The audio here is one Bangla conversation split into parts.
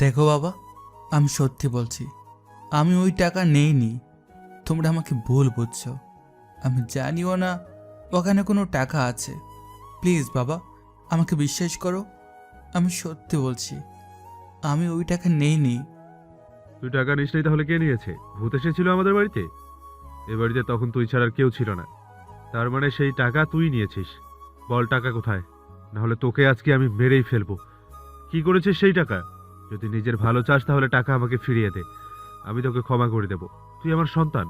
দেখো বাবা, আমি সত্যি বলছি, আমি ওই টাকা নেইনি। তোমরা আমাকে ভুল বুঝছো। আমি জানিও না ওখানে কোনো টাকা আছে। প্লিজ বাবা, আমাকে বিশ্বাস করো, আমি সত্যি বলছি, আমি ওই টাকা নেইনি। তুই টাকা নিস নাই তাহলে কে নিয়েছে? ভূত এসেছিল আমাদের বাড়িতে? এ বাড়িতে তখন তুই ছাড়া আর কেউ ছিল না। তার মানে সেই টাকা তুই নিয়েছিস। বল টাকা কোথায়, নাহলে তোকে আজকে আমি মেরেই ফেলবো। কি করেছিস সেই টাকা? যদি নিজের ভালো চাস তাহলে টাকা আমাকে ফিরিয়ে দে, আমি তোকে ক্ষমা করে দেব। তুই আমার সন্তান,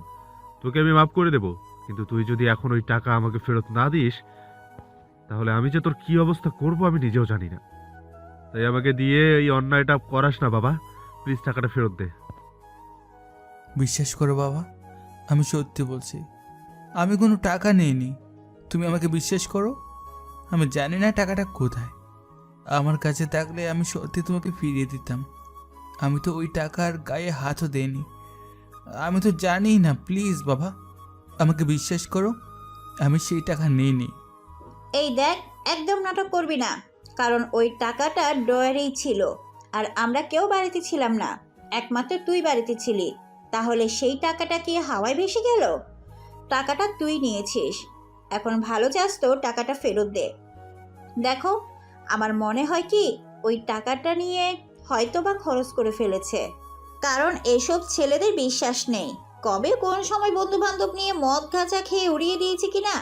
তোকে আমি মাফ করে দেব। কিন্তু তুই যদি এখন ওই টাকা আমাকে ফেরত না দিস, তাহলে আমি যে তোর কি অবস্থা করব আমি নিজেও জানি না। তাই আমাকে দিয়ে এই অন্যায়টা করাস না বাবা, প্লিজ টাকাটা ফেরত দে। বিশ্বাস করো বাবা, আমি সত্যি বলছি, আমি কোনো টাকা নেইনি। তুমি আমাকে বিশ্বাস করো, আমি জানি না টাকাটা কোথায়। আমার কাছে থাকলে আমি সত্যি তোমাকে ফিরিয়ে দিতাম। আমি তো ওই টাকার গায়ে হাতও দেইনি। আমি তো জানি না। প্লিজ বাবা, আমাকে বিশ্বাস করো, আমি সেই টাকা নিইনি। এই দেখ, একদম নাটক করবি না। কারণ ওই টাকাটা ড্রয়ারেই ছিল, আর আমরা কেউ বাড়িতে ছিলাম না, একমাত্র তুই বাড়িতে ছিলি। তাহলে সেই টাকাটা কি হাওয়ায় ভেসে গেল? টাকাটা তুই নিয়েছিস, এখন ভালো চাস তো টাকাটা ফেরত দে। দেখো, আমার মনে হয় কি ওই টাকাটা নিয়ে হয়তো বা খরচ করে ফেলেছে। কারণ এসব ছেলেদের বিশ্বাস নেই, কবে কোন সময় বন্ধু বান্ধব নিয়ে মদ গাঁজা খেয়ে উড়িয়ে দিয়েছে কিনা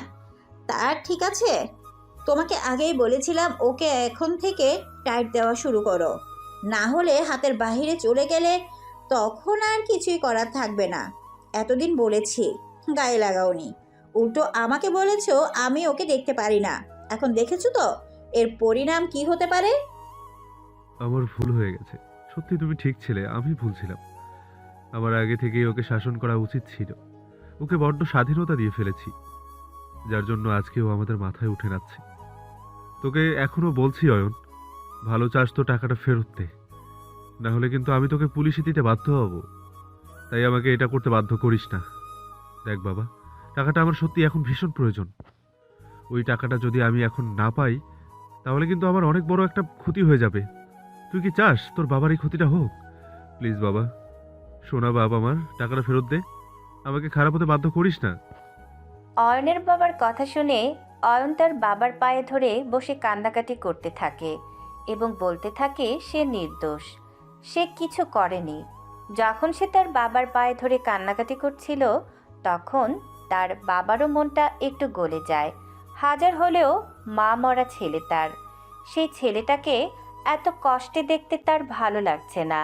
তার ঠিক আছে। তোমাকে আগেই বলেছিলাম ওকে এখন থেকে টাইট দেওয়া শুরু করো, না হলে হাতের বাহিরে চলে গেলে তখন আর কিছুই করার থাকবে না। এতদিন বলেছি, গায়ে লাগাওনি, উল্টো আমাকে বলেছো আমি ওকে দেখতে পারি না। এখন দেখেছো তো এর পরিণাম কি হতে পারে। আমার ভুল হয়ে গেছে, সত্যি তুমি ঠিক ছিলে, আমি ভুল ছিলাম। আমার আগে থেকেই ওকে শাসন করা উচিত ছিল। ওকে বড্ড স্বাধীনতা দিয়ে ফেলেছি, যার জন্য আজকেও আমাদের মাথায় উঠে যাচ্ছে। তোকে এখনো বলছি অয়ন, ভালো চাস তো টাকাটা ফেরত দে, না হলে কিন্তু আমি তোকে পুলিশে দিতে বাধ্য হব। তাই আমাকে এটা করতে বাধ্য করিস না। দেখ বাবা, টাকাটা আমার সত্যি এখন ভীষণ প্রয়োজন। ওই টাকাটা যদি আমি এখন না পাই, তাহলে কিন্তু আমার অনেক বড় একটা ক্ষতি হয়ে যাবে। তুই কি চাস তোর বাবার এই ক্ষতিটা হোক? প্লিজ বাবা, শোনা বাবা, আমার টাকাটা ফেরত দে, আমাকে খারাপ হতে বাধ্য করিস না। অয়নের বাবার কথা শুনে অয়ন তার বাবার পায়ে ধরে বসে কান্নাকাটি করতে থাকে এবং বলতে থাকে সে নির্দোষ, সে কিছু করেনি। যখন সে তার বাবার পায়ে ধরে কান্নাকাটি করছিল, তখন তার বাবারও মনটা একটু গলে যায়। হাজার হলেও মা মরা ছেলে তার, সেই ছেলেটাকে এত কষ্টে দেখতে তার ভালো লাগছে না।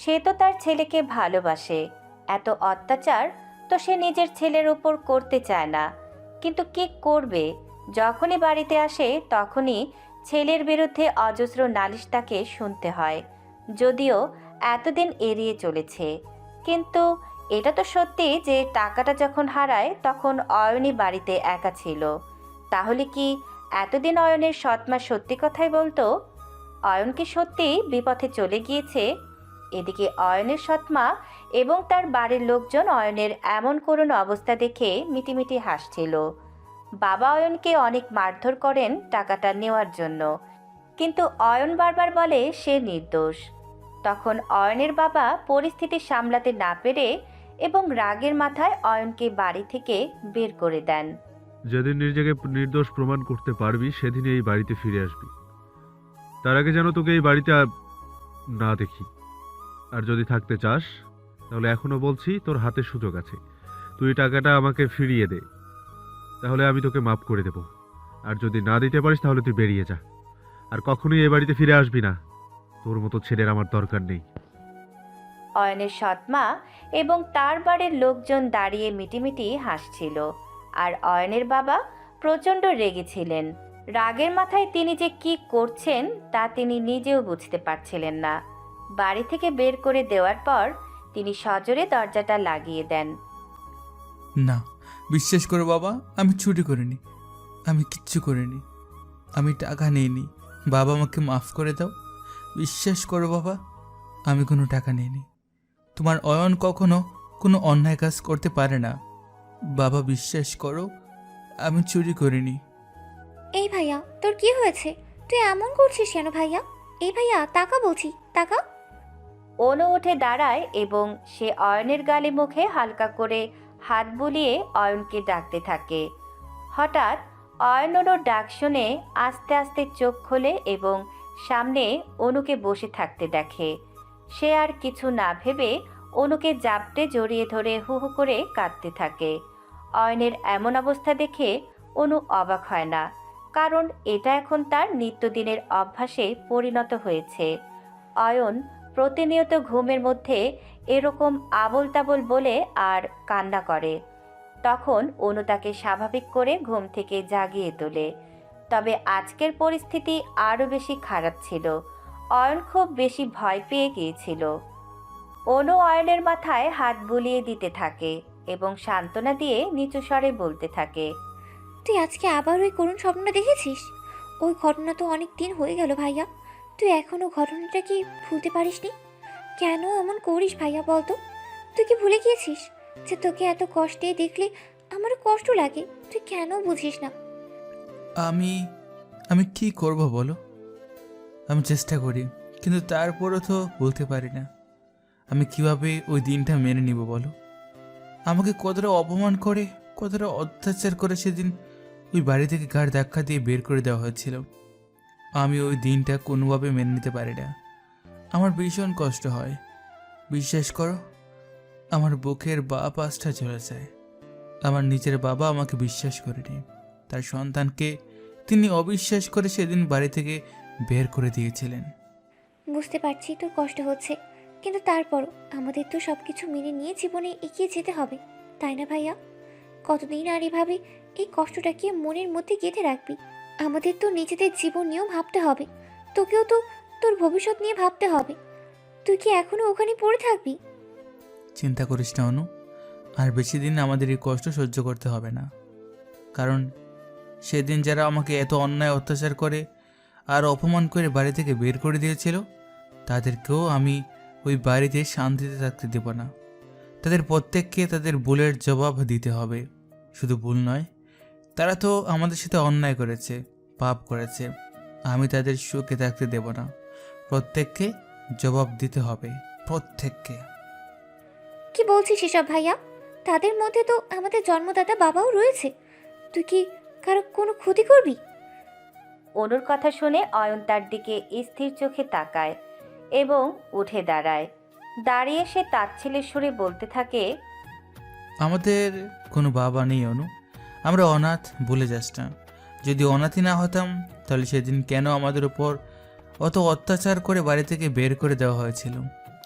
সে তো তার ছেলেকে ভালোবাসে, এত অত্যাচার তো সে নিজের ছেলের উপর করতে চায় না। কিন্তু কি করবে, যখনই বাড়িতে আসে তখনই ছেলের বিরুদ্ধে অজস্র নালিশ তাকে শুনতে হয়। যদিও এতদিন এড়িয়ে চলেছে, কিন্তু এটা তো সত্যি যে টাকাটা যখন হারায় তখন অয়নই বাড়িতে একা ছিল। তাহলে কি এতদিন অয়নের সৎমা সত্যি কথাই বলতো? অয়ন কি সত্যি বিপথে চলে গিয়েছে? এদিকে অয়নের সৎমা এবং তার বাড়ির লোকজন অয়নের এমন করুণ অবস্থা দেখে মিটিমিটি হাসছিল। বাবা অয়নকে অনেক মারধর করেন টাকাটা নেওয়ার জন্য, কিন্তু অয়ন বারবার বলে সে নির্দোষ। তখন অয়নের বাবা পরিস্থিতি সামলাতে না পেরে এবং রাগের মাথায় অয়নকে বাড়ি থেকে বের করে দেন। যেদিন নিজেকে নির্দোষ প্রমাণ করতে পারবি সেদিনই এই বাড়িতে ফিরে আসবি। তার আগে যেন তোকে এই বাড়িতে না দেখি। আর যদি থাকতে চাস তাহলে এখনো বলছি, তোর হাতে সুযোগ আছে। তুই টাকাটা আমাকে ফিরিয়ে দে, তাহলে আমি তোকে মাফ করে দেব। আর যদি না দিতে পারিস তাহলে তুই বেরিয়ে যা, আর কখনোই এ বাড়িতে ফিরে আসবি না। তোর মতো ছেলের আমার দরকার নেই। অয়নের সৎমা এবং তার বাড়ির লোকজন দাঁড়িয়ে মিটিমিটি হাসছিল, আর অয়নের বাবা প্রচণ্ড রেগেছিলেন। রাগের মাথায় তিনি যে কি করছেন তা তিনি নিজেও বুঝতে পারছিলেন না। বাড়ি থেকে বের করে দেওয়ার পর তিনি সজোরে দরজাটা লাগিয়ে দেন। না, বিশ্বাস করো বাবা, আমি চুরি করিনি, আমি কিচ্ছু করিনি, আমি টাকা নিইনি। বাবা, আমাকে মাফ করে দাও। বিশ্বাস করো বাবা, আমি কোনো টাকা নিইনি। তোমার অয়ন কখনো কোনো অন্যায় কাজ করতে পারে না। বাবা, বিশ্বাস করো, আমি চুরি করিনি। এই ভাইয়া, তোর কি হয়েছে? তুই এমন করছিস কেন ভাইয়া? এই ভাইয়া, তাকা বলছি, তাকা। অনু উঠে দাঁড়ায় এবং সে অয়নের গালে মুখে হালকা করে হাত বুলিয়ে অয়নকে ডাকতে থাকে। হঠাৎ অয়ন অনুর ডাক শুনে আস্তে আস্তে চোখ খোলে এবং সামনে অনুকে বসে থাকতে দেখে। সে আর কিছু না ভেবে অনুকে জাপটে জড়িয়ে ধরে হু হু করে কাঁদতে থাকে। অয়নের এমন অবস্থা দেখে অনু অবাক হয় না, কারণ এটা এখন তার নিত্যদিনের অভ্যাসে পরিণত হয়েছে। অয়ন প্রতিনিয়ত ঘুমের মধ্যে এরকম আবোল তাবোল বলে আর কান্না করে। তখন অনু তাকে স্বাভাবিক করে ঘুম থেকে জাগিয়ে তোলে। তবে আজকের পরিস্থিতি আরও বেশি খারাপ ছিল। অয়ন খুব বেশি ভয় পেয়ে গিয়েছিল। অনু অয়নের মাথায় হাত বুলিয়ে দিতে থাকে এবং সান্ত্বনা দিয়ে নিচু স্বরে বলতে থাকে, তুই আজকে আবার ওই করুণ স্বপ্নটা দেখেছিস? ওই ঘটনা তো অনেক দিন হয়ে গেল ভাইয়া। তুই এখনও ঘটনাটা কি ভুলতে পারিসনি? কেন এমন করিস ভাইয়া, বলতো? তুই কি ভুলে গিয়েছিস যে তোকে এত কষ্টে দেখলে আমারও কষ্ট লাগে? তুই কেন বুঝিস না? আমি আমি কি করব বলো? আমি চেষ্টা করি, কিন্তু তারপরও তো বলতে পারি না আমি কিভাবে ওই দিনটা মেনে নিব বলো। আমাকে কতটা অপমান করে, কতটা অত্যাচার করে সেদিন ওই বাড়ি থেকে গাড় ধাক্কা দিয়ে বের করে দেওয়া হয়েছিল। আমি ওই দিনটা কোনোভাবে মেনে নিতে পারি না। আমার ভীষণ কষ্ট হয়। বিশ্বাস করো, আমার বুকের বা পাশটা চলে যায়। আমার নিজের বাবা আমাকে বিশ্বাস করেনি, তার সন্তানকে তিনি অবিশ্বাস করে সেদিন বাড়ি থেকে বের করে দিয়েছিলেন। বুঝতে পারছি তোর কষ্ট হচ্ছে, কিন্তু তারপরও আমাদের তো সব কিছু মেনে নিয়ে জীবনে এগিয়ে যেতে হবে, তাই না ভাইয়া? কতদিন আর এভাবে এই কষ্টটাকে মনের মধ্যে গেঁথে রাখবি? আমাদের তো নিজেদের জীবন নিয়েও ভাবতে হবে, তোকেও তো তোর ভবিষ্যৎ নিয়ে ভাবতে হবে। তুই কি এখনো ওখানে পড়ে থাকবি? চিন্তা করিস না অনু, আর বেশি দিন আমাদের এই কষ্ট সহ্য করতে হবে না। কারণ সেদিন যারা আমাকে এত অন্যায় অত্যাচার করে আর অপমান করে বাড়ি থেকে বের করে দিয়েছিল, তাদেরকেও আমি ওই বাড়িতে শান্তিতে থাকতে দেব না। তাদের প্রত্যেককে তাদের ভুলের জবাব দিতে হবে। শুধু ভুল নয়, তারা তো আমাদের সাথে অন্যায় করেছে, পাপ করেছে। আমি তাদের সুখে থাকতে দেব না। প্রত্যেককে জবাব দিতে হবে, প্রত্যেককে। কি বলছিস এসব ভাইয়া? তাদের মধ্যে তো আমাদের জন্মদাতা বাবাও রয়েছে। তুই কি কারো কোনো ক্ষতি করবি? অনুর কথা শুনে অয়ন তার দিকে স্থির চোখে তাকায় এবং উঠে দাঁড়ায়। দাঁড়িয়ে সে তাচ্ছিলের সুরে বলতে থাকে, আমাদের কোনো বাবা নেই অনু, আমরা অনাথ, ভুলে যাস না। যদি অনাথই না হতাম তাহলে সেদিন কেন আমাদের উপর অত অত্যাচার করে বাড়ি থেকে বের করে দেওয়া হয়েছিল?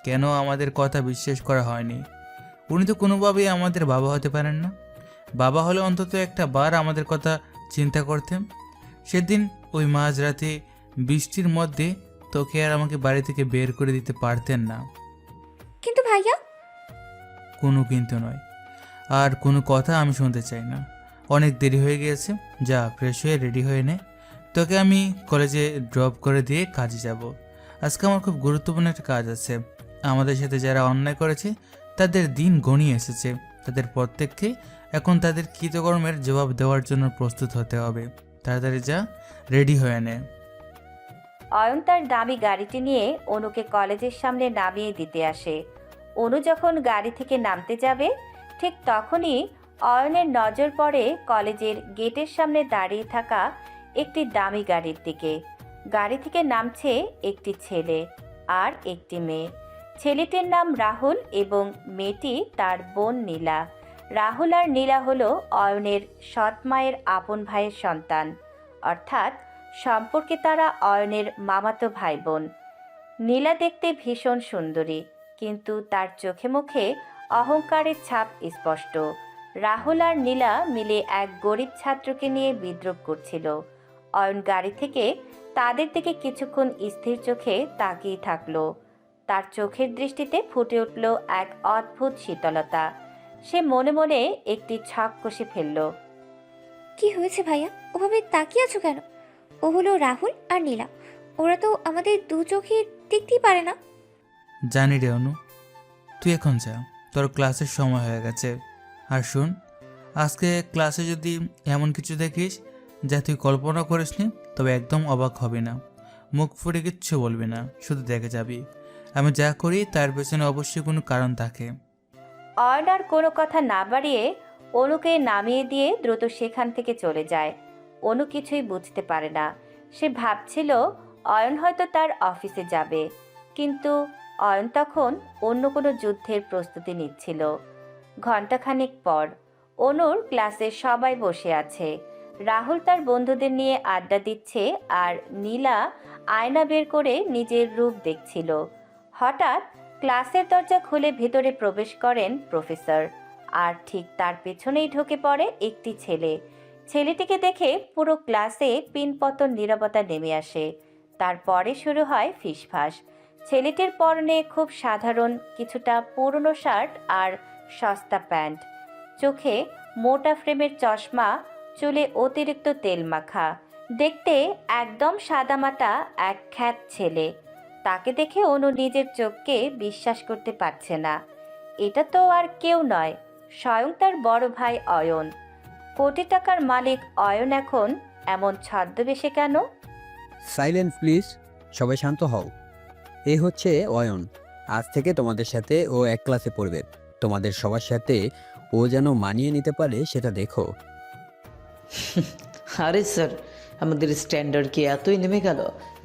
কেন আমাদের কথা বিশ্বাস করা হয়নি? উনি তো কোনোভাবেই আমাদের বাবা হতে পারেন না। বাবা হলে অন্তত একটা বার আমাদের কথা চিন্তা করতেন। সেদিন ওই মাঝরাতে বৃষ্টির মধ্যে তোকে আর আমাকে বাড়ি থেকে বের করে দিতে পারতেন না। কিন্তু ভাইয়া, কোনো কিন্তু নয়, আর কোনো কথা আমি শুনতে চাই না। অনেক দেরি হয়ে গিয়েছে, যা ফ্রেশ হয়ে রেডি হয়ে নে। তোকে আমি কলেজে ড্রপ করে দিয়ে কাজে যাব। আজকে আমার খুব গুরুত্বপূর্ণ একটা কাজ আছে। আমাদের সাথে যারা অন্যায় করেছে তাদের দিন গণিয়ে এসেছে। তাদের প্রত্যেককে এখন তাদের কৃতকর্মের জবাব দেওয়ার জন্য প্রস্তুত হতে হবে। তাড়াতাড়ি যা, রেডি হয়ে নে। অয়ন তার দামি গাড়িটি নিয়ে অনুকে কলেজের সামনে নামিয়ে দিতে আসে। অনু যখন গাড়ি থেকে নামতে যাবে, ঠিক তখনই অয়নের নজর পড়ে কলেজের গেটের সামনে দাঁড়িয়ে থাকা একটি দামি গাড়ির দিকে। গাড়ি থেকে নামছে একটি ছেলে আর একটি মেয়ে। ছেলেটির নাম রাহুল এবং মেয়েটি তার বোন নীলা। রাহুল আর নীলা হলো অয়নের সৎ মায়ের আপন ভাইয়ের সন্তান, অর্থাৎ সম্পর্কে তারা অয়নের মামাতো ভাই বোন। নীলা দেখতে ভীষণ সুন্দরী, কিন্তু তার চোখে মুখে অহংকারের ছাপ স্পষ্ট। রাহুল আর নীলা মিলে এক গরিব ছাত্রকে নিয়ে বিদ্রূপ করছিল। অয়ন গাড়ি থেকে তাদের দিকে কিছুক্ষণ স্থির চোখে তাকিয়ে থাকলো। তার চোখের দৃষ্টিতে ফুটে উঠল এক অদ্ভুত শীতলতা। সে মনে মনে একটি ছক কষে ফেলল। কি হয়েছে ভাইয়া? ওভাবে তাকিয়ে আছো কেন? ও হলো রাহুল আর নীলা। ওরা তো আমাদের দু চোখে দেখতেই পারে না। জানি রে অনু, তুই এখন যা, তোর ক্লাসের সময় হয়ে গেছে। আর শোন, আজকে ক্লাসে যদি এমন কিছু দেখিস যা তুই কল্পনা করিসনি, তবে একদম অবাক হবে না। মুখ ফুটে কিচ্ছু বলবি না, শুধু দেখে যাবি আমি যা করি তার পেছনে অবশ্যই কোনো কারণ থাকে। অয়ন আর কোনো কথা না বাড়িয়ে অনুকে নামিয়ে দিয়ে দ্রুত সেখান থেকে চলে যায়। অনু কিছুই বুঝতে পারে না। সে ভাবছিল অয়ন হয়তো তার অফিসে যাবে, কিন্তু অয়ন তখন অন্য কোনো যুদ্ধের প্রস্তুতি নিচ্ছিল। ঘণ্টাখানেক পর অনুর ক্লাসে সবাই বসে আছে। রাহুল তার বন্ধুদের নিয়ে আড্ডা দিচ্ছে আর নীলা আয়না বের করে নিজের রূপ দেখছিল। হঠাৎ ক্লাসের দরজা খুলে ভেতরে প্রবেশ করেন প্রফেসর, আর ঠিক তার পেছনেই ঢুকে পড়ে একটি ছেলে। ছেলেটিকে দেখে পুরো ক্লাসে পিনপতন নীরবতা নেমে আসে। তারপরে শুরু হয় ফিসফাস। ছেলেটির পরনে খুব সাধারণ কিছুটা পুরনো শার্ট আর সস্তা প্যান্ট, চোখে মোটা ফ্রেমের চশমা, চুলে অতিরিক্ত তেল মাখা, দেখতে একদম সাদামাটা এক খ্যাত ছেলে। তাকে দেখে অনু নিজের চোখকে বিশ্বাস করতে পারছে না। এটা তো আর কেউ নয়, স্বয়ং তার বড় ভাই অয়ন। কোটি টাকার মালিক অয়ন এখন এমন ছদ্মবেশে কেন? সাইলেন্ট প্লিজ, সবাই শান্ত হও। এ হচ্ছে অয়ন, আজ থেকে তোমাদের সাথে ও এক ক্লাসে পড়বে। তোমাদের সবার সাথে ও যেন মানিয়ে নিতে পারে সেটা দেখো। আরে স্যার, আমাদের স্ট্যান্ডার্ড কি এতই নেমে গেল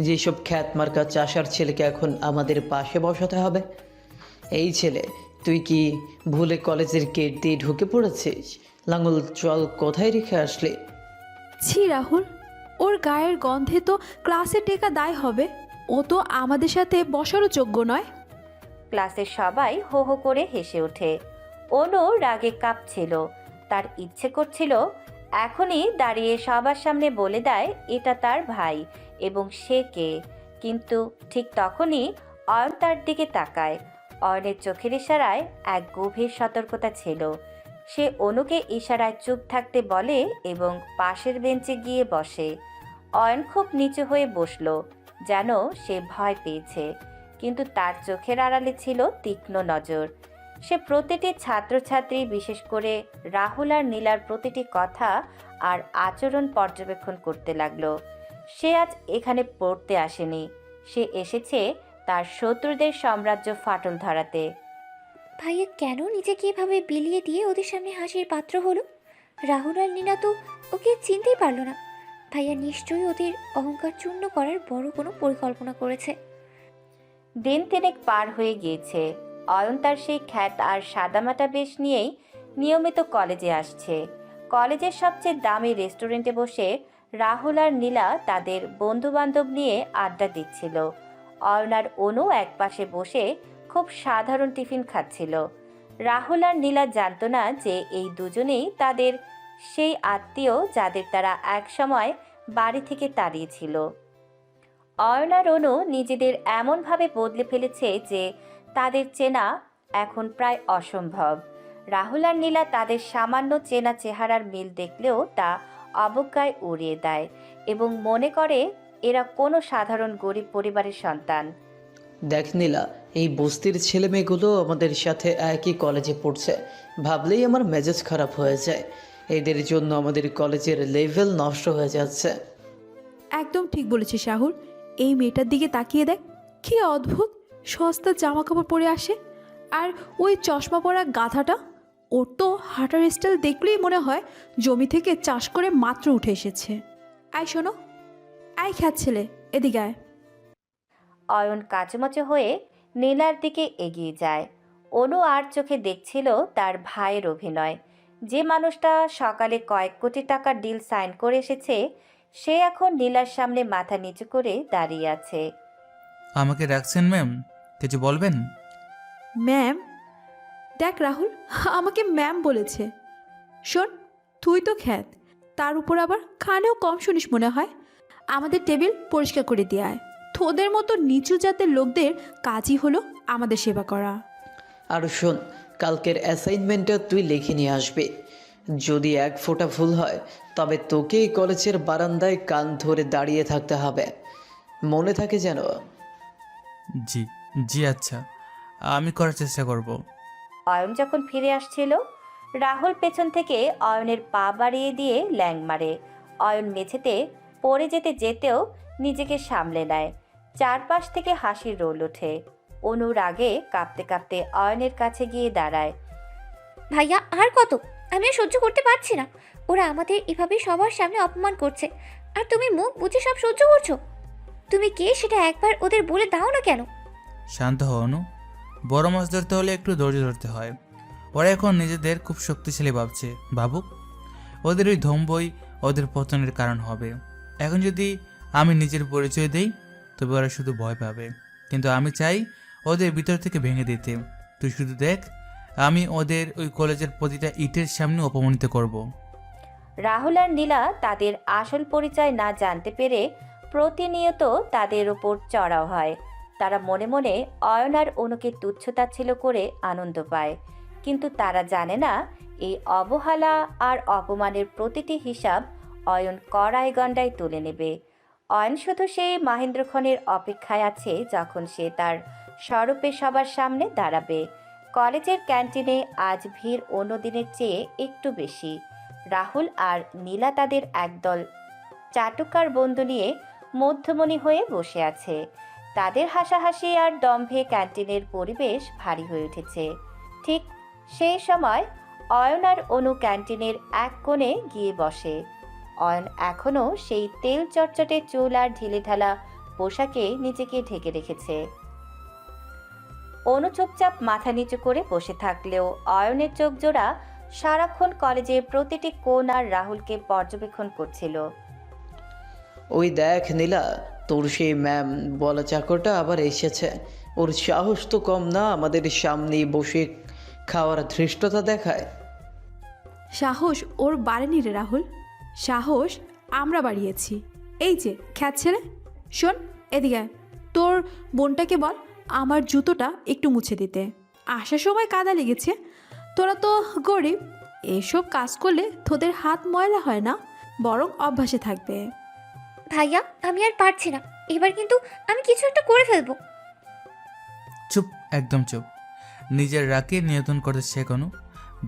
যে সব খ্যাতমার্কা চাষার ছেলেকে এখন আমাদের পাশে বসাতে হবে? এই ছেলে, তুই কি ভুলে কলেজের গেট দিয়ে ঢুকে পড়েছিস? লাঙল চল কোথায় রেখে আসলি? ছি রাহুল, ওর গায়ের গন্ধে তো ক্লাসে টেকা দায় হবে। ও তো আমাদের সাথে বসারও যোগ্য নয়। ক্লাসের সবাই হো হো করে হেসে ওঠে। অনু রাগে কাঁপছিল। তার ইচ্ছে করছিল এখনই দাঁড়িয়ে সবার সামনে বলে দেয় এটা তার ভাই এবং সে কে। কিন্তু ঠিক তখনই অয়ন তার দিকে তাকায়। অয়নের চোখের ইশারায় এক গভীর সতর্কতা ছিল। সে অনুকে ইশারায় চুপ থাকতে বলে এবং পাশের বেঞ্চে গিয়ে বসে। অয়ন খুব নিচু হয়ে বসল, যেন সে ভয় পেয়েছে, কিন্তু তার চোখের আড়ালে ছিল তীক্ষ্ণ নজর। সে প্রতিটি ছাত্রছাত্রী, বিশেষ করে রাহুল আর নীলার প্রতিটি কথা আর আচরণ পর্যবেক্ষণ করতে লাগলো। সে আজ এখানে পড়তে আসেনি, সে এসেছে তার শত্রুদের সাম্রাজ্য ফাটল ধরাতে। ভাইয়া কেন নিজেকে এভাবে বিলিয়ে দিয়ে ওদের সামনে হাসির পাত্র হলো? রাহুল আর নীনা তো ওকে চিনতেই পারলো না। ভাইয়া নিশ্চয়ই ওদের অহংকার চূর্ণ করার বড় কোনো পরিকল্পনা করেছে। দিন তিনেক পার হয়ে গিয়েছে। অয়ন তার সেই খ্যাত আর সাদামাটা বেশ নিয়েই নিয়মিত কলেজে আসছে। কলেজের সবচেয়ে দামি রেস্টুরেন্টে বসে রাহুল আর নীলা তাদের বন্ধুবান্ধব নিয়ে আড্ডা দিচ্ছিল। অয়ন আর অনু একপাশে বসে খুব সাধারণ টিফিন খাচ্ছিল। রাহুল আর নীলা জানতো না যে এই দুজনেই তাদের সেই আত্মীয় যাদের তারা একসময় বাড়ি থেকে তাড়িয়েছিল। অয়ন আর অনু নিজেদের এমনভাবে বদলে ফেলেছে যে তাদের চেনা এখন প্রায় অসম্ভব। রাহুল আর নীলা তাদের সামান্য চেনা চেহারার মিল দেখলেও তা অবজ্ঞায় উড়িয়ে দেয় এবং মনে করে এরা কোনো সাধারণ গরিব পরিবারের সন্তান। দেখ নীলা, এই বস্তির ছেলে মেয়েগুলো আমাদের সাথে একই কলেজে পড়ছে, ভাবলেই আমার মেজাজ খারাপ হয়ে যায়। এদের জন্য আমাদের কলেজের লেভেল নষ্ট হয়ে যাচ্ছে। একদম ঠিক বলেছিস রাহুল। এই মেয়েটার দিকে তাকিয়ে দেখ, কি অদ্ভুত সস্তা জামা কাপড় পরে আসে। আর ওই চশমা পরা গাধাটা, ওর তো হাঁটার স্টাইল দেখলেই মনে হয় জমি থেকে চাষ করে মাত্র উঠে এসেছে। আয় শোনো, আয় খ্যাত ছেলে, এদিকে আয়। অয়ন কাচুমাচু হয়ে নীলার দিকে এগিয়ে যায়। অনু আর চোখে দেখছিল তার ভাইয়ের অভিনয়। যে মানুষটা সকালে কয়েক কোটি টাকার ডিল সাইন করে এসেছে, সে এখন নীলার সামনে মাথা নিচু করে দাঁড়িয়ে আছে। আমাকে রাখছেন ম্যাম, কিছু বলবেন? ম্যাম? দেখ রাহুল, আমাকে ম্যাম বলেছে। শোন, তুই তো খ্যাত, তার উপর আবার খানেও কম শুনিস মনে হয়। আমাদের টেবিল পরিষ্কার করে দিয়ে আয়। তোদের মতো নিচু জাতের লোকদের কাজই হলো আমাদের সেবা করা। আর শোন, কালকের অ্যাসাইনমেন্টটা তুই লিখে নিয়ে আসবি। যদি এক ফোঁটা ভুল হয় তবে তোকে এই কলেজের বারান্দায় কান ধরে দাঁড়িয়ে থাকতে হবে, মনে থাকে যেন। জি জি, আচ্ছা, আমি করার চেষ্টা করব। অয়ন যখন ফিরে আসছিল, রাহুল পেছন থেকে অয়নের পা বাড়িয়ে দিয়ে ল্যাং মারে। অয়ন মেঝেতে পড়ে যেতেও নিজেকে সামলে নেয়। চারপাশ থেকে হাসির রোল ওঠে। অনুর আগে কাঁপতে কাঁপতে অয়নের কাছে গিয়ে দাঁড়ায়। ভাইয়া আর কত, আমি আর সহ্য করতে পারছি না। ওরা আমাদের এভাবে সবার সামনে অপমান করছে, আর তুমি মুখ বুঝে সব সহ্য করছো। তুমি কে সেটা একবার ওদের বলে দাও না কেন? শান্ত হও অনু, বড় মাছ ধরতে হলে একটু ধৈর্য ধরতে হয়। ওরা এখন নিজেদের খুব শক্তিশালী ভাবছে, ভাবুক। ওদের ওই ধম্বই ওদের পতনের কারণ হবে। এখন যদি আমি নিজের পরিচয় দেই তবে ওরা শুধু ভয় পাবে, কিন্তু আমি চাই ওদের ভিতর থেকে ভেঙে দিতে। তুই শুধু দেখ, আমি ওদের ওই কলেজের প্রতিটা ইটের সামনে অপমানিত করব। রাহুল আর নীলা তাদের আসল পরিচয় না জানতে পেরে প্রতিনিয়ত তাদের ওপর চড়াও হয়। তারা মনে মনে অয়ন আর অনুকে তুচ্ছতাচ্ছিল্য করে আনন্দ পায়, কিন্তু তারা জানে না এই অবহেলা আর অপমানের প্রতিটি হিসাব অয়ন কড়াই গণ্ডায় তুলে নেবে। অয়ন শুধু সেই মাহেন্দ্রক্ষণের অপেক্ষায় আছে যখন সে তার স্বরূপে সবার সামনে দাঁড়াবে। কলেজের ক্যান্টিনে আজ ভিড় অন্য দিনের চেয়ে একটু বেশি। রাহুল আর নীলা তাদের একদল চাটুকার বন্ধু নিয়ে মধ্যমণি হয়ে বসে আছে। তাদের হাসাহাসি আর দম্ভে ক্যান্টিনের পরিবেশ ভারী হয়ে উঠেছে। ঠিক সেই সময় অয়ন আর অনু ক্যান্টিনের এক কোণে গিয়ে বসে। অয়ন এখনও সেই তেল চটচটে চুল আর ঢিলেঢালা পোশাকে নিজেকে ঢেকে রেখেছে। অনু চুপচাপ মাথা নিচু করে বসে থাকলেও অয়নের চোখ জোড়া সারাক্ষণ কলেজের প্রতিটি কোণ আর রাহুলকে পর্যবেক্ষণ করছিল। ওই দেখ নীলা, তোর সেই ম্যাম বলা চাকরটা আবার এসেছে। ওর সাহস তো কম না, আমাদের সামনেই বসে খাওয়ার ধৃষ্টতা দেখায়। সাহস ওর বাড়েনি রে রাহুল, সাহস আমরা বাড়িয়েছি। এই যে খ্যাত ছেলে, শোন এদিকে আয়। তোর বোনটাকে বল আমার জুতোটা একটু মুছে দিতে, আসার সময় কাদা লেগেছে। তোরা তো গরিব, এসব কাজ করলে তোদের হাত ময়লা হয় না, বরং অভ্যাসে থাকবে। ভাইয়া আমি আর পারছি না, এবার কিন্তু আমি কিছু একটা করে ফেলবো। চুপ, একদম চুপ। নিজের রাগকে নিয়ন্ত্রণ করতে শেখানো।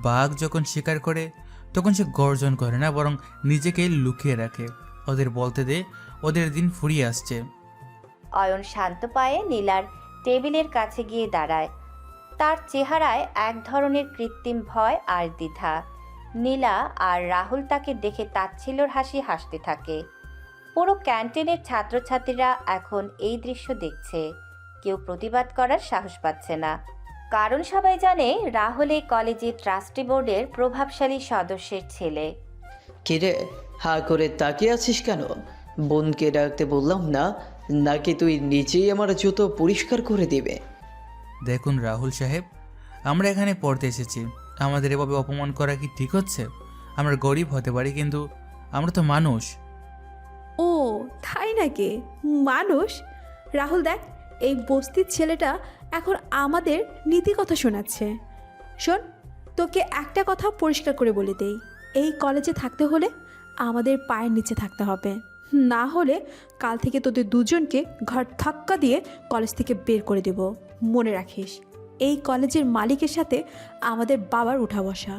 বাঘ যখন শিকার করে তখন সে গর্জন করে না, বরং নিজেকে লুকিয়ে রাখে। ওদের বলতে দে, ওদের দিন ফুরিয়ে আসছে। অয়ন শান্ত পায়ে নীলার টেবিলের কাছে গিয়ে দাঁড়ায়। তার চেহারায় এক ধরনের কৃত্রিম ভয় আর দ্বিধা। নীলা আর রাহুল তাকে দেখে তাচ্ছিল্যর হাসি হাসতে থাকে। পুরো ক্যান্টিনের ছাত্রছাত্রীরা এখন এই দৃশ্য দেখছে। কেউ প্রতিবাদ করার সাহস পাচ্ছে না, কারণ সবাই জানে রাহুল এই কলেজের ট্রাস্টি বোর্ডের প্রভাবশালী সদস্যের ছেলে। কিরে, হা করে তাকিয়ে আছিস কেন? বোনকে ডাকতে বললাম না, নাকি তুই নিজেই আমার জুতো পরিষ্কার করে দিবে? দেখুন রাহুল সাহেব, আমরা এখানে পড়তে এসেছি। আমাদের এভাবে অপমান করা কি ঠিক হচ্ছে? আমরা গরিব হতে পারি, কিন্তু আমরা তো মানুষ। ও তাই নাকি? মানুষ? রাহুল দেখ, এই বস্তির ছেলেটা এখন আমাদের নীতি কথা শোনাচ্ছে। শোন, তোকে একটা কথা পরিষ্কার করে বলে দেই, এই কলেজে থাকতে হলে আমাদের পায়ের নিচে থাকতে হবে, না হলে কাল থেকে তোদের দুজনকে ঘর ধাক্কা দিয়ে কলেজ থেকে বের করে দেব। মনে রাখিস, এই কলেজের মালিকের সাথে আমাদের বাবার উঠা বসা।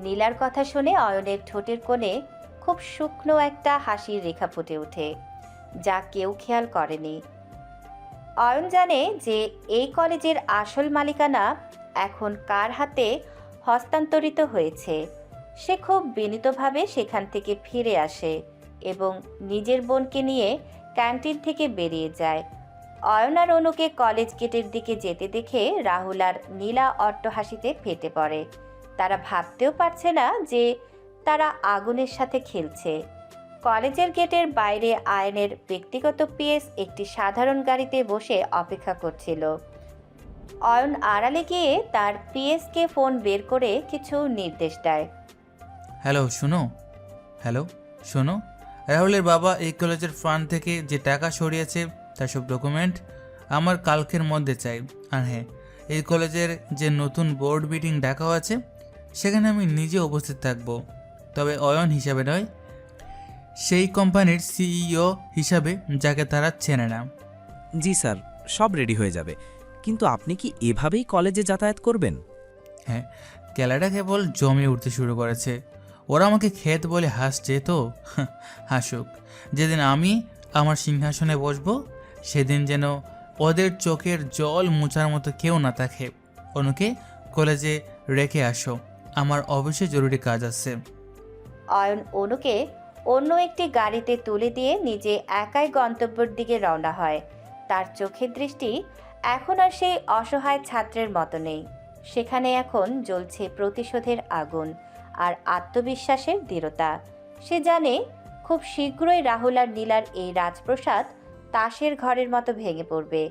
নীলার কথা শুনে অয়নের ঠোঁটের কোণে খুব শুকনো একটা হাসির রেখা ফুটে ওঠে, যা কেউ খেয়াল করেনি। অয়ন জানে যে এই কলেজের আসল মালিকানা এখন কার হাতে হস্তান্তরিত হয়েছে। সে খুব বিনীতভাবে সেখান থেকে ফিরে আসে এবং নিজের বোনকে নিয়ে ক্যান্টিন থেকে বেরিয়ে যায়। অয়ন আর অনুকে কলেজ গেটের দিকে যেতে দেখে রাহুল আর নীলা অট্টহাসিতে ফেটে পড়ে। তারা ভাবতেও পারছে না যে তারা আগুনের সাথে খেলছে। কলেজের গেটের বাইরে আয়নের ব্যক্তিগত পিএস একটি সাধারণ গাড়িতে বসে অপেক্ষা করছিল। অয়ন আড়ালে গিয়ে তার পিএসকে ফোন বের করে কিছু নির্দেশ দেয়। হ্যালো শোনো, রাহুলের বাবা এই কলেজের ফান্ড থেকে যে টাকা সরিয়েছে তার সব ডকুমেন্ট আমার কালকের মধ্যে চাই। আর হ্যাঁ, এই কলেজের যে নতুন বোর্ড মিটিং ডাকা আছে সেখানে আমি নিজে উপস্থিত থাকব, তবে অয়ন হিসাবে নয়, সেই কোম্পানির সিইও হিসাবে যাকে তারা চেনে না। জি স্যার, সব রেডি হয়ে যাবে, কিন্তু আপনি কি এভাবেই কলেজে যাতায়াত করবেন? হ্যাঁ, খেলাটা কেবল জমে উঠতে শুরু করেছে। ওরা আমাকে ক্ষেত বলে হাসছে তো হাসুক। যেদিন আমি আমার সিংহাসনে বসবো সেদিন যেন ওদের চোখের জল মোছার মতো কেউ না থাকে। অনুকে কলেজে রেখে আসো, আমার অবশ্যই জরুরি কাজ আছে। অয়ন অনুকে অন্য একটি গাড়িতে তুলে দিয়ে নিজে একাই গন্তব্যের দিকে রওনা হয়। তার চোখের দৃষ্টি এখন আর সেই অসহায় ছাত্রের মতো নেই। সেখানে এখন জ্বলছে প্রতিশোধের আগুন আর আত্মবিশ্বাসের দৃঢ়তা। সে জানে খুব শীঘ্রই রাহুল আর নীলার এই রাজপ্রাসাদ তাসের ঘরের মতো ভেঙে পড়বে।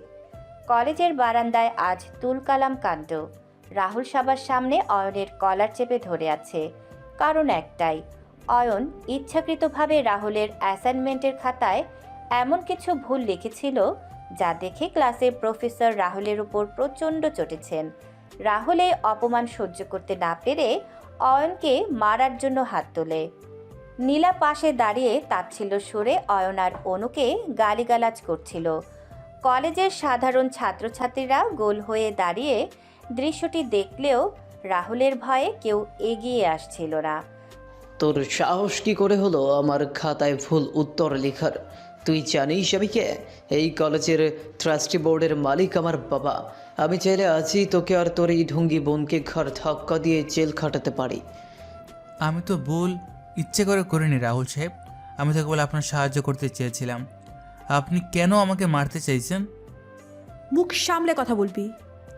কলেজের বারান্দায় আজ তুলকালাম কাণ্ড। রাহুল সবার সামনে অয়নের কলার চেপে ধরে আছে। কারণ একটাই, অয়ন ইচ্ছাকৃতভাবে রাহুলের অ্যাসাইনমেন্টের খাতায় এমন কিছু ভুল লিখেছিল যা দেখে ক্লাসের প্রফেসর রাহুলের উপর প্রচণ্ড চটেছেন। রাহুল এই অপমান সহ্য করতে না পেরে অয়নকে মারার জন্য হাত তোলে। নীলা পাশে দাঁড়িয়ে তাচ্ছিল্য সুরে অয়ন আর অনুকে গালিগালাজ করছিল। কলেজের সাধারণ ছাত্রছাত্রীরা গোল হয়ে দাঁড়িয়ে দৃশ্যটি দেখলেও রাহুলের ভয়ে কেউ এগিয়ে আসছিল না। তোর সাহস কি করে হলো আমার খাতায় ভুল উত্তর লেখার? তুই জানিস আমি কে? এই কলেজের ট্রাস্টি বোর্ডের মালিক আমার বাবা। আমি চাইলে আজই তোকে আর তোর এই ঢুঙ্গি বোনকে ঘর ধাক্কা দিয়ে জেল খাটাতে পারি। আমি তো ভুল ইচ্ছে করে করিনি রাহুল সাহেব, আমি তো কেবল আপনার সাহায্য করতে চেয়েছিলাম। আপনি কেন আমাকে মারতে চাইছেন? মুখ সামলে কথা বলবি।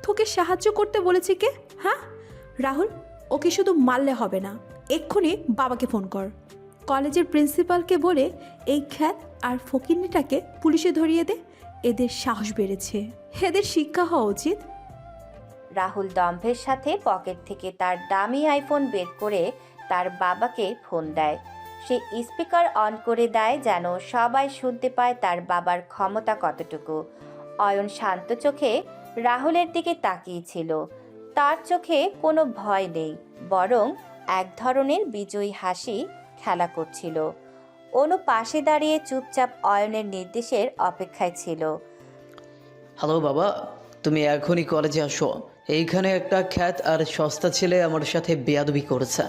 তোকে সাহায্য করতে বলেছি কে? হ্যাঁ রাহুল, ওকে শুধু মারলে হবে না, এক্ষুনি বাবাকে ফোন কর। কলেজের প্রিন্সিপালকে বলে এই খ্যাত আর ফকিন্নিটাকে পুলিশে ধরিয়ে দে। এদের সাহস বেড়েছে, এদের শিক্ষা হওয়া উচিত। রাহুল দম্ভের সাথে পকেট থেকে তার দামি আইফোন বের করে তার বাবাকে ফোন দেয়। সে স্পিকার অন করে দেয় যেন সবাই শুনতে পায় তার বাবার ক্ষমতা কতটুকু। অয়ন শান্ত চোখে রাহুলের দিকে তাকিয়েছিল। তার চোখে কোনো ভয় নেই, বরং এক ধরনের বিজয়ী হাসি খেলা করছিল। অনু পাশে দাঁড়িয়ে চুপচাপ অয়নের নির্দেশের অপেক্ষায় ছিল। হ্যালো বাবা, তুমি এখনই কলেজে আসো। এইখানে একটা খ্যাত আর সস্তা ছেলে আমার সাথে বেয়াদবি করেছে।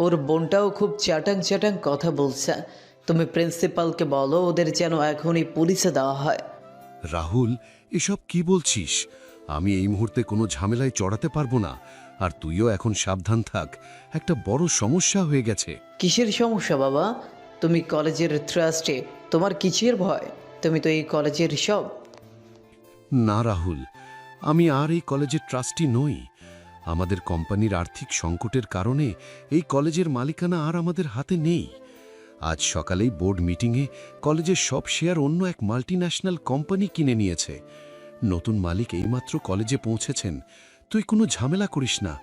ওর বোনটাও খুব চ্যাটাং চ্যাটাং কথা বলছে। তুমি প্রিন্সিপালকে বলো ওদের যেন এখনই পুলিশে দেওয়া হয়। রাহুল, এসব কি বলছিস? আমি এই মুহূর্তে কোনো ঝামেলায় চড়াতে পারবো না। আর তুইও এখন সাবধান থাক, একটা বড় সমস্যা হয়ে গেছে। কিসের সমস্যা বাবা? তুমি কলেজের ট্রাস্টে, তোমার কিসের ভয়? তুমি তো এই কলেজের সব। না রাহুল, আমি আর এই কলেজের ট্রাস্টি নই। আমাদের কোম্পানির আর্থিক সংকটের কারণে এই কলেজের মালিকানা আর আমাদের হাতে নেই। আজ সকালেই বোর্ড মিটিংয়ে কলেজের সব শেয়ার অন্য এক মাল্টিন্যাশনাল কোম্পানি কিনে নিয়েছে। নতুন মালিক এইমাত্র কলেজে পৌঁছেছেন। তুই কোনো ঝামেলা করিস না,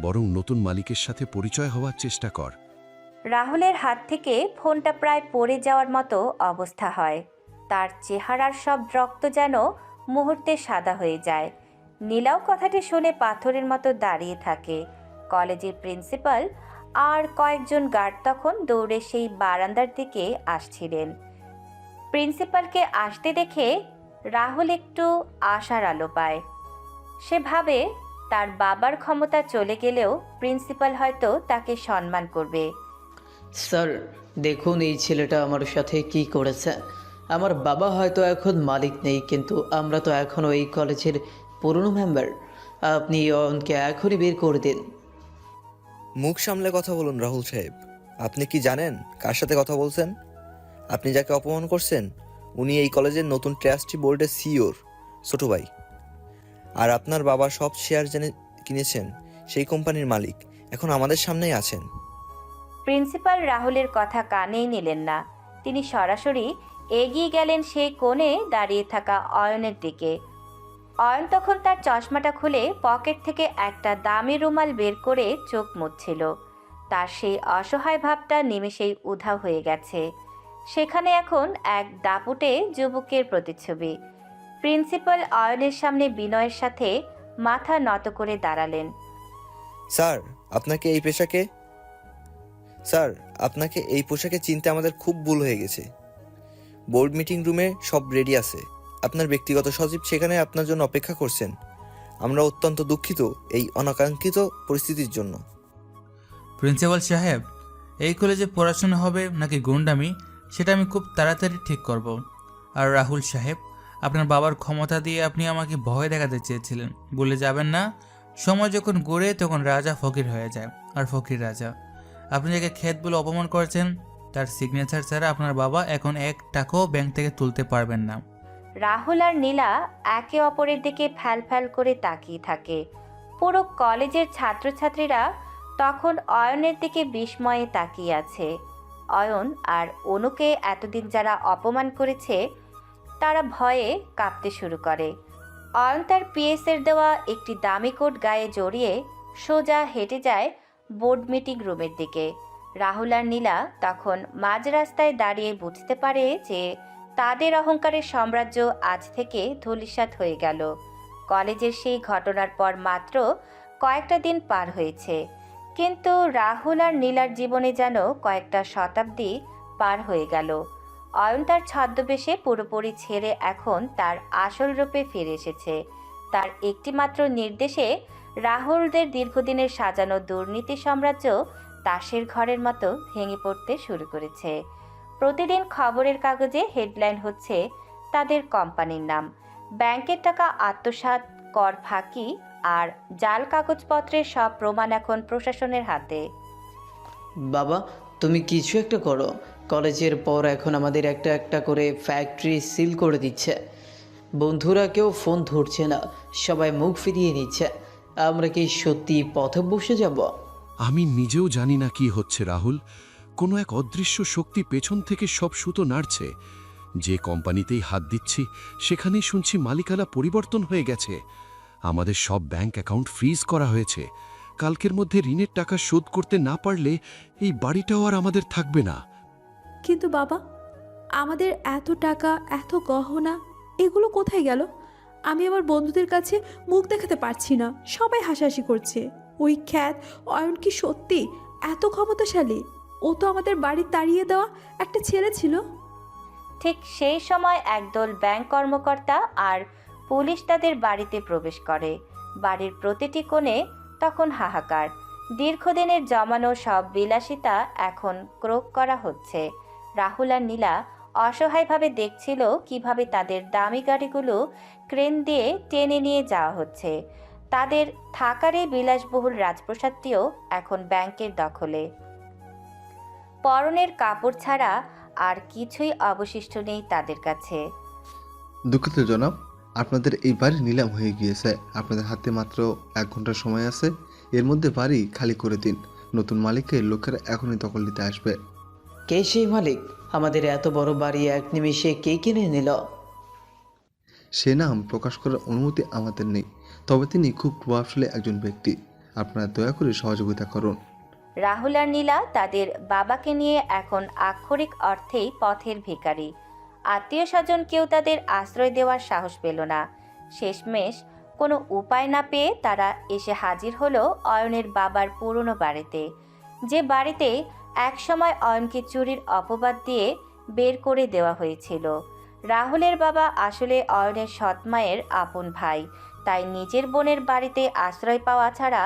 বরং নতুন মালিকের সাথে পরিচয় হওয়ার চেষ্টা কর। রাহুলের হাত থেকে ফোনটা প্রায় পড়ে যাওয়ার মতো অবস্থা হয়। তার চেহারার সব রক্ত যেন মুহূর্তে সাদা হয়ে যায়। নীলাও কথাটি শুনে পাথরের মতো দাঁড়িয়ে থাকে। কলেজের প্রিন্সিপাল আর কয়েকজন গার্ড তখন দৌড়ে সেই বারান্দার দিকে আসছিলেন। প্রিন্সিপালকে আসতে দেখে রাহুল একটু আশার আলো পায়। সে ভাবে তার বাবার ক্ষমতা চলে গেলেও প্রিন্সিপাল হয়তো তাকে সম্মান করবে। স্যার দেখুন এই ছেলেটা আমার সাথে কি করেছে। আমার বাবা হয়তো এখন মালিক নেই, কিন্তু আমরা তো এখনও এই কলেজের পুরনো মেম্বার। আপনি অয়নকে এখনই বের করে দিন। মুখ সামলে কথা বলুন রাহুল সাহেব। আপনি কি জানেন কার সাথে কথা বলছেন? আপনি যাকে অপমান করছেন উনি এই কলেজের নতুন ট্রাস্টি বোর্ডের সিইওর ছোট ভাই। আর আপনার বাবা সব শেয়ার জেনে কিনেছেন সেই কোম্পানির মালিক এখন আমাদের সামনেই আছেন। প্রিন্সিপাল রাহুলের কথা কানেই নিলেন না। তিনি সরাসরি এগিয়ে গেলেন সেই কোণে দাঁড়িয়ে থাকা অয়নের দিকে। অয়ন তখন তার চশমাটা খুলে পকেট থেকে একটা দামি রুমাল বের করে চোখ মুছছিল। তার সেই অসহায় ভাবটা নিমেষেই উধাও হয়ে গেছে। সেখানে এখন এক দাপুটে যুবকের প্রতিচ্ছবি। প্রিন্সিপাল অয়নের সামনে বিনয়ের সাথে মাথা নত করে দাঁড়ালেন। স্যার আপনাকে এই পোশাকে চিনতে আমাদের খুব ভুল হয়ে গেছে। বোর্ড মিটিং রুমে সব রেডি আছে, আপনার ব্যক্তিগত সচিব সেখানে আপনার জন্য অপেক্ষা করছেন। আমরা অত্যন্ত দুঃখিত এই অনাকাঙ্ক্ষিত পরিস্থিতির জন্য। প্রিন্সিপাল সাহেব, এই কলেজে পড়াশোনা হবে নাকি গুন্ডামি সেটা আমি খুব তাড়াতাড়ি ঠিক করব। আর রাহুল সাহেব, আপনার বাবার ক্ষমতা দিয়ে আপনি আমাকে ভয় দেখাতে চেয়েছিলেন, বলে যাবেন না? সময় যখন গড়ে তখন রাজা ফকির হয়ে যায়, আর ফকির রাজা। আপনি যাকে ক্ষেত বলে অপমান করেছেন তার সিগনেচার ছাড়া আপনার বাবা এখন 1 টাকাও ব্যাংক থেকে তুলতে পারবেন না। রাহুল আর নীলা একে অপরের দিকে ফ্যাল ফ্যাল করে তাকিয়ে থাকে। পুরো কলেজের ছাত্রছাত্রীরা তখন অয়নের দিকে বিস্ময়ে তাকিয়ে আছে। অয়ন আর অনুকে এতদিন যারা অপমান করেছে তারা ভয়ে কাঁপতে শুরু করে। অয়ন তার পিএসের দেওয়া একটি দামি কোট গায়ে জড়িয়ে সোজা হেঁটে যায় বোর্ড মিটিং রুমের দিকে। রাহুল আর নীলা তখন মাঝ রাস্তায় দাঁড়িয়ে বুঝতে পারে যে তাদের অহংকারের সাম্রাজ্য আজ থেকে ধূলিসাৎ হয়ে গেল। কলেজের সেই ঘটনার পর মাত্র কয়েকটা দিন পার হয়েছে, কিন্তু রাহুল আর নীলার জীবনে যেন কয়েকটা শতাব্দী পার হয়ে গেল। অয়ন তার ছদ্মবেশে পুরোপুরি ছেড়ে এখন তার আসল রূপে ফিরে এসেছে। তার একটিমাত্র নির্দেশে রাহুলদের দীর্ঘদিনের সাজানো দুর্নীতি সাম্রাজ্য তাসের ঘরের মতো ভেঙে পড়তে শুরু করেছে। প্রতিদিন খবরের কাগজে হেডলাইন হচ্ছে তাদের কোম্পানির নাম, ব্যাংকের টাকা আত্মসাৎ, কর ফাঁকি আর জাল কাগজপত্রের সব প্রমাণ এখন প্রশাসনের হাতে। বাবা, তুমি কিছু একটা করো। কলেজের পর এখন আমাদের একটা একটা করে ফ্যাক্টরি সিল করে দিচ্ছে। বন্ধুরা কেউ ফোন ধরছে না, সবাই মুখ ফিরিয়ে নিচ্ছে। আমরা কি সত্যি পথে বসে যাব? আমি নিজেও জানি না কি হচ্ছে রাহুল। কোনো এক অদৃশ্য শক্তি পেছন থেকে সব সুতো নাড়ছে। যে কোম্পানিতেই হাত দিচ্ছি সেখানেই শুনছি মালিকানা পরিবর্তন হয়ে গেছে। আমাদের সব ব্যাংক অ্যাকাউন্ট ফ্রিজ করা হয়েছে। কালকের মধ্যে ঋণের টাকা শোধ করতে না পারলে এই বাড়িটাও আর আমাদের থাকবে না। কিন্তু বাবা, আমাদের এত টাকা, এত গহনা, এগুলো কোথায় গেল? আমি আমার বন্ধুদের কাছে মুখ দেখাতে পারছি না, সবাই হাসাহাসি করছে। ওই খ্যাত অয়ন কি সত্যি এত ক্ষমতাশালী? ও তো আমাদের বাড়ি তাড়িয়ে দেওয়া একটা ছেলে ছিল। ঠিক সেই সময় একদল ব্যাংক কর্মকর্তা আর পুলিশ তাদের বাড়িতে প্রবেশ করে। বাড়ির প্রতিটি কোণে তখন হাহাকার। দীর্ঘদিনের জমানো সব বিলাসিতা এখন ক্রোক করা হচ্ছে। রাহুল আর নীলা অসহায়ভাবে দেখছিল কিভাবে তাদের দামি গাড়িগুলো ক্রেন দিয়ে টেনে নিয়ে যাওয়া হচ্ছে। তাদের থাকার এই বিলাসবহুল রাজপ্রাসাদটিও এখন ব্যাংকের দখলে। পরনের কাপড় ছাড়া আর কিছুই অবশিষ্ট নেই তাদের কাছে। দুঃখিত জনাব, আপনাদের এই বাড়ি নিলাম হয়ে গিয়েছে। আপনাদের হাতে মাত্র 1 ঘন্টা সময় আছে। এর মধ্যে বাড়ি খালি করে দিন। নতুন মালিকের লোকেরা এখনই দখল নিতে আসবে। কে সেই মালিক? আমাদের এত বড় বাড়ি এক নিমিষে কে কিনে নিল? সে নাম প্রকাশ করার অনুমতি আমাদের নেই, তবে তিনি খুব প্রভাবশালী একজন ব্যক্তি। আপনারা দয়া করে সহযোগিতা করুন। রাহুল আর নীলা তাদের বাবাকে নিয়ে এখন আক্ষরিক অর্থেই পথের ভিখারি। আত্মীয় স্বজন কেউ তাদের আশ্রয় দেওয়ার সাহস পেল না। শেষমেশ কোনো উপায় না পেয়ে তারা এসে হাজির হলো অয়নের বাবার পুরনো বাড়িতে, যে বাড়িতে একসময় অয়নকে চুরির অপবাদ দিয়ে বের করে দেওয়া হয়েছিল। রাহুলের বাবা আসলে অয়নের সৎমায়ের আপন ভাই, তাই নিজের বোনের বাড়িতে আশ্রয় পাওয়া ছাড়া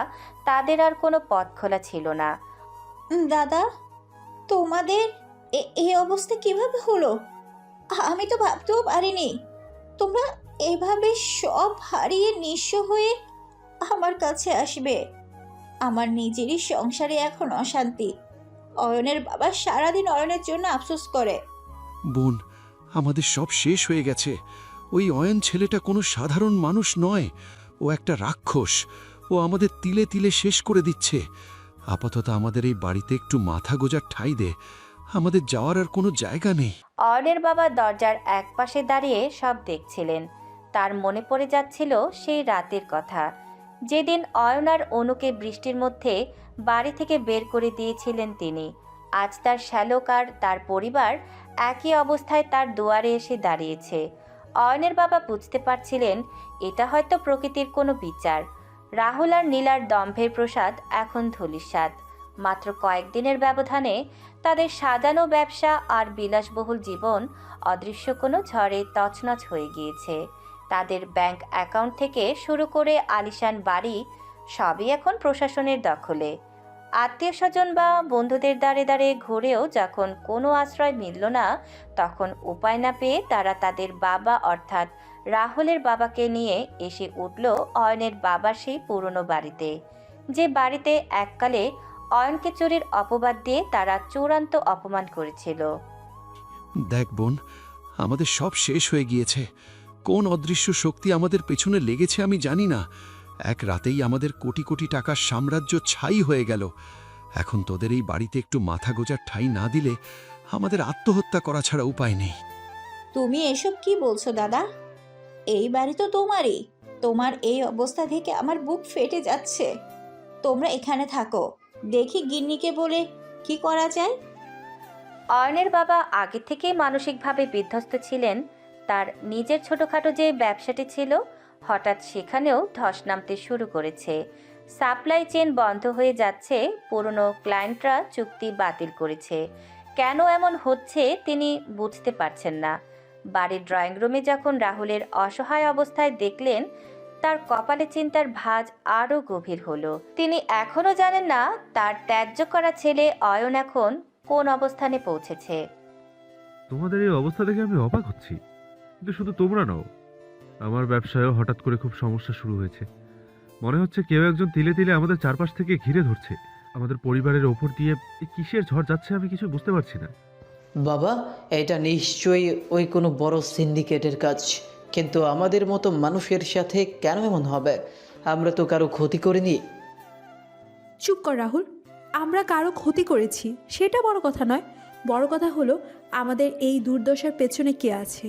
তাদের আর কোনো পথ খোলা ছিল না। দাদা, তোমাদের এই অবস্থা কিভাবে হলো? আমি তো ভাবতেও পারিনি তোমরা এভাবে সব হারিয়ে নিঃস্ব হয়ে আমার কাছে আসবে। আমার নিজেরই সংসারে এখন অশান্তি। অয়নের বাবা সারাদিন অয়নের জন্য আফসোস করে। বোন, আমাদের সব শেষ হয়ে গেছে। ওই অয়ন ছেলেটা কোনো সাধারণ মানুষ নয়, ও একটা রাক্ষস। ও আমাদের তিলে তিলে শেষ করে দিচ্ছে। আপাতত আমাদের এই বাড়িতে একটু মাথা গোজার ঠাঁই দে। আমাদের যাওয়ার আর কোনো জায়গা নেই। অয়নের বাবা দরজার একপাশে দাঁড়িয়ে সব দেখছিলেন। তার মনে পড়ে যাচ্ছিল সেই রাতের কথা, যেদিন অয়ন আর অনুকে বৃষ্টির মধ্যে বাড়ি থেকে বের করে দিয়েছিলেন তিনি। আজ তার শ্যালক আর তার পরিবার একই অবস্থায় তার দুয়ারে এসে দাঁড়িয়েছে। অয়নের বাবা বুঝতে পারছিলেন এটা হয়তো প্রকৃতির কোনো বিচার। রাহুল আর নীলার দম্ভের প্রসাদ এখন ধূলিসাৎ। মাত্র কয়েকদিনের ব্যবধানে তাদের সাজানো ব্যবসা আর বিলাসবহুল জীবন অদৃশ্য কোনো ঝড়ে তছনছ হয়ে গিয়েছে। তাদের ব্যাংক অ্যাকাউন্ট থেকে শুরু করে আলিশান বাড়ি সবই এখন প্রশাসনের দখলে। আত্মীয় স্বজন বা বন্ধুদের দ্বারে দ্বারে ঘুরেও যখন কোনো আশ্রয় মিলল না, তখন উপায় না পেয়ে তারা তাদের বাবা অর্থাৎ রাহুলের বাবাকে নিয়ে এসে উঠল অয়নের বাবার সেই পুরনো বাড়িতে, যে বাড়িতে এককালে অয়নকে চুরির অপবাদ দিয়ে তারা চূড়ান্ত অপমান করেছিল। দেখ বোন, আমাদের সব শেষ হয়ে গিয়েছে। কোন অদৃশ্য শক্তি আমাদের পেছনে লেগেছে আমি জানি না। এক রাতেই আমাদের কোটি কোটি টাকার সাম্রাজ্য ছাই হয়ে গেল। এখন তোদের এই বাড়িতে একটু মাথা গোজার ঠাঁই না দিলে আমাদের আত্মহত্যা করা ছাড়া উপায় নেই। তুমি এসব কি বলছো দাদা? এই বাড়ি তো তোমারই। তোমার এই অবস্থা থেকে আমার বুক ফেটে যাচ্ছে। তোমরা এখানে থাকো, দেখি গিন্নিকে বলে কি করা যায়। অয়নের বাবা আগে থেকেই মানসিকভাবে বিধ্বস্ত ছিলেন। তার নিজের ছোটখাটো যে ব্যবসাটি ছিল, হঠাৎ সেখানেও ধস নামতে শুরু করেছে। সাপ্লাই চেন বন্ধ হয়ে যাচ্ছে, পুরনো ক্লায়েন্টরা চুক্তি বাতিল করেছে। কেন এমন হচ্ছে তিনি বুঝতে পারছেন না। বাড়ির ড্রয়িং রুমে যখন রাহুলের অসহায় অবস্থায় দেখলেন, তার কপালে চিন্তার ভাঁজ আরও গভীর হলো। তিনি এখনও জানেন না তার ত্যায্য করা ছেলে অয়ন এখন কোন অবস্থানে পৌঁছেছে। তোমাদের এই অবস্থা দেখে আমি অবাক হচ্ছি, কিন্তু শুধু তোমরা নও, আমার ব্যবসায়ও হঠাৎ করে খুব সমস্যা শুরু হয়েছে। মনে হচ্ছে কেউ একজন তিলে তিলে আমাদের চারপাশ থেকে ঘিরে ধরছে। আমাদের পরিবারের ওপর দিয়ে এই কিসের ঝড় যাচ্ছে আমি কিছু বুঝতে পারছি না। বাবা, এটা নিশ্চয়ই ওই কোনো বড় সিন্ডিকেটের কাজ। কিন্তু আমাদের মতো মানুষের সাথে কেন এমন হবে? আমরা তো কারো ক্ষতি করিনি। চুপ কর রাহুল, আমরা কারো ক্ষতি করেছি সেটা বড় কথা নয়। বড় কথা হলো আমাদের এই দুর্দশার পেছনে কে আছে,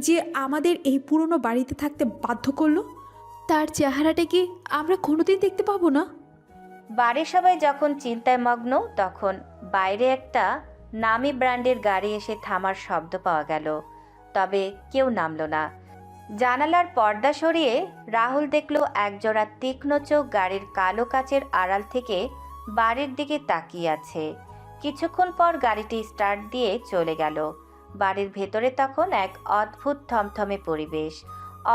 যে আমাদের এই পুরনো বাড়িতে থাকতে বাধ্য করলো। তার চেহারাটা কি আমরা কোনোদিন দেখতে পাবো না? বাড়ির সবাই যখন চিন্তায় মগ্ন, তখন বাইরে একটা নামি ব্র্যান্ডের গাড়ি এসে থামার শব্দ পাওয়া গেল, তবে কেউ নামল না। জানালার পর্দা সরিয়ে রাহুল দেখল একজোড়া তীক্ষ্ণ চোখ গাড়ির কালো কাচের আড়াল থেকে বাড়ির দিকে তাকিয়ে আছে। কিছুক্ষণ পর গাড়িটি স্টার্ট দিয়ে চলে গেল। বাড়ির ভেতরে তখন এক অদ্ভুত থমথমে পরিবেশ।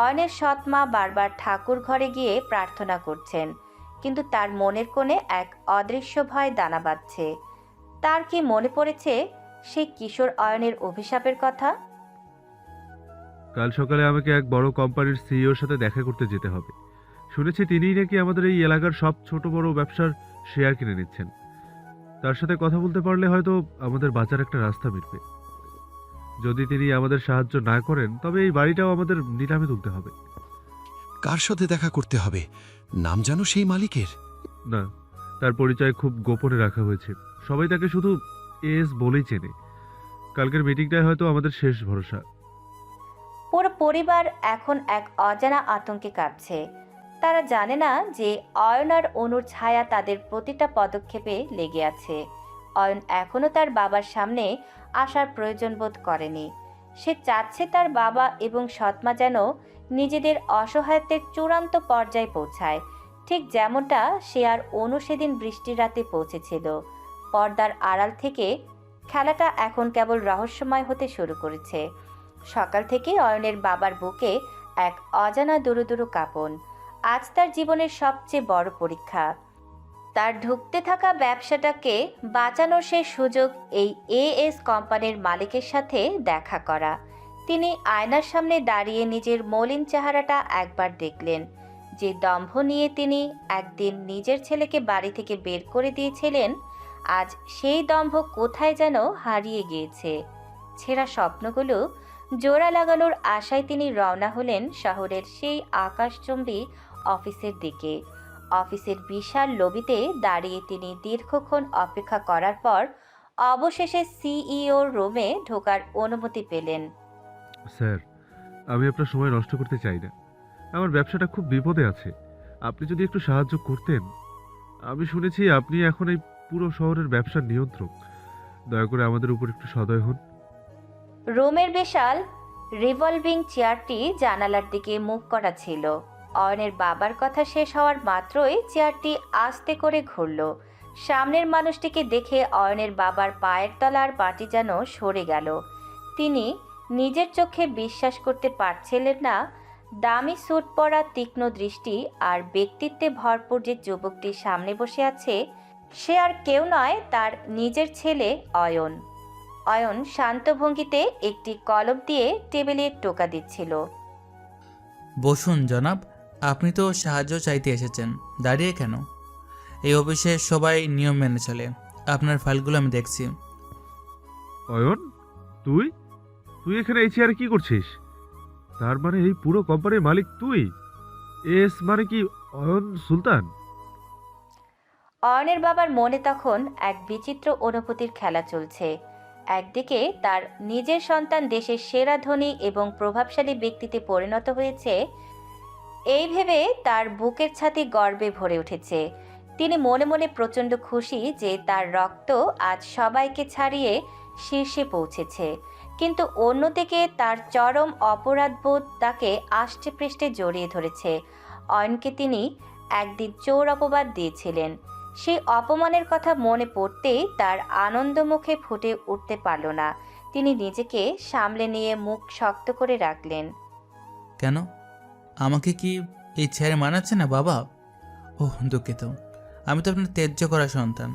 অয়নের সৎমা বারবার ঠাকুর ঘরে গিয়ে প্রার্থনা করছেন, কিন্তু তার মনের কোণে এক অদৃশ্য ভয় দানা বাঁধছে। তার কি মনে পড়েছে সেই কিশোর অয়নের অভিশাপের কথা? কাল সকালে আমাকে এক বড় কোম্পানির সিইওর সাথে দেখা করতে যেতে হবে। শুনেছি তিনিই নাকি আমাদের এই এলাকার সব ছোট বড় ব্যবসার শেয়ার কিনে নিচ্ছেন। তার সাথে কথা বলতে পারলে হয়তো আমাদের বাঁচার একটা রাস্তা মিলবে। যদি তিনি আমাদের সাহায্য না করেন, তবে এই বাড়িটাও আমাদের নিলামে তুলতে হবে। কার সাথে দেখা করতে হবে? নাম জানো সেই মালিকের? না, তার পরিচয় খুব গোপনে রাখা হয়েছে। সবাই তাকে শুধু এস বলেই চেনে। কালকের মিটিংটাই হয়তো আমাদের শেষ ভরসা। পুরো পরিবার এখন এক অজানা আতঙ্কে কাঁপছে। তারা জানে না যে অয়ন আর অনুর ছায়া তাদের প্রতিটা পদক্ষেপে লেগে আছে। অয়ন এখনও তার বাবার সামনে আসার প্রয়োজন বোধ করেনি। সে চাচ্ছে তার বাবা এবং সৎমা যেন নিজেদের অসহায়ত্বের চূড়ান্ত পর্যায়ে পৌঁছায়, ঠিক যেমনটা সে আর অনু সেদিন বৃষ্টির রাতে পৌঁছেছিল। পর্দার আড়াল থেকে খেলাটা এখন কেবল রহস্যময় হতে শুরু করেছে। সকাল থেকে অয়নের বাবার বুকে এক অজানা দুরু দুরু কাঁপন। আজ তার জীবনের সবচেয়ে বড় পরীক্ষা। তার ঢুকতে থাকা ব্যবসাটাকে বাঁচানোর শেষ সুযোগ এই এএস কোম্পানির মালিকের সাথে দেখা করা। তিনি আয়নার সামনে দাঁড়িয়ে নিজের মলিন চেহারাটা একবার দেখলেন। যে দম্ভ নিয়ে তিনি একদিন নিজের ছেলেকে বাড়ি থেকে বের করে দিয়েছিলেন, আজ সেই দম্ভ কোথায় যেন হারিয়ে গিয়েছে। ছেঁড়া স্বপ্নগুলো জোড়া লাগানোর আশায় তিনি রওনা হলেন শহরের সেই আকাশচুম্বী অফিসের দিকে। অফিসের বিশাল লবিতে দাঁড়িয়ে তিনি দীর্ঘক্ষণ অপেক্ষা করার পর অবশেষে সিইওর রুমে ঢোকার অনুমতি পেলেন। স্যার, আমি আপনার সময় নষ্ট করতে চাই না। আমার ব্যবসাটা খুব বিপদে আছে। আপনি যদি একটু সাহায্য করতেন। আমি শুনেছি আপনি এখন এই পুরো শহরের ব্যবসার নিয়ন্ত্রক। দয়া করে আমাদের উপর একটু সদয় হন। রুমের বিশাল রিভলভিং চেয়ারটি জানালার দিকে মুখ করা ছিল। অয়নের বাবার কথা শেষ হওয়ার মাত্রই চেয়ারটি আস্তে করে ঘুরল। সামনের মানুষটিকে দেখে অয়নের বাবার পায়ের তলার পাটি যেন সরে গেল। তিনি নিজের চোখে বিশ্বাস করতে পারছিলেন না। দামি স্যুট পরা তীক্ষ্ণ দৃষ্টি আর ব্যক্তিত্বে ভরপুর যে যুবকটি সামনে বসে আছে, সে আর কেউ নয়, তার নিজের ছেলে অয়ন। অয়ন শান্ত ভঙ্গিতে একটি কলম দিয়ে টেবিলে টোকা দিচ্ছিল। বসুন জনাব, আপনি তো সাহায্য চাইতে এসেছেন, দাঁড়িয়ে কেন? এই অফিসে সবাই নিয়ম মেনে চলে। আপনার ফাইলগুলো আমি দেখছি। অয়ন, তুই তুই এখানে এই চেয়ারে কি করছিস? তার মানে এই পুরো কোম্পানির মালিক তুই? এস মানে কি অয়ন সুলতান? অয়নের বাবার মনে তখন এক বিচিত্র অনুভূতির খেলা চলছে। একদিকে তার নিজের সন্তান দেশের সেরা ধনী এবং প্রভাবশালী ব্যক্তিতে পরিণত হয়েছে, এই ভেবে তার বুকের ছাতি গর্বে ভরে উঠেছে। তিনি মনে মনে প্রচণ্ড খুশি যে তার রক্ত আজ সবাইকে ছাড়িয়ে শীর্ষে পৌঁছেছে। কিন্তু অন্যদিকে তার চরম অপরাধবোধ তাকে আষ্টে পৃষ্ঠে জড়িয়ে ধরেছে। অয়নকে তিনি একদিন চোর অপবাদ দিয়েছিলেন। সেই অপমানের কথা মনে পড়তেই তার আনন্দ মুখে ফুটে উঠতে পারল না। তিনি নিজেকে সামলে নিয়ে মুখ শক্ত করে রাখলেন। কেন, আমাকে কি এই চেয়ারে মানাচ্ছে না বাবা? ওহ, দুঃখিত। আমি তো আপনার ত্যায্য করা সন্তান।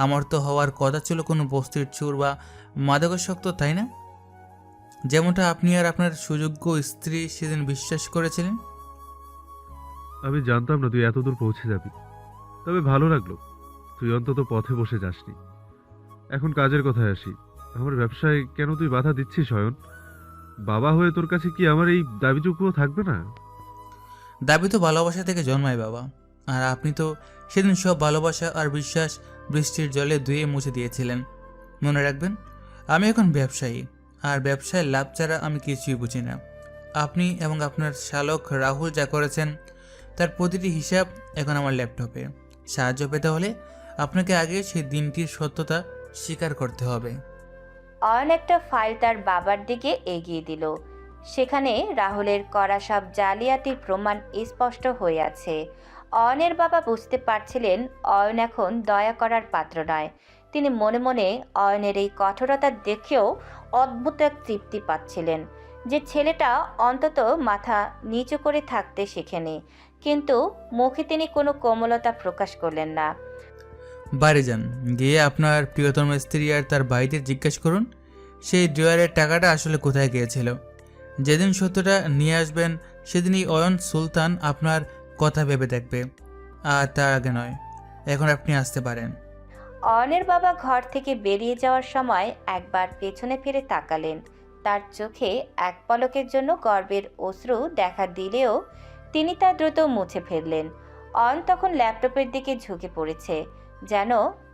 আমার তো হওয়ার কথা ছিল কোনো বস্তির চোর বা মাদকাসক্ত, তাই না? যেমনটা আপনি আর আপনার সুযোগ্য স্ত্রী সেদিন বিশ্বাস করেছিলেন। আমি জানতাম না তুই এতদূর পৌঁছে যাবি, তবে ভালো লাগলো তুই অন্তত পথে বসে যাসনি। এখন কাজের কথায় আসি। আমার ব্যবসায় কেন তুই বাধা দিচ্ছিস অয়ন? বাবা হয়ে তোর কাছে কি আমার এই দাবিটুকুও থাকবে না? দাবি তো ভালোবাসা থেকে জন্মায় বাবা, আর আপনি তো সেদিন সব ভালোবাসা আর বিশ্বাস বৃষ্টির জলে ধুয়ে মুছে দিয়েছিলেন। মনে রাখবেন, আমি এখন ব্যবসায়ী, আর ব্যবসায় লাভ ছাড়া আমি কিছুই বুঝি না। আপনি এবং আপনার শালক রাহুল যা করেছেন তার প্রতিটি হিসাব এখন আমার ল্যাপটপে। সাহায্য পেতে হলে আপনাকে আগে সেই দিনটির সত্যতা স্বীকার করতে হবে। অয়ন একটা ফাইল তার বাবার দিকে এগিয়ে দিল। সেখানে রাহুলের করা সব জালিয়াতির প্রমাণ স্পষ্ট হয়ে আছে। অয়নের বাবা বুঝতে পারছিলেন অয়ন এখন দয়া করার পাত্র নয়। তিনি মনে মনে অয়নের এই কঠোরতা দেখেও অদ্ভুত এক তৃপ্তি পাচ্ছিলেন যে ছেলেটা অন্তত মাথা নিচু করে থাকতে শেখেনি। কিন্তু মুখে তিনি কোনো কোমলতা প্রকাশ করলেন না। বাড়ি যান, গিয়ে আপনার প্রিয়তম স্ত্রী আর তার ভাইদের জিজ্ঞেস করুন সেই ড্রয়ারের টাকাটা আসলে কোথায় গিয়েছিল। যেদিন সত্যটা নিয়ে আসবেন সেদিনই অয়ন সুলতান আপনার কথা ভেবে দেখবে, আর তার আগে নয়। এখন আপনি আসতে পারেন। অয়নের বাবা ঘর থেকে বেরিয়ে যাওয়ার সময় একবার পেছনে ফিরে তাকালেন। তার চোখে এক পলকের জন্য গর্বের অশ্রু দেখা দিলেও তিনি তা দ্রুত মুছে ফেললেন। অয়ন তখন ল্যাপটপের দিকে ঝুঁকে পড়েছে, যেন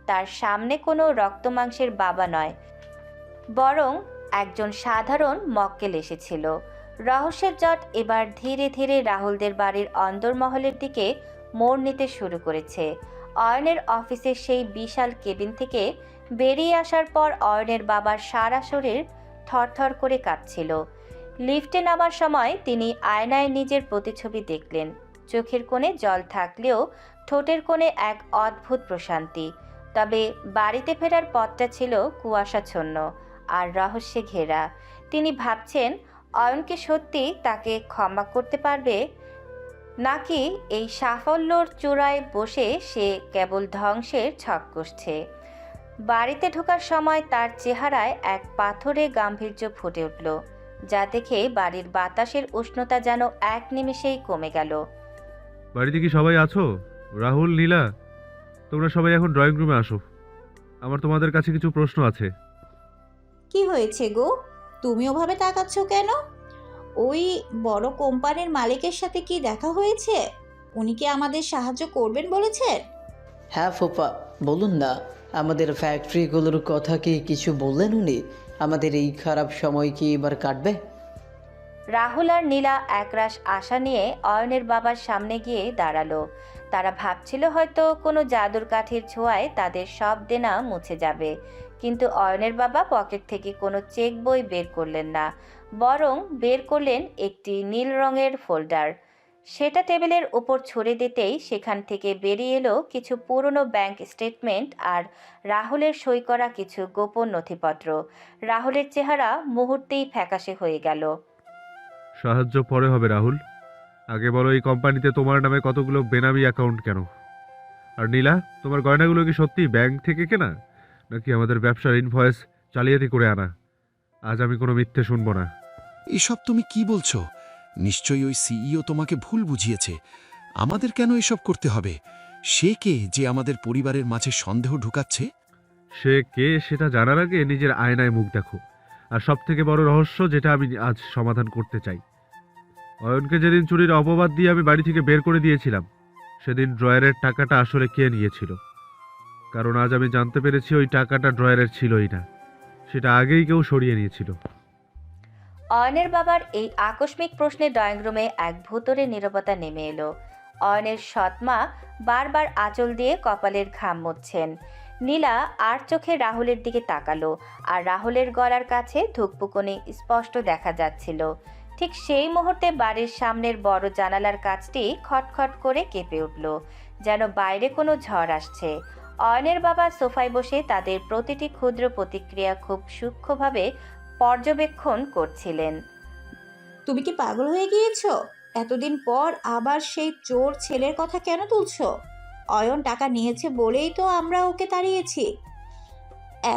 তার সামনে কোনো রক্তমাংসের বাবা নয়, বরং একজন সাধারণ মক্কেল এসেছিল। রহস্যের জট এবার ধীরে ধীরে রাহুলদের বাড়ির অন্দরমহলের দিকে মোড় নিতে শুরু করেছে। অয়নের অফিসের সেই বিশাল কেবিন থেকে বেরিয়ে আসার পর অয়নের বাবার সারা শরীর থরথর করে কাঁপছিল। লিফটে নামার সময় তিনি আয়নায় নিজের প্রতিছবি দেখলেন। চোখের কোণে জল থাকলেও ঠোঁটের কোণে এক অদ্ভুত প্রশান্তি। তবে বাড়িতে ফেরার পথটা ছিল কুয়াশাচ্ছন্ন আর রহস্যে ঘেরা। তিনি ভাবছেন অয়নকে সত্যি তাকে ক্ষমা করতে পারবে, নাকি এই সাফল্যর চূড়ায় বসে সে কেবল ধ্বংসের ছক কষছে। বাড়িতে ঢোকার সময় তার চেহারায় এক পাথরে গাম্ভীর্য ফুটে উঠল, যা দেখে বাড়ির বাতাসের উষ্ণতা যেন এক নিমেষেই কমে গেল। বাড়িতে কি সবাই আছো? রাহুল, নীলা, তোমরা সবাই এখন ড্রয়িং রুমে আসো। আমার তোমাদের কাছে কিছু প্রশ্ন আছে। কি হয়েছে গো, তুমি ওভাবে তাকাচ্ছ কেন? ওই বড় কোম্পানির মালিকের সাথে কি দেখা হয়েছে? উনি কি আমাদের সাহায্য করবেন বলেছেন? হ্যাঁ ফুপা, বলুন না। আমাদের ফ্যাক্টরিগুলোর কথা কি কিছু বললেন উনি? আমাদের এই খারাপ সময় কি এবার কাটবে? রাহুল আর নীলা একরাশ আশা নিয়ে অয়নের বাবার সামনে গিয়ে দাঁড়ালো। তারা ভাবছিল হয়তো কোনো জাদুর কাঠির ছোঁয়ায় তাদের সব দেনা মুছে যাবে। কিন্তু অয়নের বাবা পকেট থেকে কোনো চেক বই বের করলেন না, বরং বের করলেন একটি নীল রঙের ফোল্ডার। সেটা টেবিলের উপর ছড়িয়ে দিতেই সেখান থেকে বেরিয়ে এলো কিছু পুরনো ব্যাংক স্টেটমেন্ট আর রাহুলের সই করা কিছু গোপন নথিপত্র। রাহুলের চেহারা মুহূর্তেই ফ্যাকাশে হয়ে গেল। সাহায্য পরে হবে রাহুল, আগে বলো এই কোম্পানিতে তোমার নামে কতগুলো বেনামি অ্যাকাউন্ট কেন? আর নীলা, তোমার গয়নাগুলো কি সত্যি ব্যাংক থেকে কেনা, নাকি আমাদের ব্যবসার ইনভয়েস জালিয়াতি করে আনা? আজ আমি কোনো মিথ্যে শুনবো না। এসব তুমি কি বলছো? নিশ্চয়ই ওই সিইও তোমাকে ভুল বুঝিয়েছে। আমাদের কেন এসব করতে হবে? সে কে যে আমাদের পরিবারের মাঝে সন্দেহ ঢুকাচ্ছে? সে কে সেটা জানার আগে নিজের আয়নায় মুখ দেখো। আর সব থেকে বড় রহস্য যেটা আমি আজ সমাধান করতে চাই, অয়নকে যেদিন চুরির অপবাদ দিয়ে আমি বাড়ি থেকে বের করে দিয়েছিলাম, সেদিন ড্রয়ারের টাকাটা আসলে কে নিয়েছিল। কারণ আজ আমি জানতে পেরেছি ওই টাকাটা ড্রয়ারের ছিলই না, সেটা আগেই কেউ সরিয়ে নিয়েছিল। অয়নের বাবার এই আকস্মিক প্রশ্নে ড্রয়িং রুমে এক ভুতুরে নীরবতা নেমে এলো। অয়নের সৎমা বারবার আঁচল দিয়ে কপালের ঘাম মুছছেন। নীলা আর চোখে রাহুলের দিকে তাকালো, আর রাহুলের গলার কাছে ধুকপুকুনি স্পষ্ট দেখা যাচ্ছিল। ঠিক সেই মুহূর্তে বাড়ির সামনের বড় জানালার কাচটি খটখট করে কেঁপে উঠল, যেন বাইরে কোনো ঝড় আসছে। অয়নের বাবা সোফায় বসে তাদের প্রতিটি ক্ষুদ্র প্রতিক্রিয়া খুব সূক্ষ্মভাবে পর্যবেক্ষণ করছিলেন। তুমি কি পাগল হয়ে গিয়েছো? এতদিন পর আবার সেই চোর ছেলের কথা কেন তুলছো? অয়ন টাকা নিয়েছে বলেই তো আমরা ওকে তাড়িয়েছি।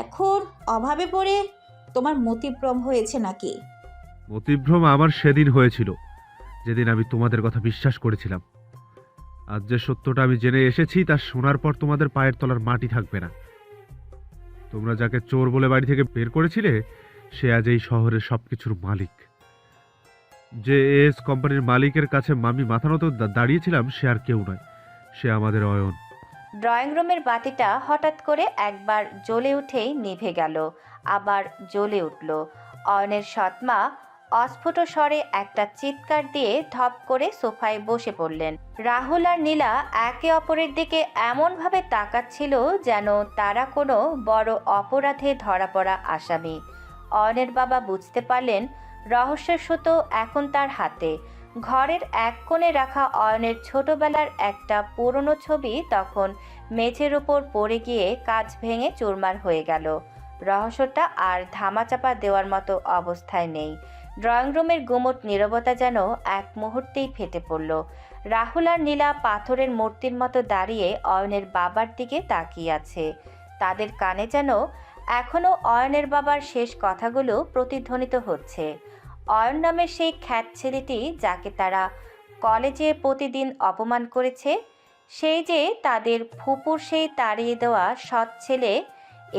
এখন অভাবে পড়ে তোমার মতিভ্রম হয়েছে নাকি? মতিভ্রম আমার সেদিন হয়েছিল, যেদিন আমি তোমাদের কথা বিশ্বাস করেছিলাম। আজ যে সত্যটা আমি জেনে এসেছি তা শোনার পর তোমাদের পায়ের তলার মাটি থাকবে না। তোমরা যাকে চোর বলে বাড়ি থেকে বের করেছিলে, সে আজ এই শহরের সবকিছুর মালিক। যে এস কোম্পানির মালিকের কাছে আমি মাথা নত দাঁড়িয়েছিলাম, সে আর কেউ নয়, সে আমাদের অয়ন। ড্রয়িং রুমের বাতিটা হঠাৎ করে একবার জ্বলে উঠেই নিভে গেল, আবার জ্বলে উঠল। অয়নের সৎমা অস্ফুট স্বরে একটা চিৎকার দিয়ে ধপ করে সোফায় বসে পড়লেন। রাহুল আর নীলা একে অপরের দিকে এমনভাবে তাকাচ্ছিল যেন তারা কোনো বড় অপরাধে ধরা পড়া আসামি। অয়নের বাবা বুঝতে পারলেন রহস্যের সুতো এখন তার হাতে। ঘরের এক কোণে রাখা অয়নের ছোটবেলার একটা পুরনো ছবি তখন মেঝের উপর পড়ে গিয়ে কাঁচ ভেঙে চুরমার হয়ে গেল। রহস্যটা আর ধামাচাপা দেওয়ার মতো অবস্থায় নেই। ড্রয়িং রুমের গুমট নীরবতা যেন এক মুহূর্তেই ফেটে পড়ল। রাহুল আর নীলা পাথরের মূর্তির মতো দাঁড়িয়ে অয়নের বাবার দিকে তাকিয়ে আছে। তাদের কানে যেন এখনও অয়নের বাবার শেষ কথাগুলো প্রতিধ্বনিত হচ্ছে। অয়ন নামের সেই খ্যাত ছেলেটি যাকে তারা কলেজে প্রতিদিন অপমান করেছে, সেই যে তাদের ফুপুর সেই তাড়িয়ে দেওয়া সৎ ছেলে,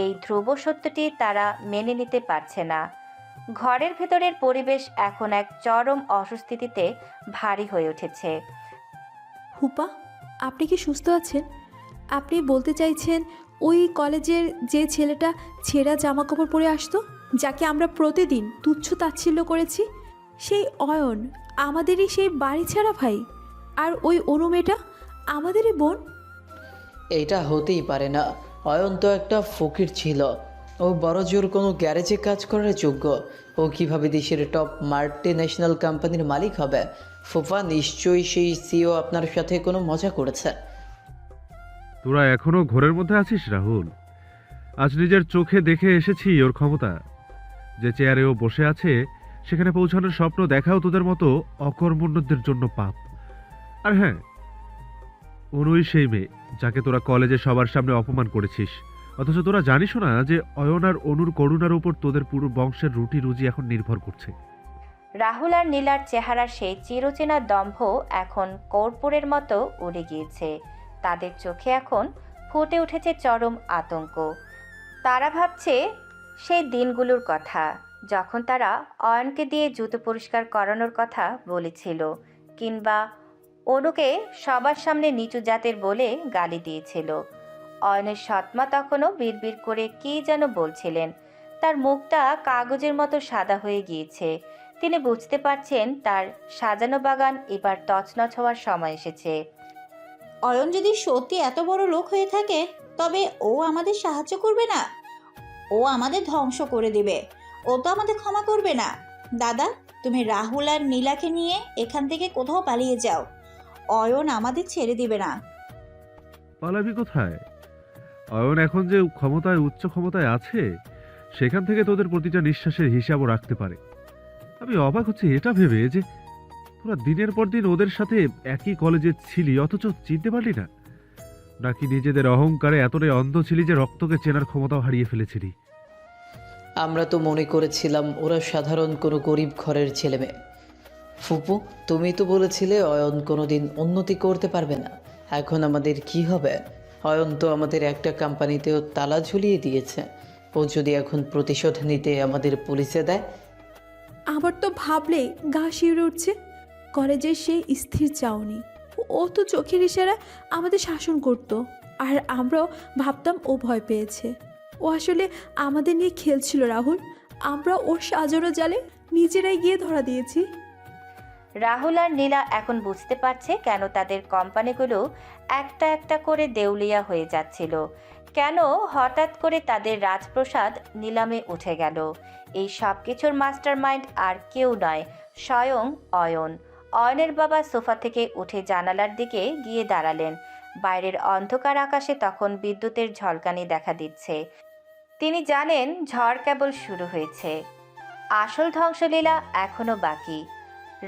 এই ধ্রুব সত্যটি তারা মেনে নিতে পারছে না। ঘরের ভেতরের পরিবেশ এখন এক চরম অস্বস্তিতে ভারী হয়ে উঠেছে। হুপা, আপনি কি সুস্থ আছেন? আপনি বলতে চাইছেন ওই কলেজের যে ছেলেটা ছেঁড়া জামা কাপড় পরে আসতো, যাকে আমরা প্রতিদিন তুচ্ছ তাচ্ছিল্য করেছি, সেই অয়ন আমাদেরই সেই বাড়ি ছাড়া ভাই? আর ওই অনু মেয়েটা আমাদেরই বোন? এটা হতেই পারে না। অয়ন তো একটা ফকির ছিল। ও বড় জোর কোনো গ্যারেজে কাজ করার যোগ্য। ও কিভাবে দেশের টপ মাল্টি ন্যাশনাল কোম্পানির মালিক হবে? ফুফা, নিশ্চয়ই সেই সিও আপনার সাথে কোনো মজা করেছে। তোরা এখনো ঘোরের মধ্যে আছিস রাহুল? আজ নিজের চোখে দেখে এসেছি ওর ক্ষমতা। যে চেয়ারে ও বসে আছে সেখানে পৌঁছানোর স্বপ্ন দেখাও তোদের মতো অকর্মণ্যদের জন্য পাপ। আর হ্যাঁ, অনুই সেই মেয়ে যাকে তোরা কলেজে সবার সামনে অপমান করেছিস, অথচ তোরা জানিসও না যে অয়ন আর অনুর করুণার উপর তোদের পুরো বংশের রুটি রুজি এখন নির্ভর করছে। রাহুল আর নীলার চেহারার সেই চিরচেনা দম্ভ এখন কর্পূরের মতো উড়ে গিয়েছে। তাদের চোখে এখন ফুটে উঠেছে চরম আতঙ্ক। তারা ভাবছে সেই দিনগুলোর কথা, যখন তারা অয়নকে দিয়ে জুতো পরিষ্কার করানোর কথা বলেছিল, কিংবা অনুকে সবার সামনে নিচু জাতের বলে গালি দিয়েছিল। অয়নের সৎমা তখনও বিড়বিড় করে কী যেন বলছিলেন। তার মুখটা কাগজের মতো সাদা হয়ে গিয়েছে। তিনি বুঝতে পারছেন তার সাজানো বাগান এবার তছনছ হওয়ার সময় এসেছে। অয়ন যদি সত্যি এত বড় লোক হয়ে থাকে, তবে ও আমাদের সাহায্য করবে না, ও আমাদের ধ্বংস করে দিবে। ও তো আমাদের ক্ষমা করবে না। দাদা, তুমি রাহুল আর নীলাকে নিয়ে এখান থেকে কোথাও পালিয়ে যাও। অয়ন আমাদের ছেড়ে দিবে না। পালাবি কোথায়? অয়ন এখন যে ক্ষমতায়, উচ্চ ক্ষমতায় আছে, সেখান থেকে তোদের প্রতিটা নিঃশ্বাসের হিসাবও রাখতে পারে। আমি অবাক হচ্ছি এটা ভেবে যে তোরা দিনের পর দিন ওদের সাথে একই কলেজে ছিলি, অথচ চিনতে পারলি না। নাকি নিজেদের অহংকারে এতটাই অন্ধ ছিলি যে রক্তকে চেনার ক্ষমতাও হারিয়ে ফেলেছিলি? আমরা তো মনে করেছিলাম ওরা সাধারণ কোনো গরিব ঘরের ছেলেমেয়ে। ফুপু, তুমি তো বলেছিলে অয়ন কোনোদিন উন্নতি করতে পারবে না। এখন আমাদের কি হবে? অয়ন তো আমাদের একটা কোম্পানিতেও তালা ঝুলিয়ে দিয়েছে। ও যদি এখন প্রতিশোধ নিতে আমাদের পুলিশে দেয়। আবার তো ভাবলে গা শিউরে উঠছে। কলেজে সে স্থির চাওনি, ও তো চোখের ইশারা আমাদের শাসন করত, আর আমরাও ভাবতাম ও ভয় পেয়েছে। ও আসলে আমাদের নিয়ে খেলছিল রাহুল। আমরা ওর সাজানো জালে নিজেরাই গিয়ে ধরা দিয়েছি। রাহুল আর নীলা এখন বুঝতে পারছে কেন তাদের কোম্পানিগুলো একটা একটা করে দেউলিয়া হয়ে যাচ্ছিল, কেন হঠাৎ করে তাদের রাজপ্রাসাদ নিলামে উঠে গেল। এই সব কিছুর মাস্টার মাইন্ড আর কেউ নয়, স্বয়ং অয়ন। অয়নের বাবা সোফা থেকে উঠে জানালার দিকে গিয়ে দাঁড়ালেন। বাইরের অন্ধকার আকাশে তখন বিদ্যুতের ঝলকানি দেখা দিচ্ছে। তিনি জানেন ঝড় কেবল শুরু হয়েছে, আসল ধ্বংসলীলা এখনো বাকি।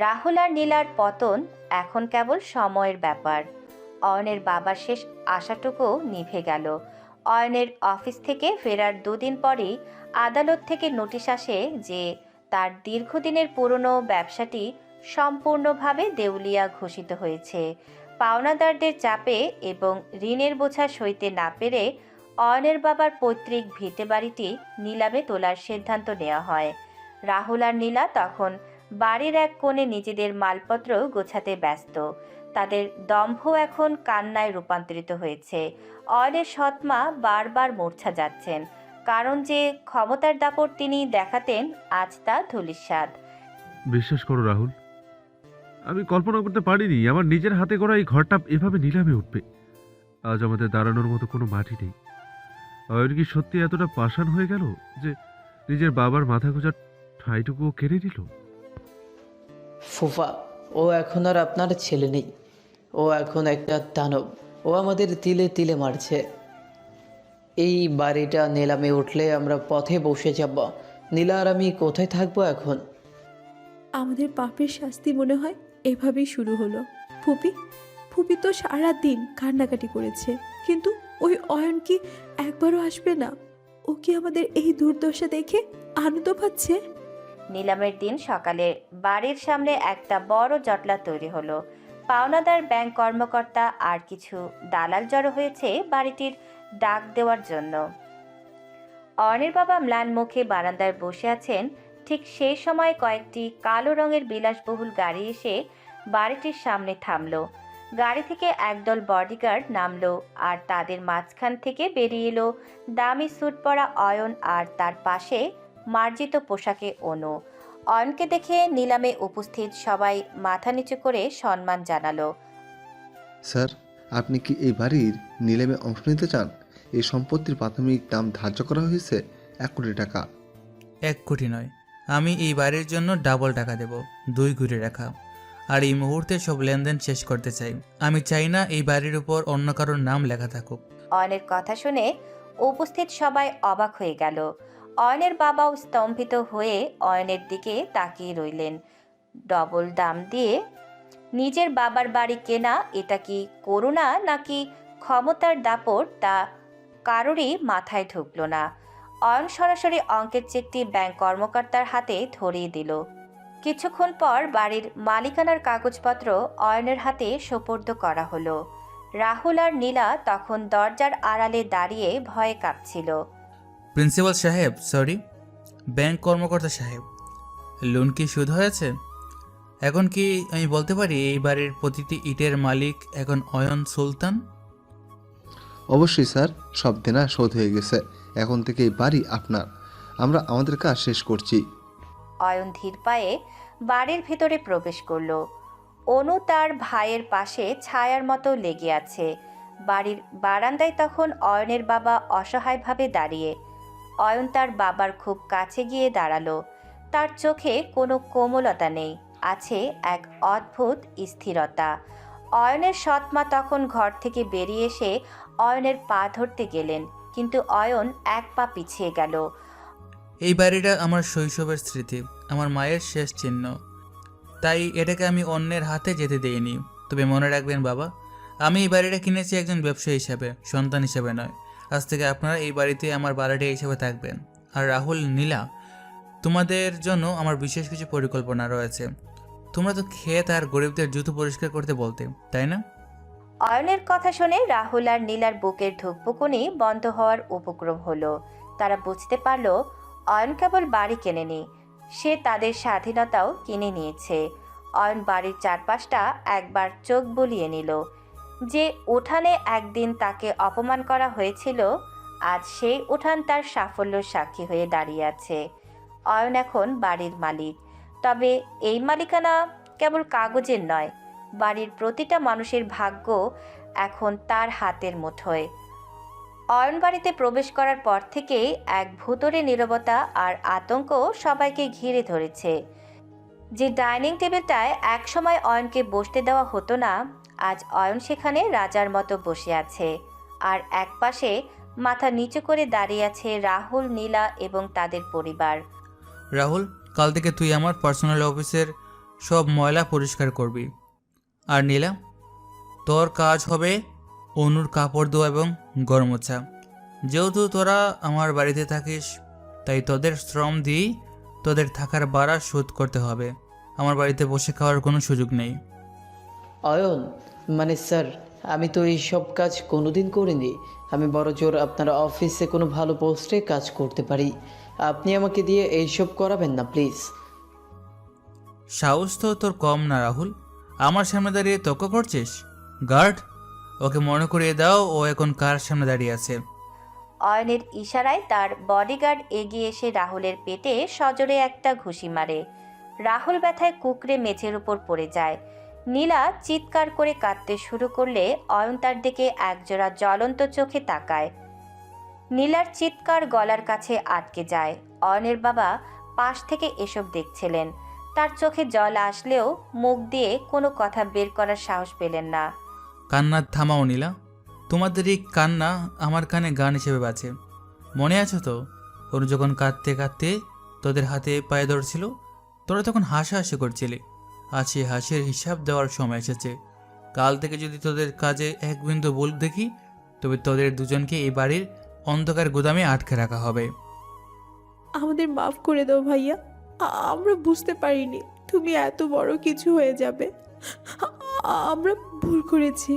রাহুল আর নীলার পতন এখন কেবল সময়ের ব্যাপার। অয়নের বাবার শেষ আশাটুকু নিভে গেল। অয়নের অফিস থেকে ফেরার দুদিন পরেই আদালত থেকে নোটিশ আসে যে তার দীর্ঘদিনের পুরনো ব্যবসাটি সম্পূর্ণভাবে দেউলিয়া ঘোষিত হয়েছে। পাওনাদারদের চাপে এবং ঋণের বোঝা সইতে না পেরে অয়নের বাবার পৈতৃক ভিটে বাড়িটি নিলামে তোলার সিদ্ধান্ত নেওয়া হয়। রাহুল আর নীলা তখন বাড়ির এক কোণে নিজেদের মালপত্র গোছাতে ব্যস্ত। তাদের দম্ভ এখন কান্নায় রূপান্তরিত হয়েছে। অয়নের সৎমা বারবার মূর্ছা যাচ্ছেন, কারণ যে ক্ষমতার দাপট তিনি দেখাতেন আজ তা ধূলিসাৎ। বিশ্বাস করো রাহুল, আমি কল্পনা করতে পারিনি আমার নিজের হাতে করা এই ঘরটা এভাবে নিলামে উঠবে। আজ আমাদের দাঁড়ানোর মতো কোনো মাটি নেই। অয়ন কি সত্যি এতটা পাষাণ হয়ে গেল যে নিজের বাবার মাথা গোঁজার ঠাঁইটুকুও কেড়ে নিল? ফুফা, ও এখন আর আপনার ছেলে নেই। ও এখন একটা দানব। ও আমাদের তিলে তিলে মারছে। এই বাড়িটা নিলামে উঠলে আমরা পথে বসে যাব। নীলা আর আমি কোথায় থাকবো এখন? আমাদের পাপের শাস্তি মনে হয় এভাবেই শুরু হলো। ফুপি ফুপি তো সারা দিন কান্নাকাটি করেছে, কিন্তু ওই অয়ন কি একবারও আসবে না? ও কি আমাদের এই দুর্দশা দেখে আনন্দ পাচ্ছে? নিলামের দিন সকালে বাড়ির সামনে একটা বড় জটলা তৈরি হলো। পাওনাদার, ব্যাংক কর্মকর্তা আর কিছু দালাল জড়ো হয়েছে বাড়িটির ডাক দেওয়ার জন্য। অয়নের বাবা ম্লান মুখে বারান্দায় বসে আছেন। ঠিক সেই সময় কয়েকটি কালো রঙের বিলাসবহুল গাড়ি এসে বাড়িটির সামনে থামলো। গাড়ি থেকে একদল বডিগার্ড নামলো আর তাদের মাঝখান থেকে বেরিয়ে এলো দামি স্যুট পরা অয়ন আর তার পাশে মার্জিত পোশাকে অনু। অয়নকে দেখে নিলামে উপস্থিত সবাই মাথা নিচু করে সম্মান জানালো। স্যার, আপনি কি এই বাড়ির নিলামে অংশ নিতে চান? এই সম্পত্তির প্রাথমিক দাম ধার্য করা হয়েছে 1 কোটি টাকা। 1 কোটি নয়, আমি এই বাড়ির জন্য ডাবল টাকা দেব, 2 কোটি টাকা। আর এই মুহূর্তে সব লেনদেন শেষ করতে চাই। আমি চাই না এই বাড়ির উপর অন্য কারোর নাম লেখা থাকুক। অয়নের কথা শুনে উপস্থিত সবাই অবাক হয়ে গেল। অয়নের বাবাও স্তম্ভিত হয়ে অয়নের দিকে তাকিয়ে রইলেন। ডবল দাম দিয়ে নিজের বাবার বাড়ি কেনা, এটা কি করুণা নাকি ক্ষমতার দাপট, তা কারোরই মাথায় ঢুকল না। অয়ন সরাসরি অঙ্কের চেকটি ব্যাংক কর্মকর্তার হাতে ধরিয়ে দিল। কিছুক্ষণ পর বাড়ির মালিকানার কাগজপত্র অয়নের হাতে সোপর্দ করা হলো। রাহুল আর নীলা তখন দরজার আড়ালে দাঁড়িয়ে ভয়ে কাঁপছিল। প্রিন্সিপাল সাহেব, সরি, ব্যাংক কর্মকর্তা সাহেব, লোন কি শোধ হয়েছে? এখন কি আমি বলতে পারি এই বাড়ির প্রতিটি ইটের মালিক এখন অয়ন সুলতান? অবশ্যই স্যার, সব দেনা শোধ হয়ে গেছে। এখন থেকে এই বাড়ি আপনার। আমরা আমাদের কাজ শেষ করছি। অয়ন ধীর পায়ে বাড়ির ভেতরে প্রবেশ করল। অনু তার ভাইয়ের পাশে ছায়ার মতো লেগে আছে। বাড়ির বারান্দায় তখন অয়নের বাবা অসহায়ভাবে দাঁড়িয়ে। অয়ন তার বাবার খুব কাছে গিয়ে দাঁড়ালো। তার চোখে কোনো কোমলতা নেই, আছে এক অদ্ভুত স্থিরতা। অয়নের সৎমা তখন ঘর থেকে বেরিয়ে এসে অয়নের পা ধরতে গেলেন, কিন্তু অয়ন 1 পা পিছিয়ে গেল। এই বাড়িটা আমার শৈশবের স্মৃতি, আমার মায়ের শেষ চিহ্ন, তাই এটাকে আমি অন্যের হাতে যেতে দেইনি। তবে মনে রাখবেন বাবা, আমি এই বাড়িটা কিনেছি একজন ব্যবসায়ী হিসাবে, সন্তান হিসাবে নয়। আজ থেকে আপনারা এই বাড়িতে আমার ভাড়াটিয়া হিসেবে থাকবেন। আর রাহুল, নীলা, তোমাদের জন্য আমার বিশেষ কিছু পরিকল্পনা রয়েছে। তোমরা তো ক্ষেত আর গরিবদের জুতো পরিষ্কার করতে বলতে, তাই না? অয়নের কথা শুনে রাহুল আর নীলার বুকের ধুকপুকুনি বন্ধ হওয়ার উপক্রম হলো। তারা বুঝতে পারল অয়ন কেবল বাড়ি কেনেনি, সে তাদের স্বাধীনতাও কিনে নিয়েছে। অয়ন বাড়ির চারপাশটা একবার চোখ বুলিয়ে নিল। যে উঠানে একদিন তাকে অপমান করা হয়েছিল, আজ সেই উঠান তার সাফল্যের সাক্ষী হয়ে দাঁড়িয়ে আছে। অয়ন এখন বাড়ির মালিক, তবে এই মালিকানা কেবল কাগজের নয়, বাড়ির প্রতিটা মানুষের ভাগ্য এখন তার হাতের মুঠোয়। অয়ন বাড়িতে প্রবেশ করার পর থেকেই এক ভুতুড়ে নীরবতা আর আতঙ্ক সবাইকে ঘিরে ধরেছে। যে ডাইনিং টেবিলটায় একসময় অয়নকে বসতে দেওয়া হতো না, আজ অয়ন সেখানে রাজার মতো বসে আছে। আর একপাশে মাথা নিচু করে দাঁড়িয়ে আছে রাহুল, নীলা এবং তাদের পরিবার। রাহুল, কাল থেকে তুই আমার পার্সোনাল অফিসের সব ময়লা পরিষ্কার করবি। আর নীলা, তোর কাজ হবে অনুর কাপড় ধোয়া এবং ঘর মোছা। যেহেতু তোরা আমার বাড়িতে থাকিস, তাই তোদের শ্রম দিয়েই তোদের থাকার ভাড়া শোধ করতে হবে। আমার বাড়িতে বসে খাওয়ার কোনো সুযোগ নেই। অয়ন, মানে স্যার, আমি তো এই সব কাজ কোনোদিন করিনি। আমি বড়জোর আপনার অফিসে কোনো ভালো পোস্টে কাজ করতে পারি। আপনি আমাকে দিয়ে এইসব করাবেন না প্লিজ। সাহস তো তোর কম না রাহুল, আমার সামনে দাঁড়িয়ে তর্ক করছিস? গার্ড, ওকে মনে করিয়ে দাও ও এখন কার সামনে দাঁড়িয়ে আছে। অয়নের ইশারায় তার বডিগার্ড এগিয়ে এসে রাহুলের পেটে সজোরে একটা ঘুষি মারে। রাহুল ব্যথায় কুকড়ে মেঝের উপর পড়ে যায়। নীলা চিৎকার করে কাঁদতে শুরু করলে অয়ন তার দিকে একজোড়া জ্বলন্ত চোখে তাকায়। নীলার চিৎকার গলার কাছে আটকে যায়। অয়নের বাবা পাশ থেকে এসব দেখছিলেন। তার চোখে জল আসলেও মুখ দিয়ে কোনো কথা বের করার সাহস পেলেন না। কান্না থামাও নীলা, তোমাদের এই কান্না আমার কানে গান হিসেবে বাজে। মনে আছে তো, ওর যখন কাঁদতে কাঁদতে তোদের হাতে পায়ে ধরছিল, তোরা তখন হাসাহাসি করছিলি। আজ সেই হাসির হিসাব দেওয়ার সময় এসেছে। কাল থেকে যদি তোদের কাজে এক বিন্দু ভুল দেখি, তবে তোদের দুজনকে এই বাড়ির অন্ধকার গুদামে আটকে রাখা হবে। আমাদের মাফ করে দাও ভাইয়া, আমরা বুঝতে পারিনি তুমি এত বড় কিছু হয়ে যাবে। আমরা ভুল করেছি।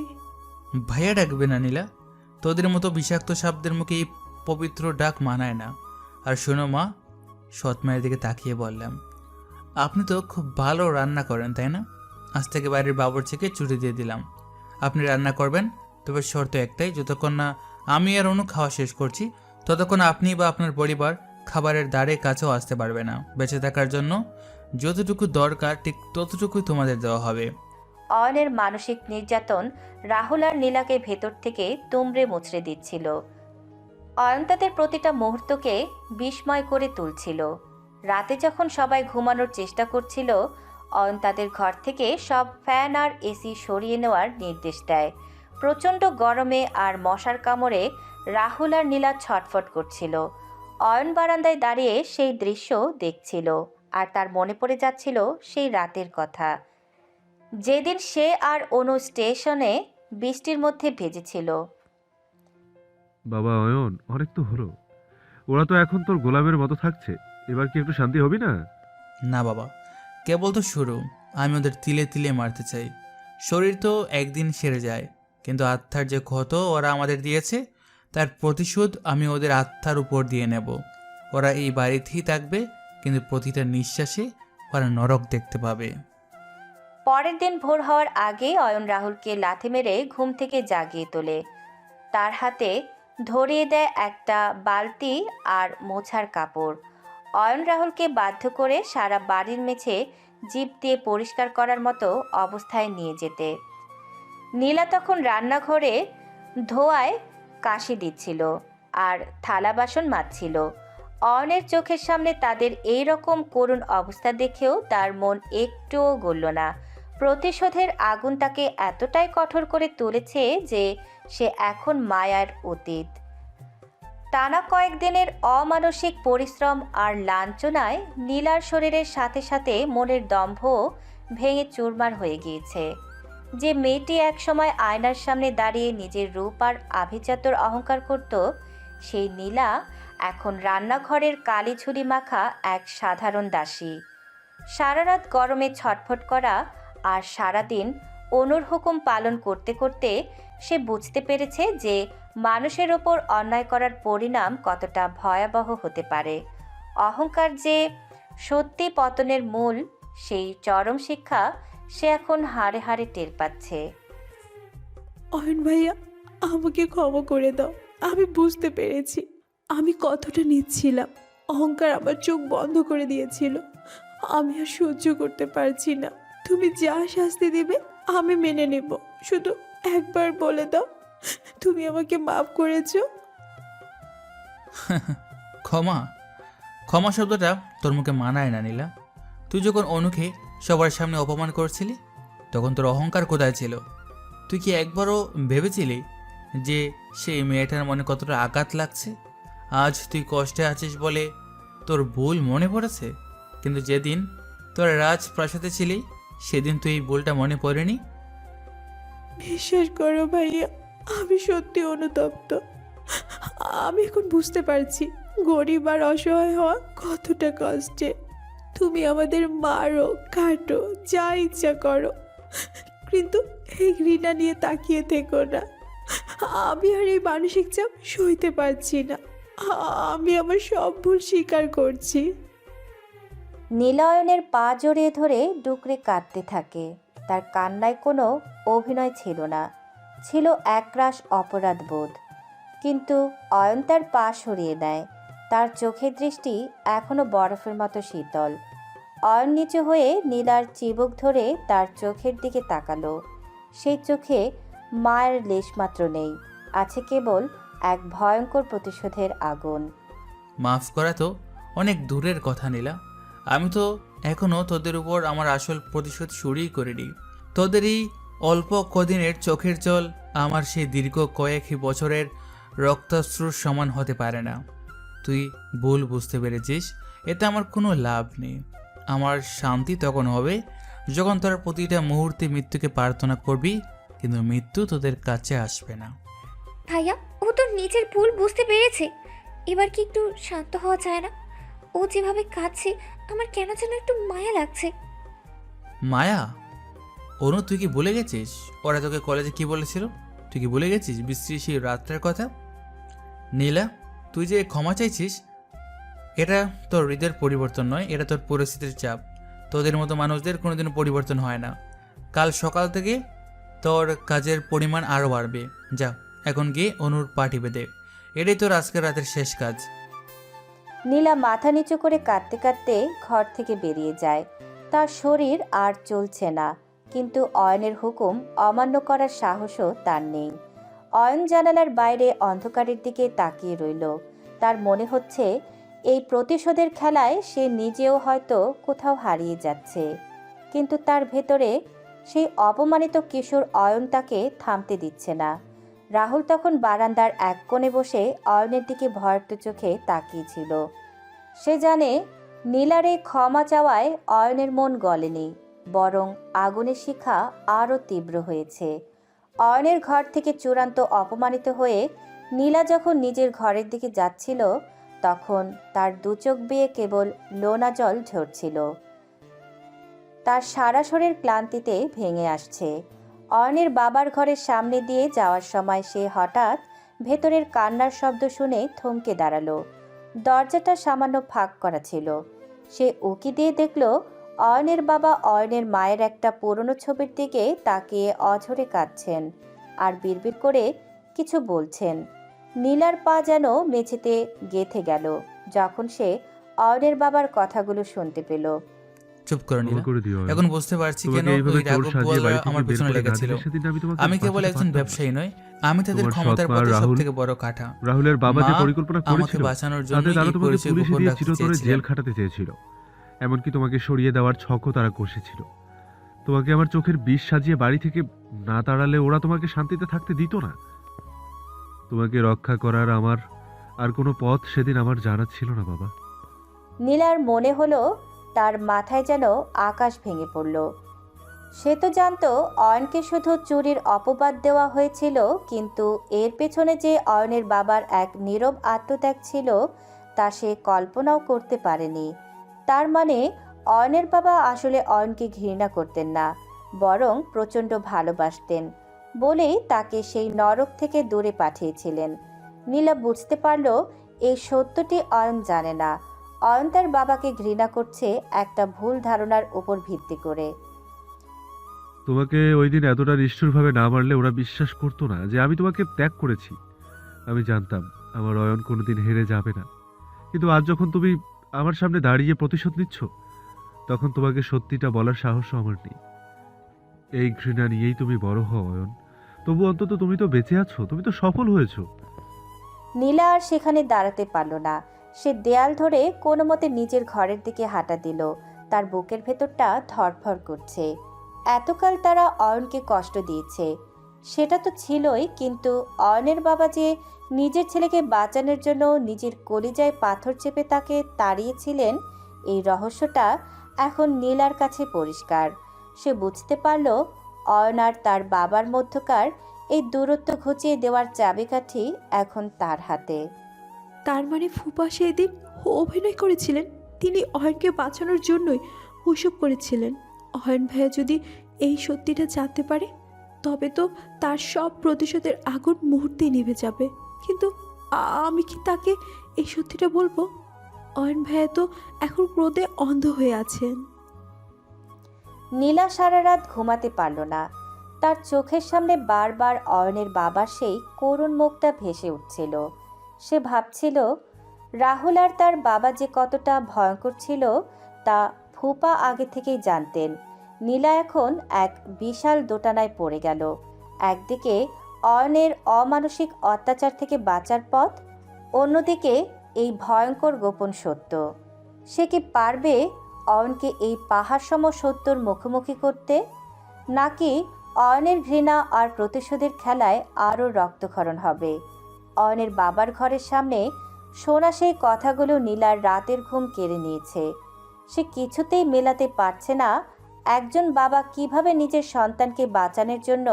ভাইয়া ডাকবে না নীলা, তোদের মতো বিষাক্ত শব্দের মুখে এই পবিত্র ডাক মানায় না। আর শোনো মা, সৎ মায়ের দিকে তাকিয়ে বললাম, আপনি তো খুব ভালো রান্না করেন, তাই না? আজ থেকে বাড়ির বাবুর্চিকে ছুটি দিয়ে দিলাম। আপনি রান্না করবেন, তবে শর্ত একটাই, যতক্ষণ না আমি আর অনু খাওয়া শেষ করছি, ততক্ষণ আপনি বা আপনার পরিবার খাবারের দ্বারে কাছেও আসতে পারবে না। বেঁচে থাকার জন্য যতটুকু দরকার ঠিক ততটুকুই তোমাদের দেওয়া হবে। অয়নের মানসিক নির্যাতন রাহুল আর নীলাকে ভেতর থেকে তুমড়ে মুচড়ে দিচ্ছিল। অয়ন তাদের প্রতিটা মুহূর্তকে বিস্ময় করে তুলছিল। রাতে যখন সবাই ঘুমানোর চেষ্টা করছিল, অয়ন তাদের ঘর থেকে সব ফ্যান আর এসি সরিয়ে নেওয়ার নির্দেশ দেয়। প্রচণ্ড গরমে আর মশার কামড়ে রাহুল আর নীলা ছটফট করছিল। অয়ন বারান্দায় দাঁড়িয়ে সেই দৃশ্য দেখছিল, আর তার মনে পড়ে যাচ্ছিল সেই রাতের কথা, যেদিন সে আর অনু স্টেশনে বৃষ্টির মধ্যে ভেজেছিল। বাবা অয়ন, অনেক তো হলো। ওরা তো এখন তোর গোলামের মতো থাকছে, এবার কি একটু শান্তি হবি না? না বাবা, কেবল তো শুরু। আমি ওদের তিলে তিলে মারতে চাই। শরীর তো একদিন সেরে যায়, কিন্তু আত্মার যে ক্ষত ওরা আমাদের দিয়েছে, তার প্রতিশোধ আমি ওদের আত্মার উপর দিয়ে নেব। ওরা এই বাড়িতেই থাকবে, কিন্তু প্রতিটা নিঃশ্বাসে ওরা নরক দেখতে পাবে। পরের দিন ভোর হওয়ার আগে অয়ন রাহুলকে লাথি মেরে ঘুম থেকে জাগিয়ে তোলে। তার হাতে ধরিয়ে দেয় একটা বালতি আর মোছার কাপড়। অয়ন রাহুলকে বাধ্য করে সারা বাড়ির মেঝে জিভ দিয়ে পরিষ্কার করার মতো অবস্থায় নিয়ে যেতে। নীলা তখন রান্নাঘরে ধোয়ায় কাশি দিচ্ছিল আর থালা বাসন মাজছিল। অয়নের চোখের সামনে তাদের এই রকম করুণ অবস্থা দেখেও তার মন একটুও গলল না। প্রতিশোধের আগুন তাকে এতটাই কঠোর করে তুলেছে যে সে এখন মায়ার অতীত। টানা কয়েকদিনের অমানসিক পরিশ্রম আর লাঞ্ছনায় নীলার শরীরের সাথে সাথে মনের দম্ভ ভেঙে চুরমার হয়ে গিয়েছে। যে মেয়েটি একসময় আয়নার সামনে দাঁড়িয়ে নিজের রূপ আর আভিজাত্যর অহংকার করত, সেই নীলা এখন রান্নাঘরের কালি ঝুলি মাখা এক সাধারণ দাসী। সারা রাত গরমে ছটফট করা আর সারাদিন অনুর হুকুম পালন করতে করতে সে বুঝতে পেরেছে যে মানুষের ওপর অন্যায় করার পরিণাম কতটা ভয়াবহ হতে পারে। অহংকার যে সত্যি পতনের মূল, সেই চরম শিক্ষা সে এখন হাড়ে হাড়ে টের পাচ্ছে। অয়ন ভাইয়া, আমাকে ক্ষমা করে দাও। আমি বুঝতে পেরেছি আমি কতটা নিচ্ছিলাম। অহংকার আমার চোখ বন্ধ করে দিয়েছিল। আমি আর সহ্য করতে পারছি না। তুমি যা শাস্তি দিবে আমি মেনে নেব। শুধু একবার বলে দাও তুমি আমাকে মাফ করেছো। ক্ষমা? ক্ষমা শব্দটা তোর মুখে মানায় না নীলা। তুই যখন অনুকে সবার সামনে অপমান করছিলি তখন তোর অহংকার কোথায় ছিল? তুই কি একবারও ভেবেছিলি যে সেই মেয়েটার মনে কতটা আঘাত লাগছে? আজ তুই কষ্টে আছিস বলে তোর ভুল মনে পড়েছে, কিন্তু যেদিন তোর রাজপ্রাসাদে ছিলি সেদিন তুই এই ভুলটা মনে পড়েনি। বিশ্বাস করো ভাইয়া, আমি সত্যি অনুতপ্ত। আমি এখন বুঝতে পারছি গরিব আর অসহায় হওয়া কতটা কষ্টে। তুমি আমাদের মারো, কাটো, যা ইচ্ছা করো, কিন্তু এই ঘৃণা নিয়ে তাকিয়ে থেকো না। আমি আর এই মানসিক চাপ সইতে পারছি না। আমি আমার সব ভুল স্বীকার করছি। নীলায়নের পা জড়িয়ে ধরে ডুকরে কাঁদতে থাকে। তার কান্নায় কোনো অভিনয় ছিল না, ছিল একরাশ অপরাধবোধ। কিন্তু অয়ন তার পা সরিয়ে নেয়। তার চোখের দৃষ্টি এখনো বরফের মতো শীতল। অয়ন নিচু হয়ে নীলার চিবুক ধরে তার চোখের দিকে তাকালো। সেই চোখে মায়ের লেশমাত্র নেই, আছে কেবল এক ভয়ঙ্কর প্রতিশোধের আগুন। মাফ করা তো অনেক দূরের কথা নীলা। আমি তো এখনও তোদের উপর আমার আসল প্রতিশোধ শুরুই করিনি। তোদেরই অল্প কদিনের চোখের জল আমার সেই দীর্ঘ কয়েক বছরের রক্তাশ্রুর সমান হতে পারে না। তুই ভুল বুঝতে পেরেছিস, এতে আমার কোনো লাভ নেই। আমার শান্তি তখন হবে যখন তোরা প্রতিটা মুহূর্তে মৃত্যুকে প্রার্থনা করবি, কিন্তু মৃত্যু তোদের কাছে আসবে না। ভাইয়া, ও তো নিজের ভুল বুঝতে পেরেছে। এবার কি একটু শান্ত হওয়া যায় না? ও যেভাবে কাঁদছে আমার কেন যেন একটু মায়া লাগছে। মায়া? অনু, তুই কি ভুলে গেছিস ওরা তোকে কলেজে কি বলেছিল? তুই কি ভুলে গেছিস বৃষ্টি সেই রাত্রের কথা? নীলা, তুই যে ক্ষমা চাইছিস এটা তোর হৃদয়ের পরিবর্তন নয়, এটা তোর পরিস্থিতির চাপ। তোদের মতো মানুষদের কোনোদিনও পরিবর্তন হয় না। কাল সকাল থেকে তোর কাজের পরিমাণ আরও বাড়বে। যা, এখন গিয়ে অনুর পা টিপে দে। এটাই তোর আজকের রাতের শেষ কাজ। নীলা মাথা নিচু করে কাঁদতে কাঁদতে ঘর থেকে বেরিয়ে যায়। তার শরীর আর চলছে না, কিন্তু অয়নের হুকুম অমান্য করার সাহসও তার নেই। অয়ন জানালার বাইরে অন্ধকারের দিকে তাকিয়ে রইল। তার মনে হচ্ছে এই প্রতিশোধের খেলায় সে নিজেও হয়তো কোথাও হারিয়ে যাচ্ছে, কিন্তু তার ভেতরে সেই অপমানিত কিশোর অয়ন তাকে থামতে দিচ্ছে না। রাহুল তখন বারান্দার এক কোণে বসে অয়নের দিকে ভয়ার্ত চোখে তাকিয়েছিল। সে জানে নীলার এই ক্ষমা চাওয়ায় অয়নের মন গলেনি, বরং আগুনের শিখা আরও তীব্র হয়েছে। অয়নের ঘর থেকে চূড়ান্ত অপমানিত হয়ে নীলা যখন নিজের ঘরের দিকে যাচ্ছিল, তখন তার দু চোখ বেয়ে কেবল লোনা জল ঝরছিল। তার সারা শরীর ক্লান্তিতে ভেঙে আসছে। অয়নের বাবার ঘরের সামনে দিয়ে যাওয়ার সময় সে হঠাৎ ভেতরের কান্নার শব্দ শুনে থমকে দাঁড়ালো। দরজাটা সামান্য ফাঁক করা ছিল। সে উকি দিয়ে দেখল অয়নের বাবা অয়নের মায়ের একটা পুরনো ছবির দিকে তাকিয়ে অঝরে কাঁদছেন আর বিড়বিড় করে কিছু বলছেন। নীলার পা যেন মেঝেতে গেঁথে গেল যখন সে অয়নের বাবার কথাগুলো শুনতে পেল। চুপ করে নীলা, ক্ষমা করে দিও অয়ন। এখন বুঝতে পারছি কেন তোমাকে এইভাবে ওই চোর রাঘব সাজিয়ে বাড়ি গোয়ালরা থেকে আমার বের পেছনে করে না লেগেছিল। দিলে সেদিন আমি তোমাকে আমি কেবল বাঁচাতে একজন পারতাম না। ব্যবসায়ী নয়, আমি তাদের তোমার ক্ষমতার সৎ মা প্রতি রাহুল- সবথেকে বড় কাঠা। রাহুলের বাবা যে মা পরিকল্পনা আমাকে করেছিল বাঁচানোর জন্য তাতে তারা এই তোমাকে পরিচয় পুলিশে গোপন দিয়ে রাখতে চিরতরে চেয়েছিলেন। জেল খাটাতে চেয়েছিল। এমনকি তোমাকে সরিয়ে দেওয়ার ছকও তারা কষেছিল। তোমাকে আমার চোখের বিষ সাজিয়ে বাড়ি থেকে না তাড়ালে ওরা তোমাকে শান্তিতে থাকতে দিত না। তোমাকে রক্ষা করার আমার আর কোনো পথ সেদিন আমার জানা ছিল না বাবা। নীলার মনে হলো তার মাথায় যেন আকাশ ভেঙে পড়ল। সে তো জানতো অয়নকে শুধু চুরির অপবাদ দেওয়া হয়েছিল, কিন্তু এর পেছনে যে অয়নের বাবার এক নীরব আত্মত্যাগ ছিল তা সে কল্পনাও করতে পারেনি। তার মানে অয়নের বাবা আসলে অয়নকে ঘৃণা করতেন না, বরং প্রচণ্ড ভালোবাসতেন বলেই তাকে সেই নরক থেকে দূরে পাঠিয়েছিলেন। নীলা বুঝতে পারল এই সত্যটি অয়ন জানে না। অয়ন তার বাবাকে ঘৃণা করছে একটা ভুল ধারণার উপর ভিত্তি করে। তোমাকে ওই দিন এতটা নিষ্ঠুরভাবে না মারলে ওরা বিশ্বাস করতো না যে আমি তোমাকে ত্যাগ করেছি। আমি জানতাম আমার অয়ন কোনোদিন হেরে যাবে না, কিন্তু আজ যখন তুমি আমার সামনে দাঁড়িয়ে প্রতিশোধ নিচ্ছ, তখন তোমাকে সত্যিটা বলার সাহসও আমার নেই। এই ঘৃণা নিয়েই তুমি বড় হও অয়ন। তবু অন্তত তুমি তো বেঁচে আছো, তুমি তো সফল হয়েছো। নীলা আর সেখানে দাঁড়াতে পারল না। সে দেয়াল ধরে কোনো মতে নিজের ঘরের দিকে হাঁটা দিল। তার বুকের ভেতরটা ধড়ফড় করছে। এতকাল তারা অয়নকে কষ্ট দিয়েছে, সেটা তো ছিলই, কিন্তু অয়নের বাবা যে নিজের ছেলেকে বাঁচানোর জন্য নিজের কলিজায় পাথর চেপে তাকে তাড়িয়েছিলেন, এই রহস্যটা এখন নীলার কাছে পরিষ্কার। সে বুঝতে পারল অয়ন আর তার বাবার মধ্যকার এই দূরত্ব ঘুচিয়ে দেওয়ার চাবিকাঠি এখন তার হাতে। তার মানে ফুপা সেদিন অভিনয় করেছিলেন, তিনি অয়নকে বাঁচানোর জন্যই ওসব করেছিলেন। অয়ন ভাইয়া যদি এই সত্যিটা জানতে পারে, তবে তো তার সব প্রতিশোধের আগুন মুহূর্তেই নিভে যাবে। কিন্তু আমি কি তাকে এই সত্যিটা বলবো? অয়ন ভাইয়া তো এখন ক্রোধে অন্ধ হয়ে আছেন। নীলা সারা রাত ঘুমাতে পারল না। তার চোখের সামনে বারবার অয়নের বাবার সেই করুণ মুখটা ভেসে উঠছিল। সে ভাবছিল রাহুল আর তার বাবা যে কতটা ভয়ঙ্কর ছিল তা ফুপা আগে থেকেই জানতেন। নীলা এখন এক বিশাল দোটানায় পড়ে গেল। একদিকে অয়নের অমানসিক অত্যাচার থেকে বাঁচার পথ, অন্যদিকে এই ভয়ঙ্কর গোপন সত্য। সে কি পারবে অয়নকে এই পাহাড়সম সত্যর মুখোমুখি করতে, নাকি অয়নের ঘৃণা আর প্রতিশোধের খেলায় আরও রক্তক্ষরণ হবে? অয়নের বাবার ঘরের সামনে শোনা সেই কথাগুলো নীলার রাতের ঘুম কেড়ে নিয়েছে। সে কিছুতেই মেলাতে পারছে না একজন বাবা কিভাবে নিজের সন্তানকে বাঁচানোর জন্য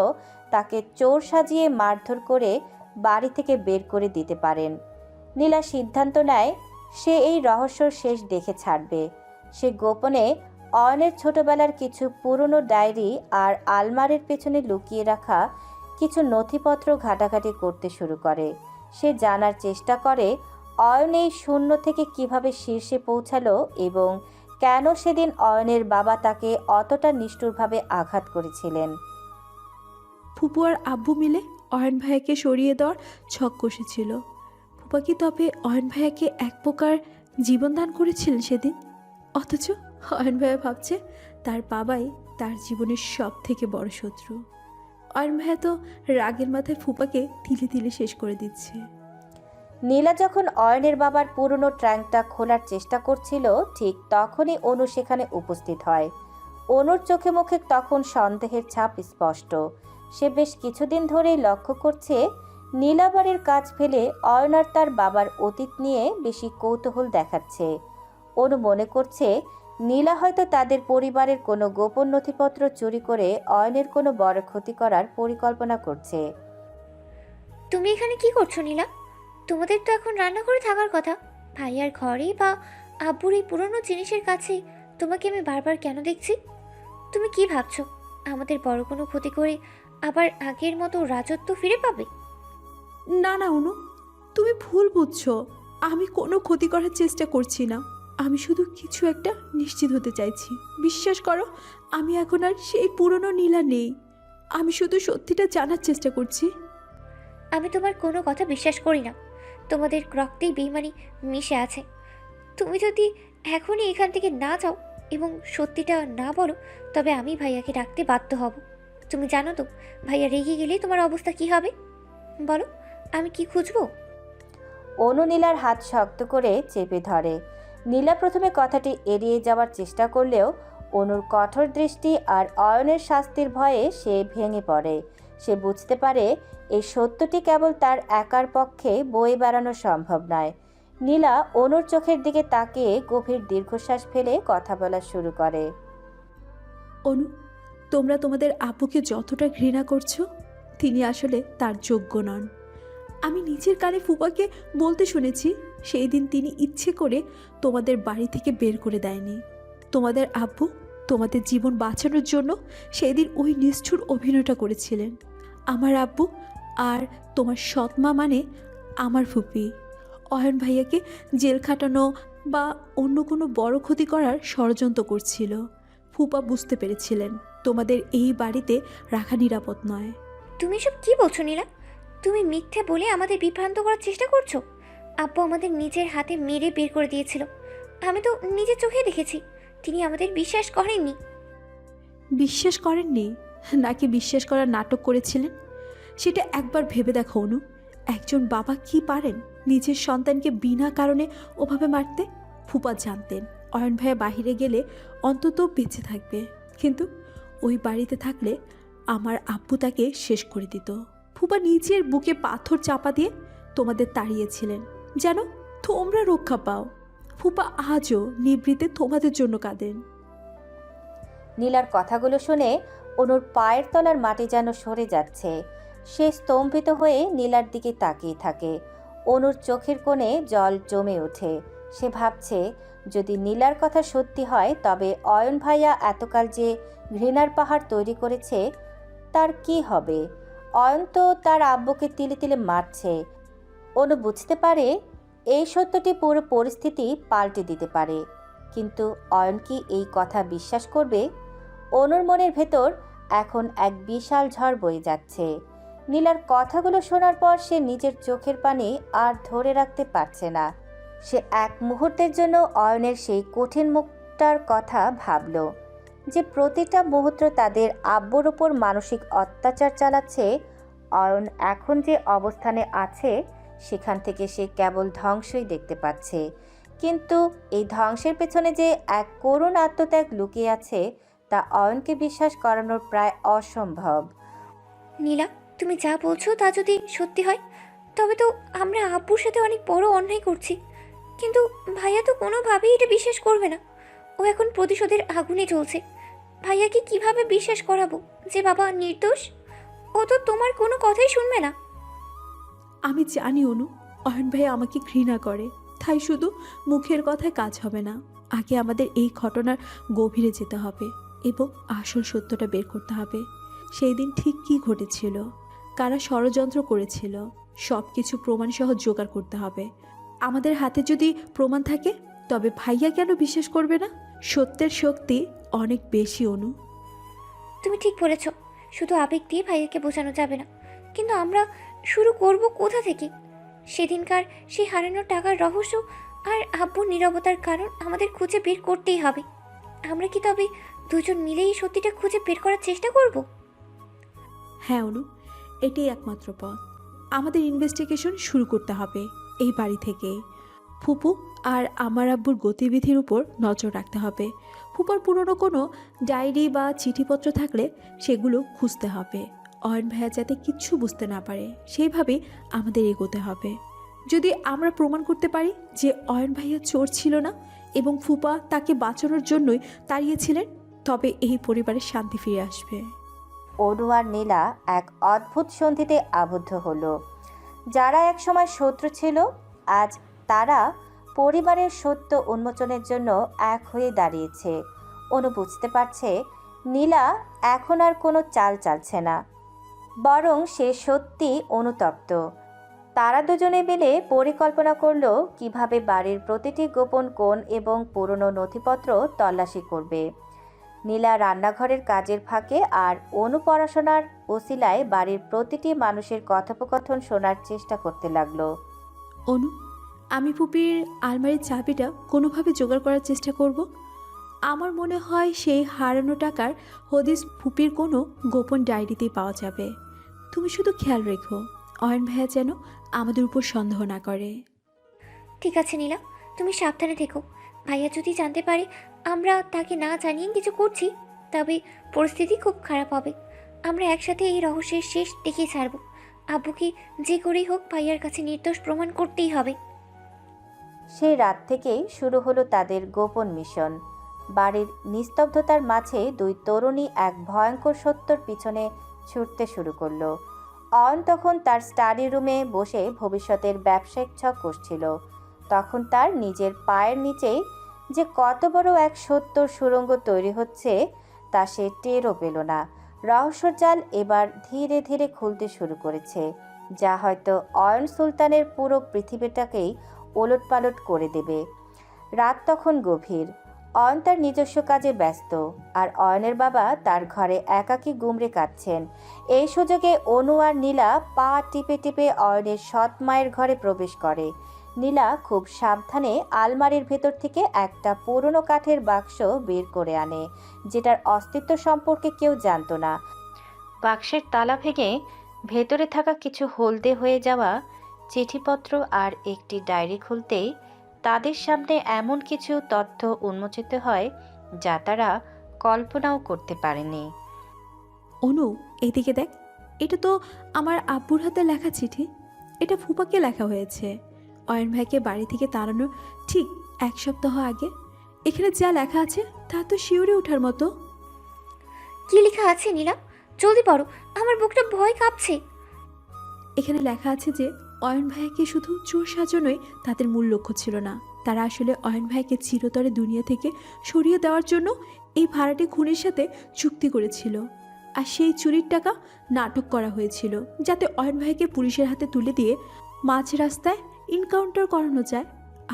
তাকে চোর সাজিয়ে মারধর করে বাড়ি থেকে বের করে দিতে পারেন। নীলা সিদ্ধান্ত নেয় সে এই রহস্যর শেষ দেখে ছাড়বে। সে গোপনে অয়নের ছোটবেলার কিছু পুরনো ডায়েরি আর আলমারির পেছনে লুকিয়ে রাখা কিছু নথিপত্র ঘাটাঘাটি করতে শুরু করে। সে জানার চেষ্টা করে অয়ন এই শূন্য থেকে কিভাবে শীর্ষে পৌঁছালো এবং কেন সেদিন অয়নের বাবা তাকে অতটা নিষ্ঠুরভাবে আঘাত করেছিলেন। ফুপু আর আব্বু মিলে অয়ন ভাইয়াকে সরিয়ে দেওয়ার ছক কষেছিল। ফুপা কি তবে অয়ন ভাইয়াকে এক প্রকার জীবনদান করেছিলেন সেদিন? অথচ অয়ন ভাইয়া ভাবছে তার বাবাই তার জীবনের সব থেকে বড় শত্রু। অয়ন ভাইয়া তো রাগের মাথায় ফুপাকে তিলে তিলে শেষ করে দিচ্ছে। নীলা যখন অয়নের বাবার পুরনো ট্যাঙ্কটা খোলার চেষ্টা করছিল, ঠিক তখনই অনু সেখানে উপস্থিত হয়। অনুর চোখে মুখে তখন সন্দেহের ছাপ স্পষ্ট। সে বেশ কিছুদিন ধরেই লক্ষ্য করছে নীলা বাড়ির কাজ ফেলে অয়ন আর তার বাবার অতীত নিয়ে বেশি কৌতূহল দেখাচ্ছে। অনু মনে করছে নীলা হয়তো তাদের পরিবারের কোনো গোপন নথিপত্র চুরি করে অয়নের কোনো বড় ক্ষতি করার পরিকল্পনা করছে। তুমি এখানে কি করছো নীলা? তোমাদের তো এখন রান্নাঘরে থাকার কথা। ভাইয়ার ঘরে বা আব্বুর এই পুরনো জিনিসের কাছে তোমাকে আমি বারবার কেন দেখছি? তুমি কি ভাবছো আমাদের বড় কোনো ক্ষতি করে আবার আগের মতো রাজত্ব ফিরে পাবে? না না অনু, তুমি ভুল বুঝছো। আমি কোনো ক্ষতি করার চেষ্টা করছি না। আমি শুধু কিছু একটা নিশ্চিত হতে চাইছি। বিশ্বাস করো, আমি এখন আর সেই পুরনো নীলা নেই। আমি শুধু সত্যিটা জানার চেষ্টা করছি। আমি তোমার কোনো কথা বিশ্বাস করি না। তোমাদের রক্তেই বেইমানি মিশে আছে। তুমি যদি এখনই এখান থেকে না যাও এবং সত্যিটা না বলো, তবে আমি ভাইয়াকে ডাকতে বাধ্য হব। তুমি জানো তো ভাইয়া রেগে গেলে তোমার অবস্থা কি হবে? বলো, আমি কি খুঁজবো? অনু নীলার হাত শক্ত করে চেপে ধরে। নীলা প্রথমে কথাটি এড়িয়ে যাওয়ার চেষ্টা করলেও অনুর কঠোর দৃষ্টি আর অয়নের শাস্তির ভয়ে সে ভেঙে পড়ে। সে বুঝতে পারে এই সত্যটি কেবল তার একার পক্ষে বয়ে বেড়ানো সম্ভব নয়। নীলা অনুর চোখের দিকে তাকিয়ে গভীর দীর্ঘশ্বাস ফেলে কথা বলা শুরু করে। অনু, তোমরা তোমাদের আব্বুকে যতটা ঘৃণা করছো, তিনি আসলে তার যোগ্য নন। আমি নিজের কানে ফুপাকে বলতে শুনেছি, সেই দিন তিনি ইচ্ছে করে তোমাদের বাড়ি থেকে বের করে দেয়নি। তোমাদের আব্বু তোমাদের জীবন বাঁচানোর জন্য সেই দিন ওই নিষ্ঠুর অভিনয়টা করেছিলেন। আমার আব্বু আর তোমার সৎমা মানে আমার ফুপি অয়ন ভাইয়াকে জেল খাটানো বা অন্য কোনো বড় ক্ষতি করার ষড়যন্ত্র করছিল। ফুপা বুঝতে পেরেছিলেন তোমাদের এই বাড়িতে রাখা নিরাপদ নয়। তুমি সব কি বলছো নীলা? তুমি মিথ্যে বলে আমাদের বিভ্রান্ত করার চেষ্টা করছো। আব্বু আমাদের নিজের হাতে মেরে বের করে দিয়েছিল। আমি তো নিজের চোখে দেখেছি। তিনি আমাদের বিশ্বাস করেননি। বিশ্বাস করেননি নাকি বিশ্বাস করার নাটক করেছিলেন? সেটা একবার ভেবে দেখো অনু। একজন বাবা কি পারেন নিজের সন্তানকে বিনা কারণে ওভাবে মারতে? ফুপা জানতেন অয়ন ভাইয়া বাহিরে গেলে অন্তত বেঁচে থাকবে, কিন্তু ওই বাড়িতে থাকলে আমার আব্বু তাকে শেষ করে দিত। ফুপা নিজের বুকে পাথর চাপা দিয়ে তোমাদের তাড়িয়েছিলেন যেন তোমরা রক্ষা পাও। ফুপা আজও নিভৃতে তোমাদের জন্য কাঁদেন। নীলার কথাগুলো শুনে অনুর পায়ের তলার মাটি যেন সরে যাচ্ছে। সে স্তম্ভিত হয়ে নীলার দিকে তাকিয়ে থাকে। অনুর চোখের কোণে জল জমে ওঠে। সে ভাবছে, যদি নীলার কথা সত্যি হয় তবে অয়ন ভাইয়া এতকাল যে ঘৃণার পাহাড় তৈরি করেছে তার কি হবে? অয়ন তো তার আব্বুকে তিলে তিলে মারছে। অনু বুঝতে পারে এই সত্যটি পুরো পরিস্থিতি পাল্টে দিতে পারে, কিন্তু অয়ন কি এই কথা বিশ্বাস করবে? অনুর মনের ভেতর এখন এক বিশাল ঝড় বয়ে যাচ্ছে। নীলার কথাগুলো শোনার পর সে নিজের চোখের পানি আর ধরে রাখতে পারছে না। সে এক মুহূর্তের জন্য অয়নের সেই কঠিন মুখটার কথা ভাবল, যে প্রতিটা মুহূর্ত তাদের আব্বুর ওপর মানসিক অত্যাচার চালাচ্ছে। অয়ন এখন যে অবস্থানে আছে সেখান থেকে সে কেবল ধ্বংসই দেখতে পাচ্ছে, কিন্তু এই ধ্বংসের পেছনে যে এক করুণ আত্মত্যাগ লুকিয়ে আছে তা অয়নকে বিশ্বাস করানোর প্রায় অসম্ভব। নীলা, তুমি যা বলছো তা যদি সত্যি হয় তবে তো আমরা আব্বুর সাথে অনেক বড় অন্যায় করছি। কিন্তু ভাইয়া তো কোনোভাবেই এটা বিশ্বাস করবে না। ও এখন প্রতিশোধের আগুনে জ্বলছে। ভাইয়াকে কিভাবে বিশ্বাস করাবো যে বাবা নির্দোষ? ও তো তোমার কোনো কথাই শুনবে না। আমি জানি অনু, অয়ন ভাই আমাকে ঘৃণা করে, তাই শুধু মুখের কথায় কাজ হবে না। আগে আমাদের এই ঘটনার গভীরে যেতে হবে এবং আসল সত্যটা বের করতে হবে। সেই দিন ঠিক কী ঘটেছিল, কারা ষড়যন্ত্র করেছিল, সব কিছু প্রমাণসহ জোগাড় করতে হবে। আমাদের হাতে যদি প্রমাণ থাকে তবে ভাইয়া কেন বিশ্বাস করবে না? সত্যের শক্তি অনেক বেশি অনু। তুমি ঠিক বলেছ, শুধু আবেগ দিয়ে ভাইয়াকে বোঝানো যাবে না। কিন্তু আমরা শুরু করব কোথা থেকে? সেদিনকার সেই হারানো টাকার রহস্য আর আব্বুর নীরবতার কারণ আমাদের খুঁজে বের করতেই হবে। আমরা কি তবে দুজন মিলেই সত্যিটা খুঁজে বের করার চেষ্টা করব? হ্যাঁ অনু, এটাই একমাত্র পথ। আমাদের ইনভেস্টিগেশন শুরু করতে হবে এই বাড়ি থেকে। ফুপু আর আমার আব্বুর গতিবিধির উপর নজর রাখতে হবে। ফুপার পুরনো কোনো ডায়েরি বা চিঠিপত্র থাকলে সেগুলো খুঁজতে হবে। অয়ন ভাইয়া যাতে কিচ্ছু বুঝতে না পারে সেইভাবেই আমাদের এগোতে হবে। যদি আমরা প্রমাণ করতে পারি যে অয়ন ভাইয়া চোর ছিল না এবং ফুপা তাকে বাঁচানোর জন্যই তাড়িয়েছিলেন, তবে এই পরিবারের শান্তি ফিরে আসবে। অনু আর নীলা এক অদ্ভুত সন্ধিতে আবদ্ধ হলো। যারা একসময় শত্রু ছিল আজ তারা পরিবারের সত্য উন্মোচনের জন্য এক হয়ে দাঁড়িয়েছে। অনু বুঝতে পারছে নীলা এখন আর কোনো চাল চালছে না, বরং সে সত্যি অনুতপ্ত। তারা দুজনে মিলে পরিকল্পনা করলো কিভাবে বাড়ির প্রতিটি গোপন কোণ এবং পুরনো নথিপত্র তল্লাশি করবে। নীলা রান্নাঘরের কাজের ফাঁকে আর অনু পড়াশোনার ওসিলায় বাড়ির প্রতিটি মানুষের কথোপকথন শোনার চেষ্টা করতে লাগলো। অনু, আমি ফুপির আলমারির চাবিটা কোনোভাবে জোগাড় করার চেষ্টা করব। আমার মনে হয় সেই হারানো টাকার হদিস ফুপির কোনো গোপন ডায়েরিতেই পাওয়া যাবে। তুমি শুধু খেয়াল রেখো অয়ন ভাইয়া যেন আমাদের উপর সন্দেহ না করে। ঠিক আছে নীলা, তুমি সাবধানে থেকো। ভাইয়া যদি জানতে পারে আমরা তাকে না জানিয়ে কিছু করছি তবে পরিস্থিতি খুব খারাপ হবে। আমরা একসাথে এই রহস্যের শেষ দেখেই ছাড়ব। আব্বুকে যে করেই হোক ভাইয়ার কাছে নির্দোষ প্রমাণ করতেই হবে। সেই রাত থেকেই শুরু হলো তাদের গোপন মিশন। বাড়ির নিস্তব্ধতার মাঝে দুই তরুণী এক ভয়ঙ্কর সত্যর পিছনে ছুটতে শুরু করলো। অয়ন তখন তার স্টাডি রুমে বসে ভবিষ্যতের ব্যবসায়িক ছক কষছিল। তখন তার নিজের পায়ের নিচেই যে কত বড় এক সত্যর সুড়ঙ্গ তৈরি হচ্ছে তা সে টেরও পেল না। রহস্যর জাল এবার ধীরে ধীরে খুলতে শুরু করেছে, যা হয়তো অয়ন সুলতানের পুরো পৃথিবীটাকেই ওলটপালট করে দেবে। রাত তখন গভীর। অয়ন তার নিজস্ব কাজে ব্যস্ত, আর অয়নের বাবা তার ঘরে একাকী গুমরে কাঁদছেন। এই সুযোগে অনু আর নীলা পা টিপে টিপে অয়নের সৎ মায়ের ঘরে প্রবেশ করে। নীলা খুব সাবধানে আলমারির ভেতর থেকে একটা পুরনো কাঠের বাক্স বের করে আনে, যেটার অস্তিত্ব সম্পর্কে কেউ জানত না। বাক্সের তালা ভেঙে ভেতরে থাকা কিছু হলদে হয়ে যাওয়া চিঠিপত্র আর একটি ডায়েরি খুলতেই তাদের সামনে এমন কিছু তথ্য উন্মোচিত হয় যা তারা কল্পনাও করতে পারেনি। অনু, এদিকে দেখ, এটা তো আমার আব্বুর হাতে লেখা চিঠি। এটা ফুপাকে লেখা হয়েছে অয়ন ভাইকে বাড়ি থেকে তাড়ানোর ঠিক 1 সপ্তাহ আগে। এখানে যা লেখা আছে তা তো শিউরে ওঠার মতো। কি লেখা আছে নীলা? জলদি পড়ো, আমার বুকটা ভয় কাঁপছে। এখানে লেখা আছে যে অয়ন ভাইকে শুধু চোর সাজানোই তাদের মূল লক্ষ্য ছিল না। তারা আসলে অয়ন ভাইকে চিরতরে দুনিয়া থেকে সরিয়ে দেওয়ার জন্য এই ভাড়াটে খুনির সাথে চুক্তি করেছিল। আর সেই চুরির টাকা নাটক করা হয়েছিল যাতে অয়ন ভাইকে পুলিশের হাতে তুলে দিয়ে মাঝ রাস্তায় এনকাউন্টার করানো যায়।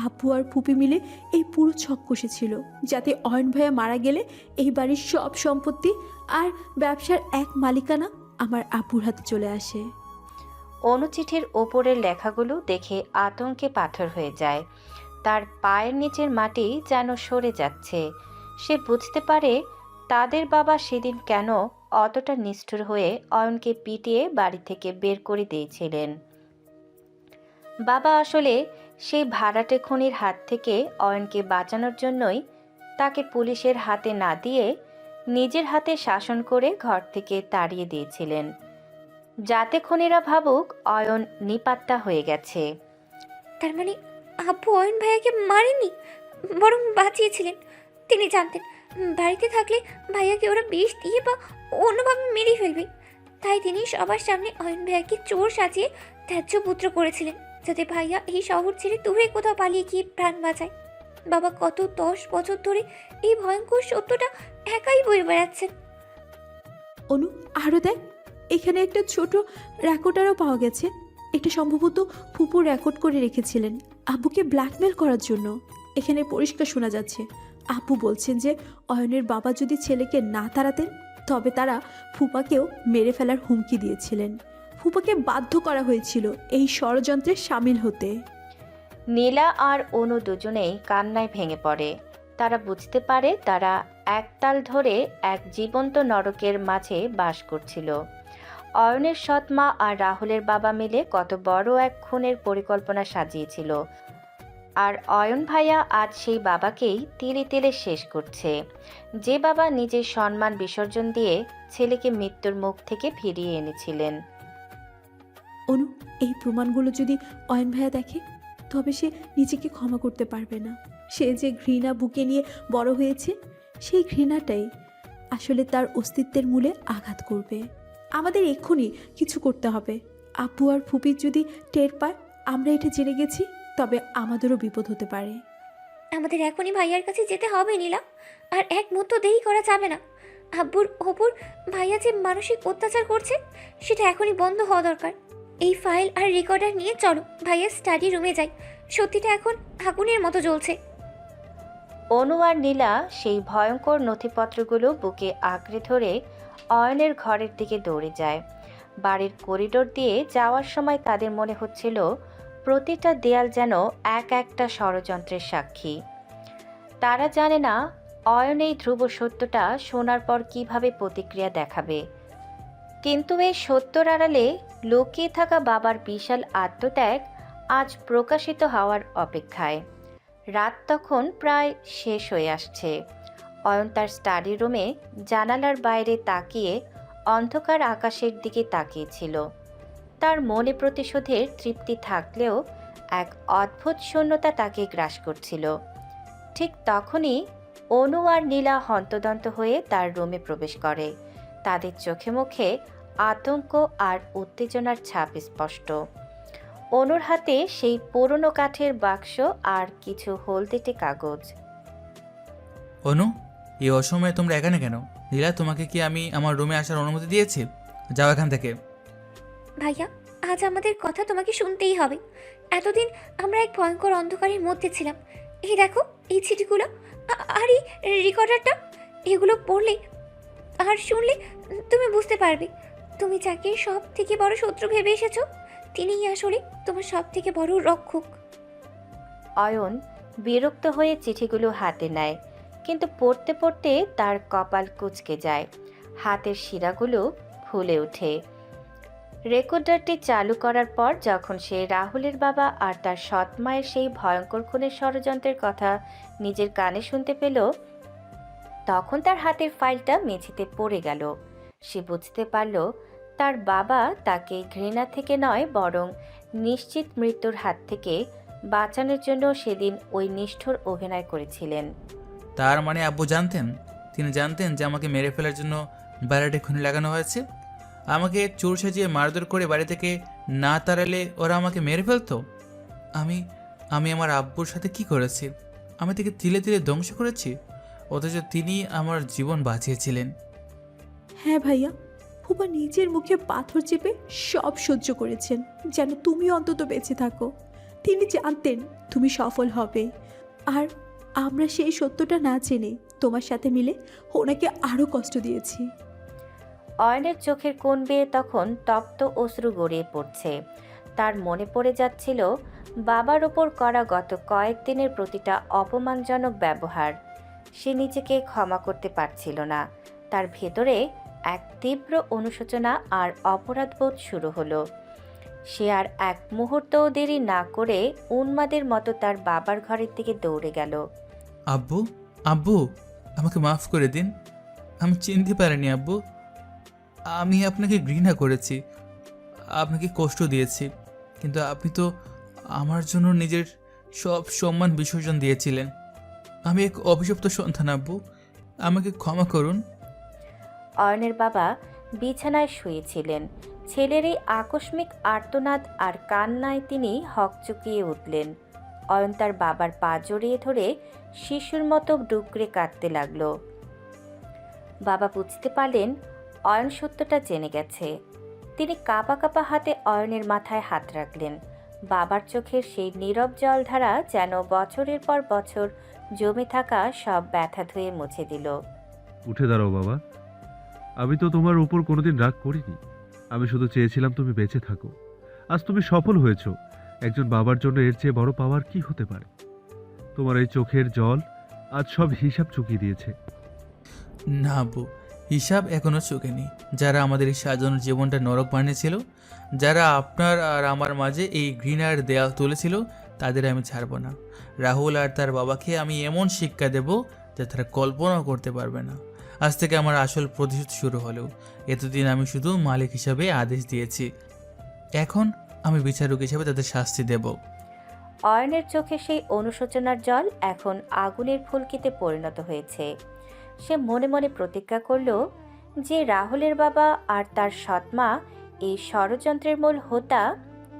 আব্বু আর ফুপি মিলে এই পুরো ছক কষেছিল যাতে অয়ন ভাইয়া মারা গেলে এই বাড়ির সব সম্পত্তি আর ব্যবসার এক মালিকানা আমার আব্বুর হাতে চলে আসে। অনুচিঠির ওপরের লেখাগুলো দেখে আতঙ্কে পাথর হয়ে যায়। তার পায়ের নিচের মাটি যেন সরে যাচ্ছে। সে বুঝতে পারে তাদের বাবা সেদিন কেন অতটা নিষ্ঠুর হয়ে অয়নকে পিটিয়ে বাড়ি থেকে বের করে দিয়েছিলেন। বাবা আসলে সেই ভাড়াটে খুনির হাত থেকে অয়নকে বাঁচানোর জন্যই তাকে পুলিশের হাতে না দিয়ে নিজের হাতে শাসন করে ঘর থেকে তাড়িয়ে দিয়েছিলেন, যাতে খুনিরা ভাবুক অয়ন নিপাত্তা হয়ে গেছে। তার মানে আব্বু অয়ন ভাইয়াকে মারেনি, বরং বাঁচিয়েছিলেন। তিনি জানতেন বাড়িতে থাকলে ভাইয়াকে ওরা বিষ দিয়ে বা অন্যভাবে মেরে ফেলবে। তাই তিনি সবার সামনে অয়ন ভাইয়াকে চোর সাজিয়ে ত্যায্য পুত্র করেছিলেন, যাতে ভাইয়া এই শহর ছেড়ে দূরে কোথাও পালিয়ে গিয়ে প্রাণ বাঁচায়। বাবা কত 10 বছর ধরে এই ভয়ঙ্কর সত্যটা একাই বয়ে বেড়াচ্ছেন। অনু, আরও দেখ, এখানে একটা ছোট রেকর্ডারও পাওয়া গেছে। এটা সম্ভবত ফুপু রেকর্ড করে রেখেছিলেন আব্বুকে ব্ল্যাকমেল করার জন্য। এখানে পরিষ্কার শোনা যাচ্ছে আব্বু বলছেন যে অয়নের বাবা যদি ছেলেকে না তাড়াতেন তবে তারা ফুপাকেও মেরে ফেলার হুমকি দিয়েছিলেন। ফুপাকে বাধ্য করা হয়েছিল এই ষড়যন্ত্রে সামিল হতে। নীলা আর অনু দুজনেই কান্নায় ভেঙে পড়ে। তারা বুঝতে পারে তারা একতাল ধরে এক জীবন্ত নরকের মাঝে বাস করছিল। অয়নের সৎ মা আর রাহুলের বাবা মিলে কত বড় এক খুনের পরিকল্পনা সাজিয়েছিল, আর অয়ন ভাইয়া আজ সেই বাবাকেই তিলে তিলে শেষ করছে, যে বাবা নিজের সম্মান বিসর্জন দিয়ে ছেলেকে মৃত্যুর মুখ থেকে ফিরিয়ে এনেছিলেন। অনু, এই প্রমাণগুলো যদি অয়ন ভাইয়া দেখে তবে সে নিজেকে ক্ষমা করতে পারবে না। সে যে ঘৃণা বুকে নিয়ে বড় হয়েছে, সেই ঘৃণাটাই আসলে তার অস্তিত্বের মূলে আঘাত করবে। আমাদের এক্ষুনি কিছু করতে হবে। আব্বু আর ফুপি যদি টের পায় আমরা এটা জেনে গেছি, তবে আমাদেরও বিপদ হতে পারে। আমাদের এখনই ভাইয়ার কাছে যেতে হবে নীলা, আর এক মুহূর্ত দেরি করা যাবে না। আব্বুর ওপর ভাইয়া যে মানসিক অত্যাচার করছে সেটা এখনই বন্ধ হওয়া দরকার। এই ফাইল আর রেকর্ডার নিয়ে চলো ভাইয়ার স্টাডি রুমে যাই। সত্যিটা এখন আগুনের মতো জ্বলছে। অনু আর নীলা সেই ভয়ঙ্কর নথিপত্রগুলো বুকে আঁকড়ে ধরে অয়নের ঘরের দিকে দৌড়ে যায়। বাড়ির করিডোর দিয়ে যাওয়ার সময় তাদের মনে হচ্ছিল প্রতিটা দেয়াল যেন এক একটা ষড়যন্ত্রের সাক্ষী। তারা জানে না অয়ন এই ধ্রুব সত্যটা শোনার পর কিভাবে প্রতিক্রিয়া দেখাবে, কিন্তু এই সত্যর আড়ালে লুকিয়ে থাকা বাবার বিশাল আত্মত্যাগ আজ প্রকাশিত হওয়ার অপেক্ষায়। রাত তখন প্রায় শেষ হয়ে আসছে। অয়ন তার স্টাডি রুমে জানালার বাইরে তাকিয়ে অন্ধকার আকাশের দিকে তাকিয়েছিল। তার মনে প্রতিশোধের তৃপ্তি থাকলেও এক অদ্ভুত শূন্যতা তাকে গ্রাস করছিল। ঠিক তখনই অনু আর নীলা হন্তদন্ত হয়ে তার রুমে প্রবেশ করে। তাদের চোখে মুখে আতঙ্ক আর উত্তেজনার ছাপ স্পষ্ট। অনুর হাতে সেই পুরনো কাঠের বাক্স আর কিছু হলদেটে কাগজ। অনু, এই অসময়ে তোমরা এখানে কেন? নীলা, তোমাকে কি আমি আমার রুমে আসার অনুমতি দিয়েছি? যাও এখান থেকে। ভাইয়া, আজ আমাদের কথা তোমাকে শুনতেই হবে। এতদিন আমরা এক ভয়ঙ্কর অন্ধকারের মধ্যে ছিলাম। এই দেখো, এই চিঠিগুলো আর এই রেকর্ডারটা, এগুলো পড়লে আর শুনলে তুমি বুঝতে পারবে তুমি যাকে সব থেকে বড় শত্রু ভেবে এসেছো, তিনিই আসলে তোমার সব থেকে বড় রক্ষক। অয়ন বিরক্ত হয়ে চিঠিগুলো হাতে নেয়, কিন্তু পড়তে পড়তে তার কপাল কুঁচকে যায়, হাতের শিরাগুলো ফুলে ওঠে। রেকর্ডারটি চালু করার পর যখন সে রাহুলের বাবা আর তার সৎ মায়ের সেই ভয়ঙ্কর খুনের ষড়যন্ত্রের কথা নিজের কানে শুনতে পেল, তখন তার হাতের ফাইলটা মেঝেতে পড়ে গেল। সে বুঝতে পারল তার বাবা তাকে ঘৃণা থেকে নয়, বরং নিশ্চিত মৃত্যুর হাত থেকে বাঁচানোর জন্য সেদিন ওই নিষ্ঠুর অভিনয় করেছিলেন। তার মানে আব্বু জানতেন? তিনি জানতেন যে আমাকে মেরে ফেলার জন্য বাড়িতে খুনি লাগানো হয়েছে? আমাকে চোর সাজিয়ে মারধর করে বাড়ি থেকে না তাড়ালে ওরা আমাকে মেরে ফেলতো? আমি আমি আমার আব্বুর সাথে কি করেছি? আমি তাকে তিলে তিলে ধ্বংস করেছি, অথচ তিনি আমার জীবন বাঁচিয়েছিলেন। হ্যাঁ ভাইয়া, ফুপা নিজের মুখে পাথর চেপে সব সহ্য করেছেন যেন তুমি অন্তত বেঁচে থাকো। তিনি জানতেন তুমি সফল হবে, আর আমরা সেই সত্যটা না জেনে তোমার সাথে মিলে ওনাকে আরও কষ্ট দিয়েছি। অয়নের চোখের কোণ বেয়ে তখন তপ্ত অশ্রু গড়িয়ে পড়ছে। তার মনে পড়ে যাচ্ছিল বাবার ওপর করা গত কয়েকদিনের প্রতিটা অপমানজনক ব্যবহার। সে নিজেকে ক্ষমা করতে পারছিল না। তার ভেতরে এক তীব্র অনুশোচনা আর অপরাধবোধ শুরু হলো। সে আর এক মুহূর্তও দেরি না করে উন্মাদের মতো তার বাবার ঘরের দিকে দৌড়ে গেল। আব্বু, আব্বু, আমাকে মাফ করে দিন। আমি চিনতে পারিনি আব্বু। আমি আপনাকে ঘৃণা করেছি, আপনাকে কষ্ট দিয়েছি, কিন্তু আপনি তো আমার জন্য নিজের সব সম্মান বিসর্জন দিয়েছিলেন। আমি এক অভিশপ্ত সন্তান আব্বু, আমাকে ক্ষমা করুন। অয়নের বাবা বিছানায় শুয়েছিলেন। ছেলের এই আকস্মিক আর্তনাদ আর কান্নায় তিনি হকচকিয়ে উঠলেন। অয়ন তার বাবার পা জড়িয়ে ধরে শিশুর মতো ডুকরে কাঁদতে লাগল। বাবা বুঝতে পারলেন অয়ন সত্যটা জেনে গেছে। তিনি কাঁপা কাঁপা হাতে অয়নের মাথায় হাত রাখলেন। বাবার চোখের সেই নীরব জলধারা যেন বছরের পর বছর জমে থাকা সব ব্যথা ধুয়ে মুছে দিল। উঠে দাঁড়াও বাবা, আমি তো তোমার উপর কোনোদিন রাগ করিনি। আমি শুধু চেয়েছিলাম তুমি বেঁচে থাকো। আজ তুমি সফল হয়েছো। একজন বাবার জন্য এর চেয়ে বড় পাওয়ার কি হতে পারে? তোমার এই চোখের জল আজ সব হিসাব চুকিয়ে দিয়েছে। না আব্বু, হিসাব এখনও চোখেনি। যারা আমাদের এই সাজানোর জীবনটা নরক বানিয়েছিল, যারা আপনার আর আমার মাঝে এই ঘৃণার দেয়াল তুলেছিল, তাদের আমি ছাড়ব না। রাহুল আর তার বাবাকে আমি এমন শিক্ষা দেব যা তারা কল্পনাও করতে পারবে না। আজ থেকে আমার আসল প্রতিশোধ শুরু হলো। এতদিন আমি শুধু মালিক হিসাবে আদেশ দিয়েছি, এখন আমি বিচারক হিসাবে তাদের শাস্তি দেব। অয়নের চোখে সেই অনুশোচনার জল এখন আগুনের ফুলকিতে পরিণত হয়েছে। সে মনে মনে প্রতিজ্ঞা করল যে রাহুলের বাবা আর তার সৎমা এই ষড়যন্ত্রের মূল হোতা,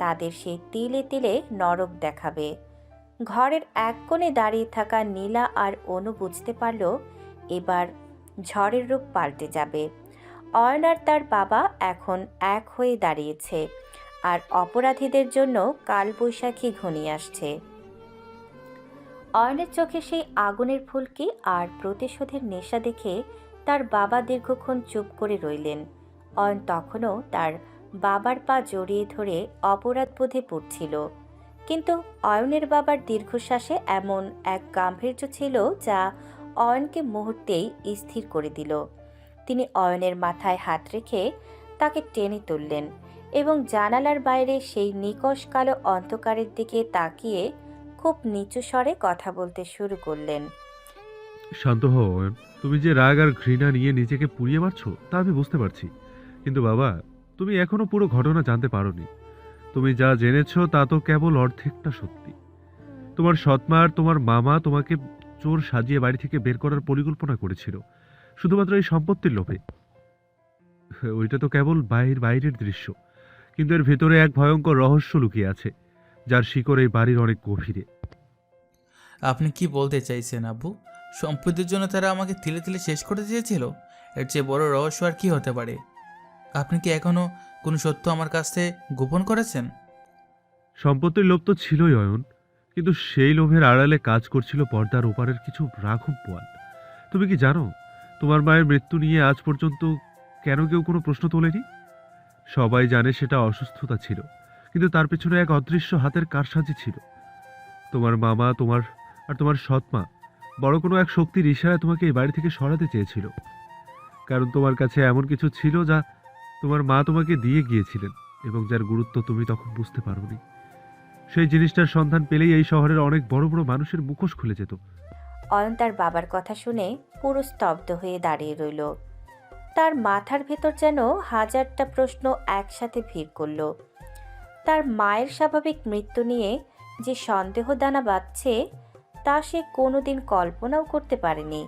তাদের সে তিলে তিলে নরক দেখাবে। ঘরের এক কোণে দাঁড়িয়ে থাকা নীলা আর অনু বুঝতে পারল এবার ঝড়ের রূপ পাল্টে যাবে। অয়ন আর তার বাবা এখন এক হয়ে দাঁড়িয়েছে, আর অপরাধীদের জন্য কালবৈশাখী ঘনিয়ে আসছে। অয়নের চোখে সেই আগুনের ফুলকি আর প্রতিশোধের নেশা দেখে তার বাবা দীর্ঘক্ষণ চুপ করে রইলেন। অয়ন তখনও তার বাবার পা জড়িয়ে ধরে অপরাধবোধে পড়ছিল, কিন্তু অয়নের বাবার দীর্ঘশ্বাসে এমন এক গাম্ভীর্য ছিল যা অয়নকে মুহূর্তেই স্থির করে দিল। তিনি অয়নের মাথায় হাত রেখে তাকে টেনে তুললেন এবং জানালার বাইরে সেই নিকষ কালো অন্ধকারের দিকে তাকিয়ে খুব নিচু স্বরে কথা বলতে শুরু করলেন। শান্ত হও অয়ন, তুমি যে রাগ আর ঘৃণা নিয়ে নিজেকে পুড়িয়ে মারছো তা আমি বুঝতে পারছি, কিন্তু বাবা, তুমি এখনো পুরো ঘটনা জানতে পারোনি। তুমি যা জেনেছো তা তো কেবল অর্ধেকটা সত্যি। তোমার সৎমা আর তোমার মামা তোমাকে চোর সাজিয়ে বাড়ি থেকে বের করার পরিকল্পনা করেছিল শুধুমাত্র এই সম্পত্তির লোভে। ওইটা তো কেবল বাইরের দৃশ্য, কিন্তু এর ভেতরে এক ভয়ঙ্কর রহস্য লুকিয়ে আছে, যার শিকড় এই বাড়ির অনেক গভীরে। আপনি কি বলতে চাইছেন আব্বু? সম্পত্তির জন্য তারা আমাকে তিলে তিলে শেষ করতে চেয়েছিল? এর চেয়ে বড় রহস্য আর কি হতে পারে? আপনি কি এখনো কোনো সত্য আমার কাছ থেকে গোপন করেছেন? সম্পত্তির লোভ তো ছিলই অয়ন, কিন্তু সেই লোভের আড়ালে কাজ করছিল পর্দার ওপারের কিছু রাঘব বোয়াল। তুমি কি জানো তোমার মায়ের মৃত্যু নিয়ে আজ পর্যন্ত কেন কেউ কোনো প্রশ্ন তোলেনি? সবাই জানে সেটা অসুস্থতা ছিল, কিন্তু তার পেছনে এক অদৃশ্য হাতের কারসাজি ছিল। তোমার মামা, তোমার সৎমা বড় কোনো এক শক্তির ইশারায় তোমাকে এই বাড়ি থেকে সরাতে চেয়েছিল, কারণ তোমার কাছে এমন কিছু ছিল যা তোমার মা তোমাকে দিয়ে গিয়েছিলেন এবং যার গুরুত্ব তুমি তখন বুঝতে পারোনি। সেই জিনিসটার সন্ধান পেলেই এই শহরের অনেক বড় বড় মানুষের মুখোশ খুলে যেত। অয়ন তার বাবার কথা শুনে পুরো স্তব্ধ হয়ে দাঁড়িয়ে রইল। তার মাথার ভেতর যেন হাজারটা প্রশ্ন একসাথে ভিড় করল। তার মায়ের স্বাভাবিক মৃত্যু নিয়ে যে সন্দেহ দানা বাঁধছে তা সে কোনোদিন কল্পনাও করতে পারেনি।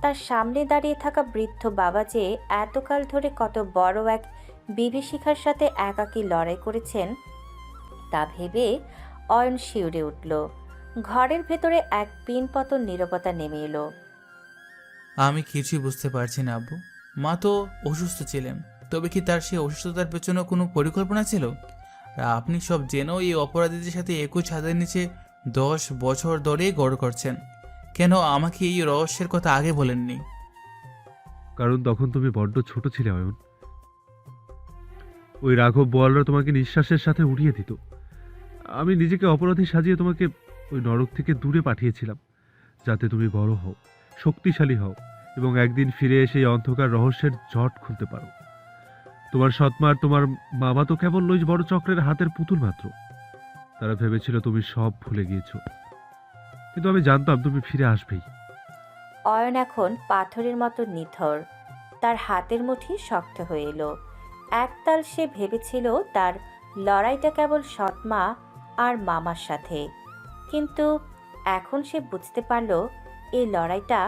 তার সামনে দাঁড়িয়ে থাকা বৃদ্ধ বাবা যে এতকাল ধরে কত বড় এক বিভীষিকার সাথে একাকী লড়াই করেছেন তা ভেবে অয়ন শিউরে উঠল। ঘরের ভেতরে এক পিনপতন নীরবতা নেমে এলো। আমি কিছুই বুঝতে পারছি না আব্বু। মা তো অসুস্থ ছিলেন, তবে কি তার সেই অসুস্থতার পেছনে কোনো পরিকল্পনা ছিল? আর আপনি সব জেনেও এই অপরাধীদের সাথে একই ছাদের নিচে 10 বছর ধরেই গড় করছেন। কেন আমাকে এই রহস্যের কথা আগে বলেননি? কারণ তখন তুমি বড্ড ছোট ছিলে অয়ন। ওই রাঘব বোয়ালরা তোমাকে নিঃশ্বাসের সাথে উড়িয়ে দিত। আমি নিজেকে অপরাধী সাজিয়ে তোমাকে ওই নরক থেকে দূরে পাঠিয়েছিলাম, যাতে তুমি বড় হও, শক্তিশালী হও এবং একদিন ফিরে এসে এই অন্ধকার রহস্যের জট খুলতে পারো। তোমার সৎমা আর তোমার মামা তো কেবল ওই বড় চক্রের হাতের পুতুল মাত্র। তারা ভেবেছিল তুমি সব ভুলে গিয়েছো, কিন্তু আমি জানতাম তুমি ফিরে আসবেই। অয়ন এখন পাথরের মতো নিথর। তার হাতের মুঠি শক্ত হয়ে এলো। একতাল সে ভেবেছিল তার লড়াইটা কেবল সৎমা আর মামার সাথে, কিন্তু এখন সে বুঝতে পারল এই লড়াইটা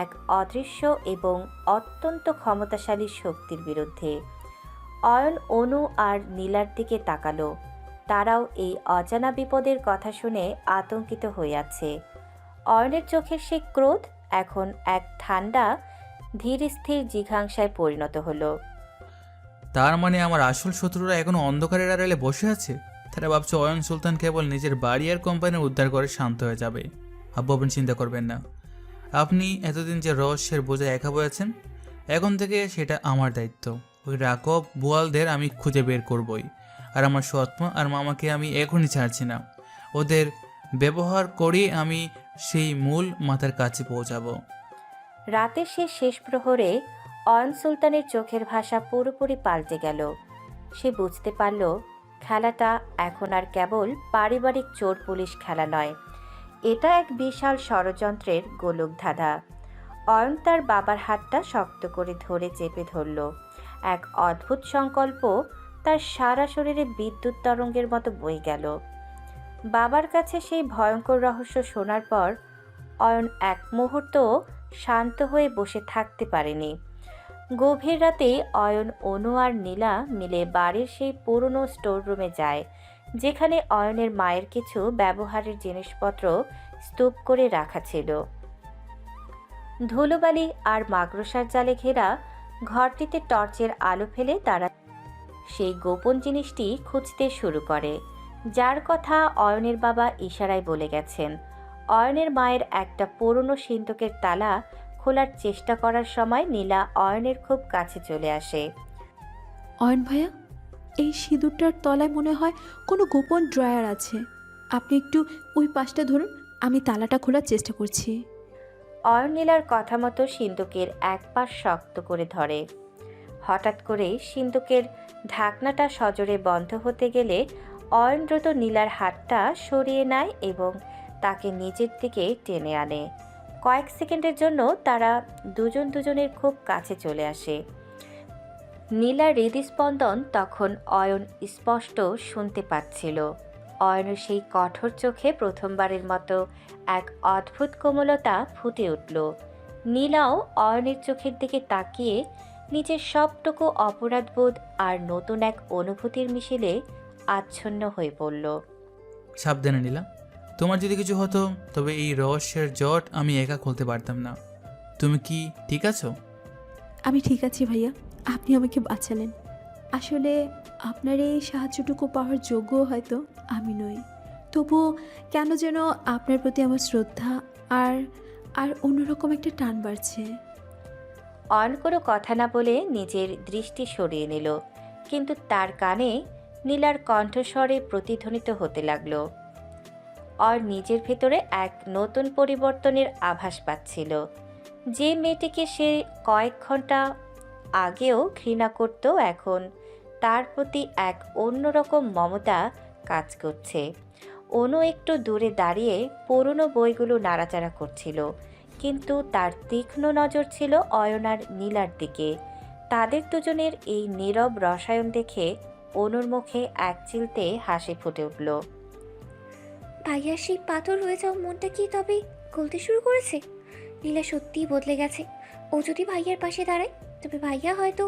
এক অদৃশ্য এবং অত্যন্ত ক্ষমতাশালী শক্তির বিরুদ্ধে। অয়ন অনু আর নীলার দিকে তাকালো। তারাও এই অজানা বিপদের কথা শুনে আতঙ্কিত হয়ে আছে। অয়নের চোখের সেই ক্রোধ এখন এক ঠান্ডা ধীর স্থির জিঘাংসায় পরিণত হলো। তার মানে আমার আসল শত্রুরা এখনো অন্ধকারের আড়ালে বসে আছে? তারা ভাবছে অয়ন সুলতান কেবল নিজের বাড়ি আর কোম্পানির উদ্ধার করে শান্ত হয়ে যাবে। আব্বু, আপনি চিন্তা করবেন না। আপনি এতদিন যে রহস্যের বোঝায় একা বয়েছেন, এখন থেকে সেটা আমার দায়িত্ব। ওই রাঘব বোয়ালদের আমি খুঁজে বের করবই। আর আমার সৎমা আর মামাকে আমি এখনই ছাড়ছি না। ওদের ব্যবহার করেই আমি সেই মূল মাথার কাছে পৌঁছাবো। রাতের শেষ প্রহরে অয়ন সুলতানের চোখের ভাষা পুরোপুরি পাল্টে গেল। সে বুঝতে পারল খেলাটা এখন আর কেবল পারিবারিক চোর পুলিশ খেলা নয়, এটা এক বিশাল ষড়যন্ত্রের গোলকধাঁধা। অয়ন তার বাবার হাতটা শক্ত করে ধরে চেপে ধরল। এক অদ্ভুত সংকল্প তার সারা শরীরে বিদ্যুৎ তরঙ্গের মতো বয়ে গেল। বাবার কাছে সেই ভয়ঙ্কর রহস্য শোনার পর অয়ন এক মুহূর্ত শান্ত হয়ে বসে থাকতে পারেনি। গভীর রাতে অয়ন, অনু আর নীলা মিলে বাড়ির সেই পুরনো স্টোর রুমে যায়, যেখানে অয়নের মায়ের কিছু ব্যবহারের জিনিসপত্র স্তূপ করে রাখা ছিল। ধুলোবালি আর মাকড়সার জালে ঘেরা ঘরটিতে টর্চের আলো ফেলে তারা সেই গোপন জিনিসটি খুঁজতে শুরু করে, যার কথা অয়নের বাবা ইশারায় বলে গেছেন। অয়নের মায়ের একটা পুরনো সিন্দুকের তালা খোলার চেষ্টা করার সময় নীলা অয়নের খুব কাছে চলে আসে। অয়ন ভাইয়া, এই সিঁদুরটার তলায় মনে হয় কোনো গোপন ড্রয়ার আছে। আপনি একটু ওই পাশটা ধরুন, আমি তালাটা খোলার চেষ্টা করছি। অয়ন নীলার কথা মতো সিন্দুকের এক পাশ শক্ত করে ধরে। হঠাৎ করে সিন্দুকের ঢাকনাটা সজোরে বন্ধ হতে গেলে অয়ন দ্রুত নীলার হাতটা সরিয়ে নেয় এবং তাকে নিজের দিকে টেনে আনে। কয়েক সেকেন্ডের জন্য তারা দুজনের খুব কাছে চলে আসে। নীলার হৃদস্পন্দন তখন অয়ন স্পষ্ট শুনতে পাচ্ছিল। অয়নের সেই কঠোর চোখে প্রথমবারের মতো এক অদ্ভুত কোমলতা ফুটে উঠল। নীলাও অয়নের চোখের দিকে তাকিয়ে নিজের সবটুকু অপরাধবোধ আর নতুন এক অনুভূতির মিশেলে আচ্ছন্ন হয়ে পড়ল। সাবধানে নিলাম, তোমার যদি কিছু হতো তবে এই রহস্যের জট আমি একা খুলতে পারতাম না। তুমি কি ঠিক আছো? আমি ঠিক আছি ভাইয়া, আপনি আমাকে বাঁচালেন। আসলে আপনার এই সাহায্যটুকু পাওয়ার যোগ্য হয়তো আমি নই, তবুও কেন যেন আপনার প্রতি আমার শ্রদ্ধা আর আর অন্যরকম একটা টান বাড়ছে। অয়ন কোনো কথা না বলে নিজের দৃষ্টি সরিয়ে নিল, কিন্তু তার কানে নীলার কণ্ঠস্বরে প্রতিধ্বনিত হতে লাগলো। অয়ন নিজের ভেতরে এক নতুন পরিবর্তনের আভাস পাচ্ছিল। যে মেয়েটিকে সে কয়েক ঘন্টা আগেও ঘৃণা করত, এখন তার প্রতি এক অন্যরকম মমতা কাজ করছে। অনু একটু দূরে দাঁড়িয়ে পুরনো বইগুলো নাড়াচাড়া করছিল, কিন্তু তার তীক্ষ্ণ নজর ছিল অয়ন আর নীলার দিকে। তাদের দুজনের এই নীরব রসায়ন দেখে অনুর মুখে এক চিলতে হাসি ফুটে উঠল। ভাইয়ার সেই পাথর হয়ে যাওয়া মনটা কি তবে গলতে শুরু করেছে? নীলা সত্যিই বদলে গেছে। ও যদি ভাইয়ার পাশে দাঁড়ায় তবে ভাইয়া হয়তো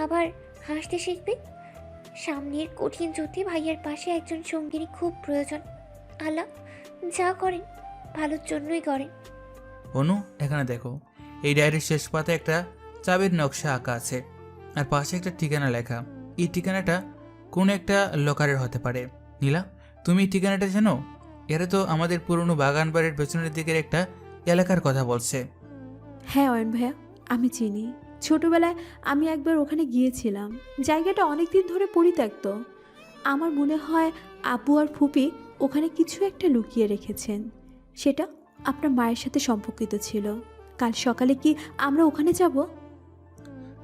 আবার হাসতে শিখবে। সামনের কঠিন যুদ্ধে ভাইয়ার পাশে একজন সঙ্গিনী খুব প্রয়োজন। আল্লাহ যা করেন ভালোর জন্যই করেন। অনু, এখানে দেখো, এই ডায়েরির শেষ পাতে একটা চাবির নকশা আঁকা আছে আর পাশে একটা ঠিকানা লেখা। এই ঠিকানাটা কোন একটা লকারের হতে পারে। নীলা, তুমি এই ঠিকানাটা জানো? এরা তো আমাদের পুরনো বাগান বাড়ির পেছনের দিকের একটা এলাকার কথা বলছে। হ্যাঁ অয়ন ভাইয়া, আমি চিনি। ছোটবেলায় আমি একবার ওখানে গিয়েছিলাম। জায়গাটা অনেক দিন ধরে পরিত্যক্ত। আমার মনে হয় আব্বু আর ফুপি ওখানে কিছু একটা লুকিয়ে রেখেছেন। সেটা আপনার মায়ের সাথে সম্পর্কিত ছিল। কাল সকালে কি আমরা ওখানে যাব?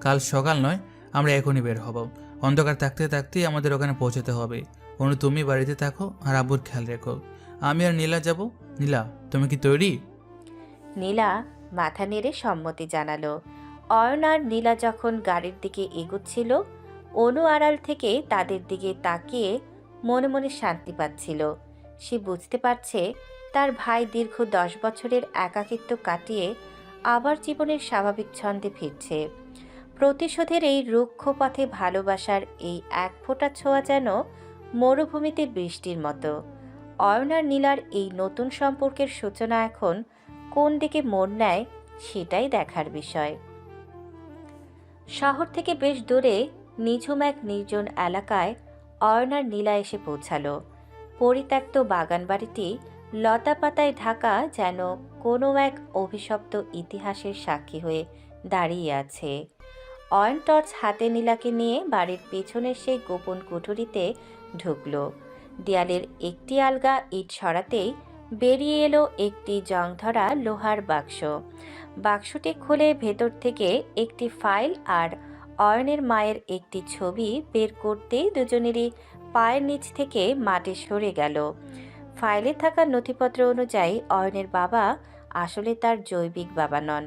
কাল সকাল নয়, আমরা এখনই বের হব। অন্ধকার থাকতে থাকতেই আমাদের ওখানে পৌঁছাতে হবে। অনু, তুমি বাড়িতে থাকো আর আব্বুর খেয়াল রেখো। আমি আর নীলা যাব। নীলা, তুমি কি তৈরি? নীলা মাথা নেড়ে সম্মতি জানালো। অয়ন আর নীলা যখন গাড়ির দিকে এগুচ্ছিল, অনু আড়াল থেকে তাদের দিকে তাকিয়ে মনে মনে শান্তি পাচ্ছিল। সে বুঝতে পারছে তার ভাই দীর্ঘ 10 বছরের একাকিত্ব কাটিয়ে আবার জীবনের স্বাভাবিক ছন্দে ফিরছে। প্রতিশোধের এই রুক্ষ পথে ভালোবাসার এই এক ফোঁটা ছোঁয়া যেন মরুভূমিতে বৃষ্টির মতো। অয়ন আর নীলার এই নতুন সম্পর্কের সূচনা এখন কোন দিকে মোড় নেয় সেটাই দেখার বিষয়। শহর থেকে বেশ দূরে নিঝুম এক নির্জন এলাকায় অয়ন আর নীলা এসে পৌঁছালো। পরিত্যক্ত বাগানবাড়িটি লতা পাতায় ঢাকা, যেন কোনো এক অভিশপ্ত ইতিহাসের সাক্ষী হয়ে দাঁড়িয়ে আছে। অয়ন টর্চ হাতে নীলাকে নিয়ে বাড়ির পেছনের সেই গোপন কুঠুরিতে ঢুকল। দেয়ালের একটি আলগা ইট সরাতেই বেরিয়ে এলো একটি জংধরা লোহার বাক্স। বাক্সটি খুলে ভেতর থেকে একটি ফাইল আর অয়নের মায়ের একটি ছবি বের করতেই দুজনেরই পায়ের নিচ থেকে মাটি সরে গেল। ফাইলে থাকা নথিপত্র অনুযায়ী অয়নের বাবা আসলে তার জৈবিক বাবা নন,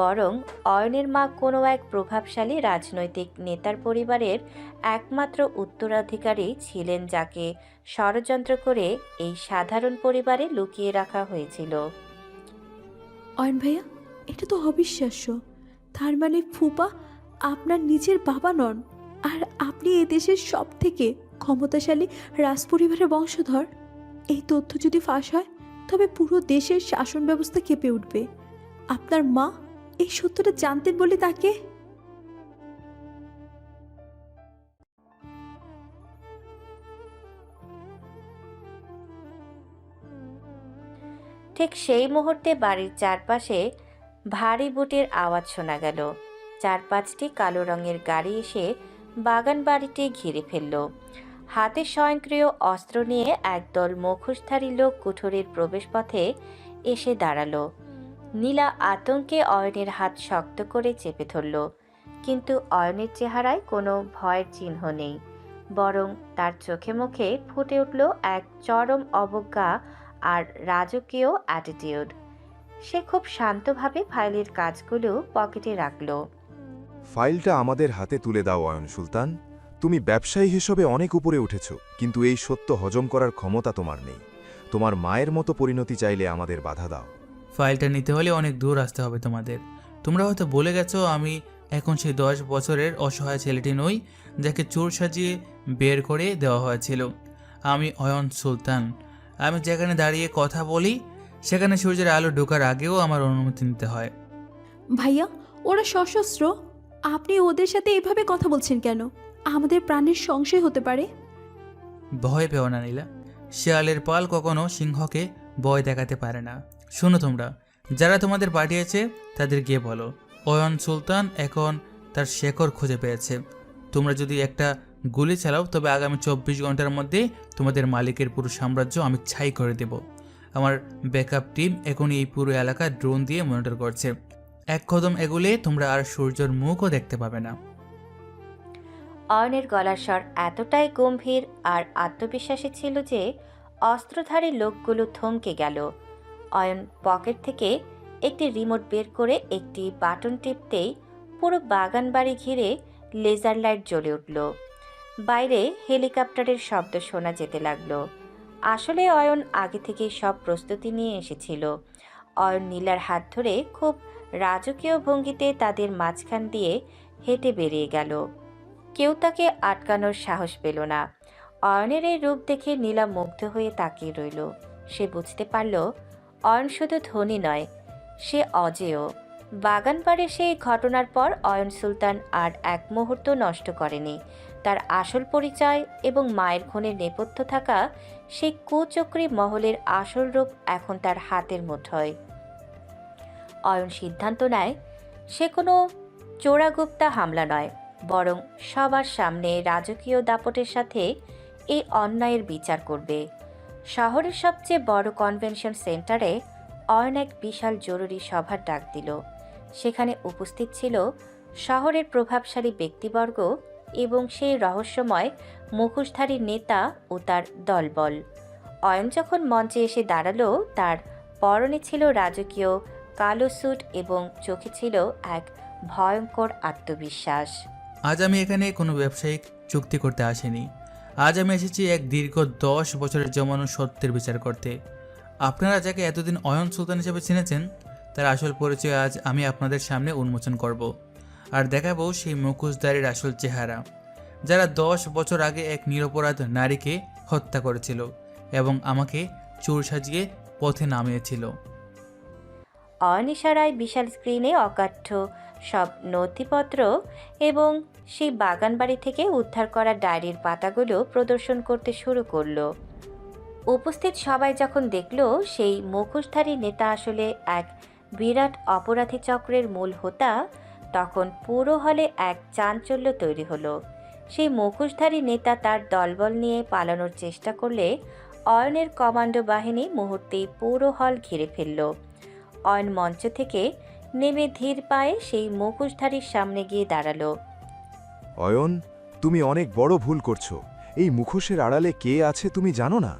বরং অয়নের মা কোনো এক প্রভাবশালী রাজনৈতিক নেতার পরিবারের একমাত্র উত্তরাধিকারী ছিলেন, যাকে ষড়যন্ত্র করে এই সাধারণ পরিবারে লুকিয়ে রাখা হয়েছিল। অয়ন ভাইয়া, এটা তো অবিশ্বাস্য। তার মানে ফুপা আপনার নিজের বাবা নন, আর আপনি এই দেশের সব থেকে ক্ষমতাশালী রাজপরিবারের বংশধর। এই তথ্য যদি ফাঁস হয় তবে পুরো দেশের শাসন ব্যবস্থা কেঁপে উঠবে। আপনার মা এই সত্যটা জানতেন বলে তাকে ঠিক সেই মুহূর্তে বাড়ির চারপাশে ভারী বুটের আওয়াজ শোনা গেল। 4-5টি কালো রঙের গাড়ি এসে বাগান বাড়িটি ঘিরে ফেলল। হাতে স্বয়ংক্রিয় অস্ত্র নিয়ে একদল মুখোশধারী লোক কুঠুরির প্রবেশপথে এসে দাঁড়ালো। নীলা আতঙ্কে অয়নের হাত শক্ত করে চেপে ধরল, কিন্তু অয়নের চেহারায় কোনো ভয়ের চিহ্ন নেই, বরং তার চোখে মুখে ফুটে উঠল এক চরম অবজ্ঞা আর রাজকীয় অ্যাটিটিউড। সে খুব শান্তভাবে ফাইলের কাজগুলো পকেটে রাখল। ফাইলটা আমাদের হাতে তুলে দাও অয়ন সুলতান। তুমি ব্যবসায়ী হিসেবে অনেক উপরে উঠেছ, কিন্তু এই সত্য হজম করার ক্ষমতা তোমার নেই। তোমার মায়ের মতো পরিণতি চাইলে আমাদের বাধা দাও। ফাইলটা নিতে হলে অনেক দূর আসতে হবে তোমাদের। তোমরা হয়তো বলে গেছো আমি এখন সেই 10 বছরের অসহায় ছেলেটি নই যাকে চোর সাজিয়ে বের করে দেওয়া হয়েছিল। আমি অয়ন সুলতান। আমি যেখানে দাঁড়িয়ে কথা বলি সেখানে সূর্যের আলো ঢোকার আগেও আমার অনুমতি নিতে হয়। ভাইয়া, ওরা সশস্ত্র। আপনি ওদের সাথে এভাবে কথা বলছেন কেন? আমাদের প্রাণের সংশয় হতে পারে। ভয় পেও না নীলা, শিয়ালের পাল কখনো সিংহকে ভয় দেখাতে পারে না। শোনো, তোমরা যারা তোমাদের পাঠিয়েছে তাদের গিয়ে বলো অয়ন সুলতান এখন তার শেকড় খুঁজে পেয়েছে। তোমরা যদি একটা গুলি চালাও তবে আগামী 24 ঘন্টার মধ্যে তোমাদের মালিকের পুরো সাম্রাজ্য আমি ছাই করে দেব। আমার ব্যাকআপ টিম এখনই এই পুরো এলাকা ড্রোন দিয়ে মনিটর করছে। এক কদম এগুলে তোমরা আর সূর্যের মুখও দেখতে পাবে না। অয়নের গলার স্বর এতটাই গম্ভীর আর আত্মবিশ্বাসী ছিল যে অস্ত্রধারী লোকগুলো থমকে গেল। অয়ন পকেট থেকে একটি রিমোট বের করে একটি বাটন টিপতেই পুরো বাগান বাড়ি ঘিরে লেজার লাইট জ্বলে উঠল। বাইরে হেলিকপ্টারের শব্দ শোনা যেতে লাগলো। আসলে অয়ন আগে থেকেই সব প্রস্তুতি নিয়ে এসেছিল। অয়ন নীলার হাত ধরে খুব রাজকীয় ভঙ্গিতে তাদের মাঝখান দিয়ে হেঁটে বেরিয়ে গেল। কেউ তাকে আটকানোর সাহস পেল না। অয়নের এই রূপ দেখে নীলা মুগ্ধ হয়ে তাকিয়ে রইল। সে বুঝতে পারল অয়ন শুধু ধনী নয়, সে অজেয়। বাগানবাড়ির সেই ঘটনার পর অয়ন সুলতান আর এক মুহূর্ত নষ্ট করেনি। তার আসল পরিচয় এবং মায়ের খুনের নেপথ্য থাকা সেই কুচক্রী মহলের আসল রূপ এখন তার হাতের মুঠোয়। অয়ন সিদ্ধান্ত নেয় সে কোনো চোরাগুপ্তা হামলা নয়, বরং সবার সামনে রাজকীয় দাপটের সাথে এই অন্যায়ের বিচার করবে। শহরের সবচেয়ে বড় কনভেনশন সেন্টারে অয়ন এক বিশাল জরুরি সভার ডাক দিল। সেখানে উপস্থিত ছিল শহরের প্রভাবশালী ব্যক্তিবর্গ এবং সেই রহস্যময় মুখোশধারী নেতা ও তার দলবল। অয়ন যখন মঞ্চে এসে দাঁড়ালো, তার পরনে ছিল রাজকীয় কালো স্যুট এবং চোখে ছিল এক ভয়ঙ্কর আত্মবিশ্বাস। আজ আমি এখানে কোনো ব্যবসায়িক চুক্তি করতে আসিনি। আজ আমি এসেছি এক দীর্ঘ 10 বছরের জমানো সত্যের বিচার করতে। আপনারা যাকে এতদিন অয়ন সুলতান হিসেবে চিনেছেন তার আসল পরিচয় আজ আমি আপনাদের সামনে উন্মোচন করব আর দেখাবো সেই মুখোশধারীর আসল চেহারা, যারা 10 বছর আগে এক নিরপরাধ নারীকে হত্যা করেছিল এবং আমাকে চোর সাজিয়ে পথে নামিয়েছিল। অয়ন ইশারায় বিশাল স্ক্রিনে অকাঠ্য সব নথিপত্র এবং সেই বাগানবাড়ি থেকে উদ্ধার করা ডায়েরির পাতাগুলো প্রদর্শন করতে শুরু করলো। উপস্থিত সবাই যখন দেখল সেই মুখোশধারী নেতা আসলে এক বিরাট অপরাধী চক্রের মূল হোতা, তখন পুরো হলে এক চাঞ্চল্য তৈরি হলো। সেই মুখোশধারী নেতা তার দলবল নিয়ে পালানোর চেষ্টা করলে অয়নের কমান্ডো বাহিনী মুহূর্তেই পুরো হল ঘিরে ফেলল। অয়ন মঞ্চ থেকে নেমে ধীর পায়ে সেই মুখোশধারীর সামনে গিয়ে দাঁড়ালো। অয়ন, তুমি অনেক বড় ভুল করছো। এই মুখোশের আড়ালে কে আছে তুমি জানো না?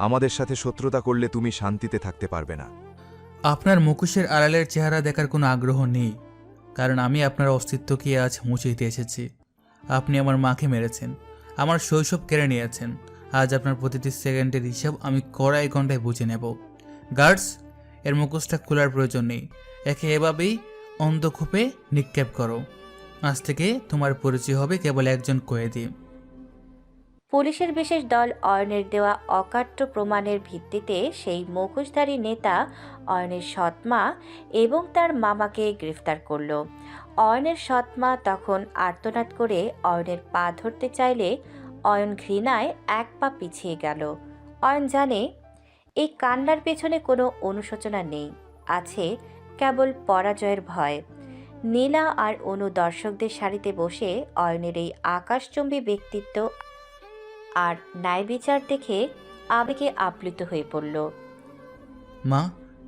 আমাদের সাথে শত্রুতা করলে তুমি শান্তিতে থাকতে পারবে না। আপনার মুখোশের আড়ালের চেহারা দেখার কোনো আগ্রহ নেই, কারণ আমি আপনার অস্তিত্বকে আজ মুছে দিতে এসেছি। আপনি আমার মাকে মেরেছেন, আমার শৈশব কেড়ে নিয়েছেন। আজ আপনার প্রতিটি সেকেন্ডের হিসাব আমি কড়াই ঘন্টায় বুঝে নেব। গার্ডস, এর মুখোশটা খোলার প্রয়োজন নেই। একে এভাবেই অন্ধকূপে নিক্ষেপ করো। আজ থেকে তোমার পরিচয় হবে কেবল একজন কয়েদি। পুলিশের বিশেষ দল অয়নের দেওয়া অকাট্য প্রমাণের ভিত্তিতে সেই মুখোশধারী নেতা অয়নের সৎমা এবং তার মামাকে গ্রেফতার করল। অয়নের সৎমা তখন আর্তনাদ করে অয়নের পা ধরতে চাইলে অয়ন ঘৃণায় এক পা পিছিয়ে গেল। অয়ন জানে এই কান্নার পেছনে কোনো অনুশোচনা নেই, আছে কেবল পরাজয়ের ভয়। নীলা আর অনু দর্শকদের সারিতে বসে অয়নের এই আকাশচুম্বী ব্যক্তিত্ব আর ন্যায় বিচার দেখে আবেগে আপ্লুত হয়ে পড়ল। মা,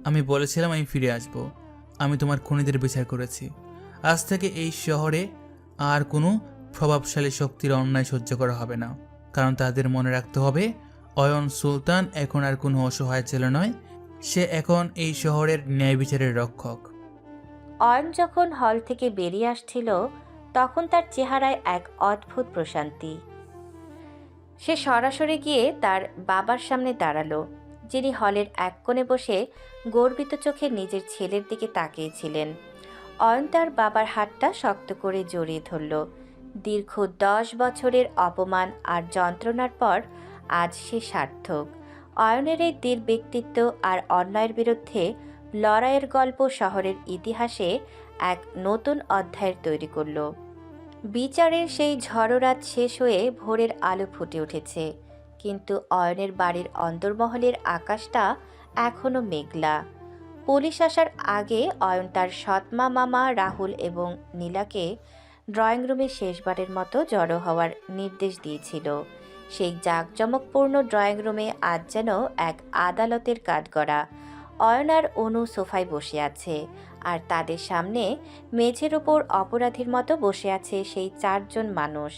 আমি বলেছিলাম আমি ফিরে আসব। আমি তোমার খুনিদের বিচার করেছি। আজ থেকে এই শহরে আর কোনো প্রভাবশালী শক্তির অন্যায় সহ্য করা হবে না, কারণ তাদের মনে রাখতে হবে অয়ন সুলতান এখন আর কোনো অসহায় ছেলে নয়, সে এখন এই শহরের ন্যায় বিচারের রক্ষক। অয়ন যখন হল থেকে বেরিয়ে আসছিল তখন তার চেহারায় এক অদ্ভুত প্রশান্তি। সে সরাসরি গিয়ে তার বাবার সামনে দাঁড়ালো, যিনি হলের এক কোণে বসে গর্বিত চোখে নিজের ছেলের দিকে তাকিয়েছিলেন। অয়ন তার বাবার হাতটা শক্ত করে জড়িয়ে ধরল। দীর্ঘ 10 বছরের অপমান আর যন্ত্রণার পর আজ সে সার্থক। অয়নের এই দৃঢ় ব্যক্তিত্ব আর অন্যায়ের বিরুদ্ধে লড়াইয়ের গল্প শহরের ইতিহাসে এক নতুন অধ্যায়ের তৈরি করল। বিচারের সেই ঝড়ো রাত শেষ হয়ে ভোরের আলো ফুটে উঠেছে, কিন্তু অয়নের বাড়ির অন্দরমহলের আকাশটা এখনো মেঘলা। পুলিশ আসার আগে অয়ন তার সৎমা মামা রাহুল এবং নীলাকে ড্রয়িং রুমে শেষবারের মতো জড়ো হওয়ার নির্দেশ দিয়েছিল। সেই জাঁকজমকপূর্ণ ড্রয়িং রুমে আজ যেন এক আদালতের কাঠগড়া। অয়ন আর অনু সোফায় বসে আছে, আর তাদের সামনে মেঝের ওপর অপরাধীর মতো বসে আছে সেই 4 জন মানুষ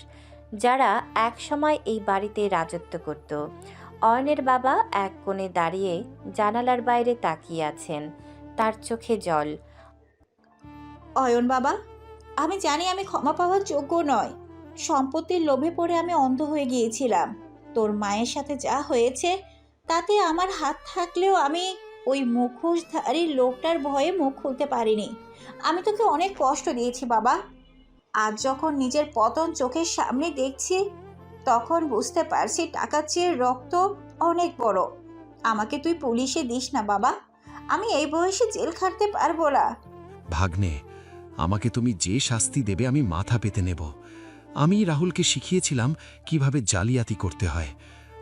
যারা একসময় এই বাড়িতে রাজত্ব করত। অয়নের বাবা এক কোণে দাঁড়িয়ে জানালার বাইরে তাকিয়ে আছেন, তার চোখে জল। অয়ন বাবা, আমি জানি আমি ক্ষমা পাওয়ার যোগ্য নয়। সম্পত্তির লোভে পড়ে আমি অন্ধ হয়ে গিয়েছিলাম। তোর মায়ের সাথে যা হয়েছে তাতে আমার হাত থাকলেও আমি ওই মুখোশধারী লোকটার ভয়ে মুখ খুলতে পারিনি। আমি তোকে অনেক কষ্ট দিয়েছি বাবা। আজ যখন নিজের পতন চোখের সামনে দেখছি, তখন বুঝতে পারছি টাকার চেয়ে রক্ত অনেক বড়। আমাকে তুই পুলিশে দিস না বাবা, আমি এই বয়সে জেল খাটতে পারবো না। ভাগ্নে, আমাকে তুমি যে শাস্তি দেবে আমি মাথা পেতে নেব। আমি রাহুলকে শিখিয়েছিলাম কিভাবে জালিয়াতি করতে হয়।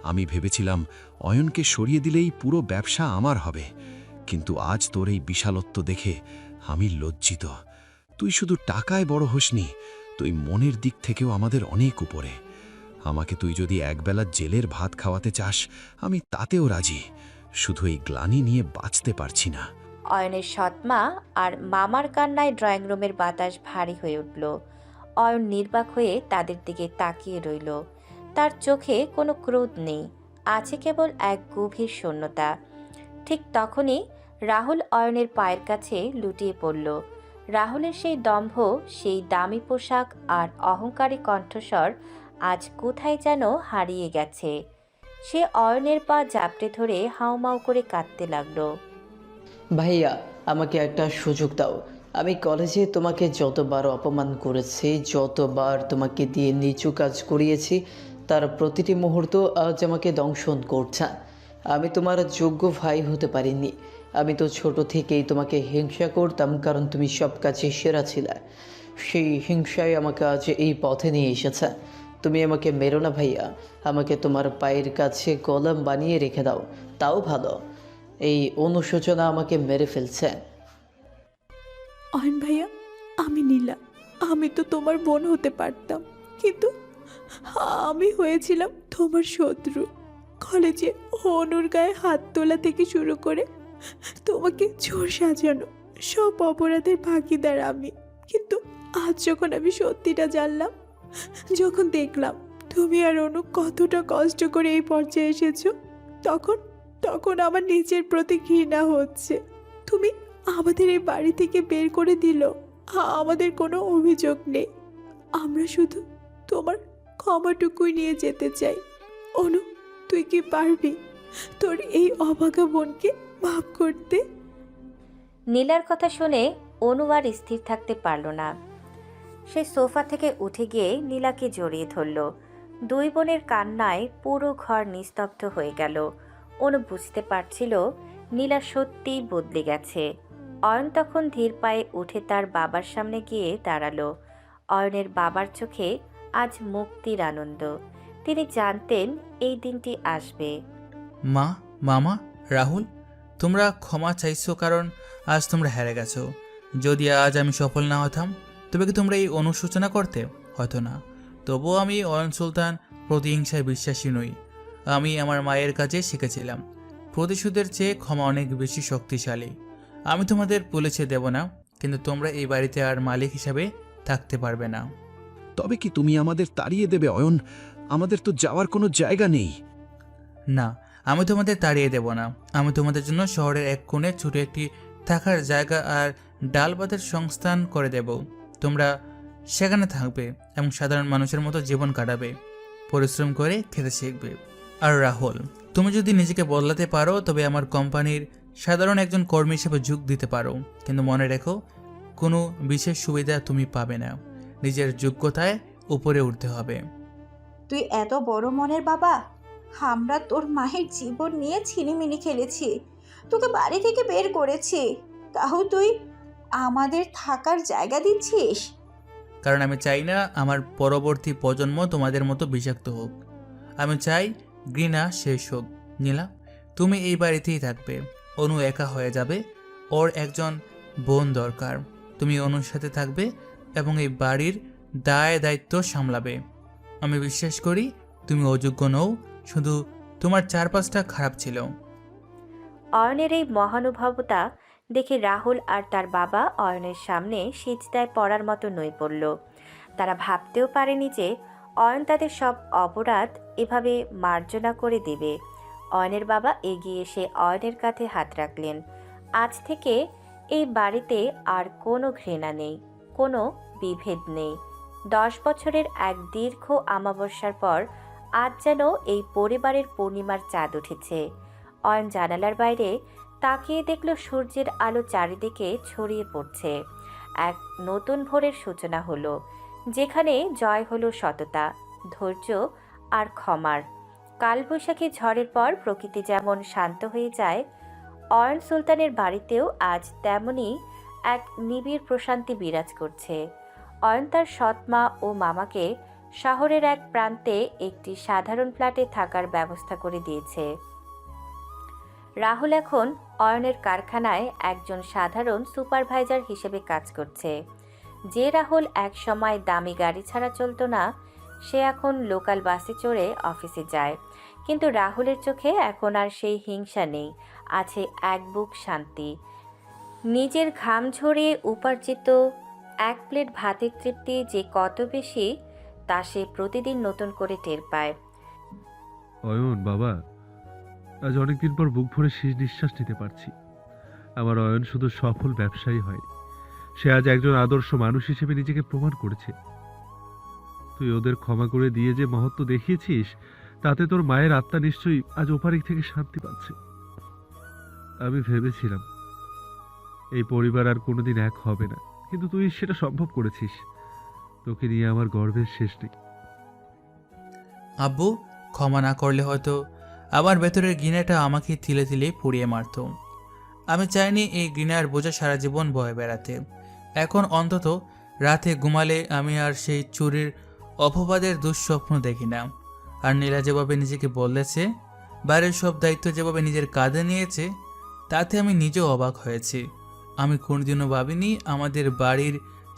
আমি ভেবেছিলাম অয়নকে সরিয়ে দিলেই পুরো ব্যবসা আমার হবে, কিন্তু আজ তোর এই বিশালত্ব দেখে আমি লজ্জিত। তুই শুধু টাকায় বড় হোসনি, তুই মনের দিক থেকেও আমাদের অনেক উপরে। আমাকে তুই যদি একবেলা জেলের ভাত খাওয়াতে চাস, আমি তাতেও রাজি। শুধু এই গ্লানি নিয়ে বাঁচতে পারছি না। অয়নের সৎমা আর মামার কান্নায় ড্রয়িং রুমের বাতাস ভারী হয়ে উঠল। অয়ন নির্বাক হয়ে তাদের দিকে তাকিয়ে রইল। তার চোখে কোনো ক্রোধ নেই, আছে কেবল এক গভীর শূন্যতা। ঠিক তখনই রাহুল অয়নের পায়ের কাছে লুটিয়ে পড়ল। রাহুলের সেই দম্ভ, সেই দামি পোশাক আর অহংকারী কণ্ঠস্বর আজ কোথায় যেন হারিয়ে গেছে। সে অয়নের পা জাপটে ধরে হাউমাউ করে কাঁদতে লাগলো। ভাইয়া, আমাকে একটা সুযোগ দাও। আমি কলেজে তোমাকে যতবার অপমান করেছি, যতবার তোমাকে দিয়ে নিচু কাজ করিয়েছি, তার প্রতিটি মুহূর্ত আজ আমাকে দংশন করছে। আমি তোমার যোগ্য ভাই হতে পারিনি। আমি তো ছোট থেকেই তোমাকে হিংসা করতাম, কারণ তুমি সব কাজে সেরা ছিলে। সেই হিংসায় আমাকে আজ এই পথে নিয়ে এসেছে। তুমি আমাকে মেরো না ভাইয়া, আমাকে তোমার পায়ের কাছে গোলাম বানিয়ে রেখে দাও, তাও ভালো। এই অনুশোচনা আমাকে মেরে ফেলছে। অয়ন ভাইয়া, আমি নীলা, আমি তো তোমার বোন হতে পারতাম, কিন্তু আমি হয়েছিলাম তোমার শত্রু। কলেজে অনুর গায়ে হাত তোলা থেকে শুরু করে তোমাকে চোর সাজানো, সব অপরাধের ভাগিদার আমি। কিন্তু আজ যখন আমি সত্যিটা জানলাম, যখন দেখলাম তুমি আর অনু কতটা কষ্ট করে এই পর্যায়ে এসেছো, তখন আমার নিজের প্রতি ঘৃণা হচ্ছে। তুমি আমাদের এই বাড়ি থেকে বের করে দিল, আমাদের কোনো অভিযোগ নেই। আমরা শুধু তোমার ক্ষমাটুকুই নিয়ে যেতে চাই। অনু, তুই কি পারবি তোর এই অভাগা বোনকে মাফ করতে? নীলার কথা শুনে অনু আর স্থির থাকতে পারল না। সে সোফা থেকে উঠে গিয়ে নীলাকে জড়িয়ে ধরল। 2 বোনের কান্নায় পুরো ঘর নিস্তব্ধ হয়ে গেল। অনু বুঝতে পারছিল নীলা সত্যিই বদলে গেছে। অয়ন তখন ধীর পায়ে উঠে তার বাবার সামনে গিয়ে দাঁড়ালো। অয়নের বাবার চোখে আজ মুক্তির আনন্দ। তিনি জানতেন এই দিনটি আসবে। মা, মামা, রাহুল, তোমরা ক্ষমা চাইছো কারণ আজ তোমরা হেরে গেছো। যদি আজ আমি সফল না হতাম, তবে কি তোমরা এই অনুশোচনা করতে? হয়তো না। তবুও আমি অয়ন সুলতান প্রতিহিংসায় বিশ্বাসী নই। আমি আমার মায়ের কাছে শিখেছিলাম প্রতিশোধের চেয়ে ক্ষমা অনেক বেশি শক্তিশালী। আমি তোমাদের পুলিশে দেব না, কিন্তু তোমরা এই বাড়িতে আর মালিক হিসাবে থাকতে পারবে না। তবে কি তুমি আমাদের তাড়িয়ে দেবে অয়ন? আমাদের তো যাওয়ার কোনো জায়গা নেই। না, আমি তোমাদের তাড়িয়ে দেব না। আমি তোমাদের জন্য শহরের এক কোণে ছোটো একটি থাকার জায়গা আর ডাল ভাতের সংস্থান করে দেব। তোমরা সেখানে থাকবে এবং সাধারণ মানুষের মতো জীবন কাটাবে, পরিশ্রম করে খেতে শিখবে। আর রাহুল, তুমি যদি নিজেকে বদলাতে পারো তবে আমার কোম্পানির সাধারণ একজন কর্মী হিসেবে যোগ দিতে পারো, কিন্তু মনে রেখো কোনো বিশেষ সুবিধা তুমি পাবে না, নিজের যোগ্যতায় উপরে উঠতে হবে। তুই এত বড় মনের বাবা? আমরা তোর মায়ের জীবন নিয়ে ছিনিমিনি খেলেছি, তোকে বাড়ি থেকে বের করেছি, তাও তুই আমাদের থাকার জায়গা দিচ্ছিস? কারণ আমি চাই না আমার পরবর্তী প্রজন্ম তোমাদের মতো বিষাক্ত হোক। আমি চাই ঘৃণা শেষ হোক। নীলা, তুমি এই বাড়িতেই থাকবে, অনু একা হয়ে যাবে, ওর একজন বোন দরকার। তুমি অনুর সাথে থাকবে এবং এই বাড়ির দায় দায়িত্ব সামলাবে। আমি বিশ্বাস করি তুমি অযোগ্য নও, শুধু তোমার চারপাশটা খারাপ ছিল। অয়নের এই মহানুভবতা দেখে রাহুল আর তার বাবা অয়নের সামনে সিজদায় পড়ার মতো নই পড়ল। তারা ভাবতেও পারেনি যে অয়ন তাদের সব অপরাধ এভাবে মার্জনা করে দেবে। অয়নের বাবা এগিয়ে এসে অয়নের কাঁধে হাত রাখলেন। আজ থেকে এই বাড়িতে আর কোনো ঘৃণা নেই, কোনো বিভেদ নেই। 10 বছরের এক দীর্ঘ আমাবস্যার পর আজ যেন এই পরিবারের পূর্ণিমার চাঁদ উঠেছে। অয়ন জানালার বাইরে তাকিয়ে দেখল সূর্যের আলো চারিদিকে ছড়িয়ে পড়ছে। এক নতুন ভোরের সূচনা হলো, যেখানে জয় হলো সততা, ধৈর্য আর ক্ষমার। কালবৈশাখী ঝড়ের পর প্রকৃতি যেমন শান্ত হয়ে যায়, অয়ন সুলতানের বাড়িতেও আজ তেমনই এক নিবিড় প্রশান্তি বিরাজ করছে। অয়ন তার সৎমা ও মামাকে শহরের এক প্রান্তে একটি সাধারণ ফ্ল্যাটে থাকার ব্যবস্থা করে দিয়েছে। রাহুল এখন অয়নের কারখানায় একজন সাধারণ সুপারভাইজার হিসেবে কাজ করছে। যে রাহুল এক সময় দামি গাড়ি ছাড়া চলতো না, সে এখন লোকাল বাসে চড়ে অফিসে যায়। কিন্তু রাহুলের চোখে এখন আর সেই হিংসা নেই, আছে এক বুক শান্তি। নিজের ঘাম ঝরিয়ে উপার্জিত এক প্লেট ভাতের তৃপ্তি যে কত বেশি তা সে প্রতিদিন নতুন করে টের পায়। অয়ন বাবা, আজ অনেকদিন পর বুক ভরে শেষ নিঃশ্বাস নিতে পারছি। আমার অয়ন শুধু সফল ব্যবসায়ী হয়, সে আজ একজন আদর্শ মানুষ হিসেবে নিজেকে প্রমাণ করেছে। তুই ওদের ক্ষমা করে দিয়ে যে মহত্ব দেখিয়েছিস, তাতে তোর মায়ের আত্মা নিশ্চয়ই আজ ওপারিক থেকে শান্তি পাচ্ছে। আমি ভেবেছিলাম এই পরিবার আর কোনোদিন এক হবে না, কিন্তু তুই সেটা সম্ভব করেছিস। তোকে নিয়ে আমার গর্বের শেষ নেই। আব্বু, ক্ষমা না করলে হয়তো আমার ভেতরের ঘৃণাটা আমাকে তিলে তিলে পুড়িয়ে মারত। আমি চাইনি এই ঘৃণার বোঝা সারা জীবন বয়ে বেড়াতে। এখন অন্তত রাতে ঘুমালে আমি আর সেই চুরির অপবাদের দুঃস্বপ্ন দেখি না। আর নীলা যেভাবে নিজেকে বদলেছে, বাড়ির সব দায়িত্ব যেভাবে নিজের কাঁধে নিয়েছে, তাতে আমি নিজেও অবাক হয়েছি। আমি কোনোদিনও ভাবিনি আমাদের বাড়ির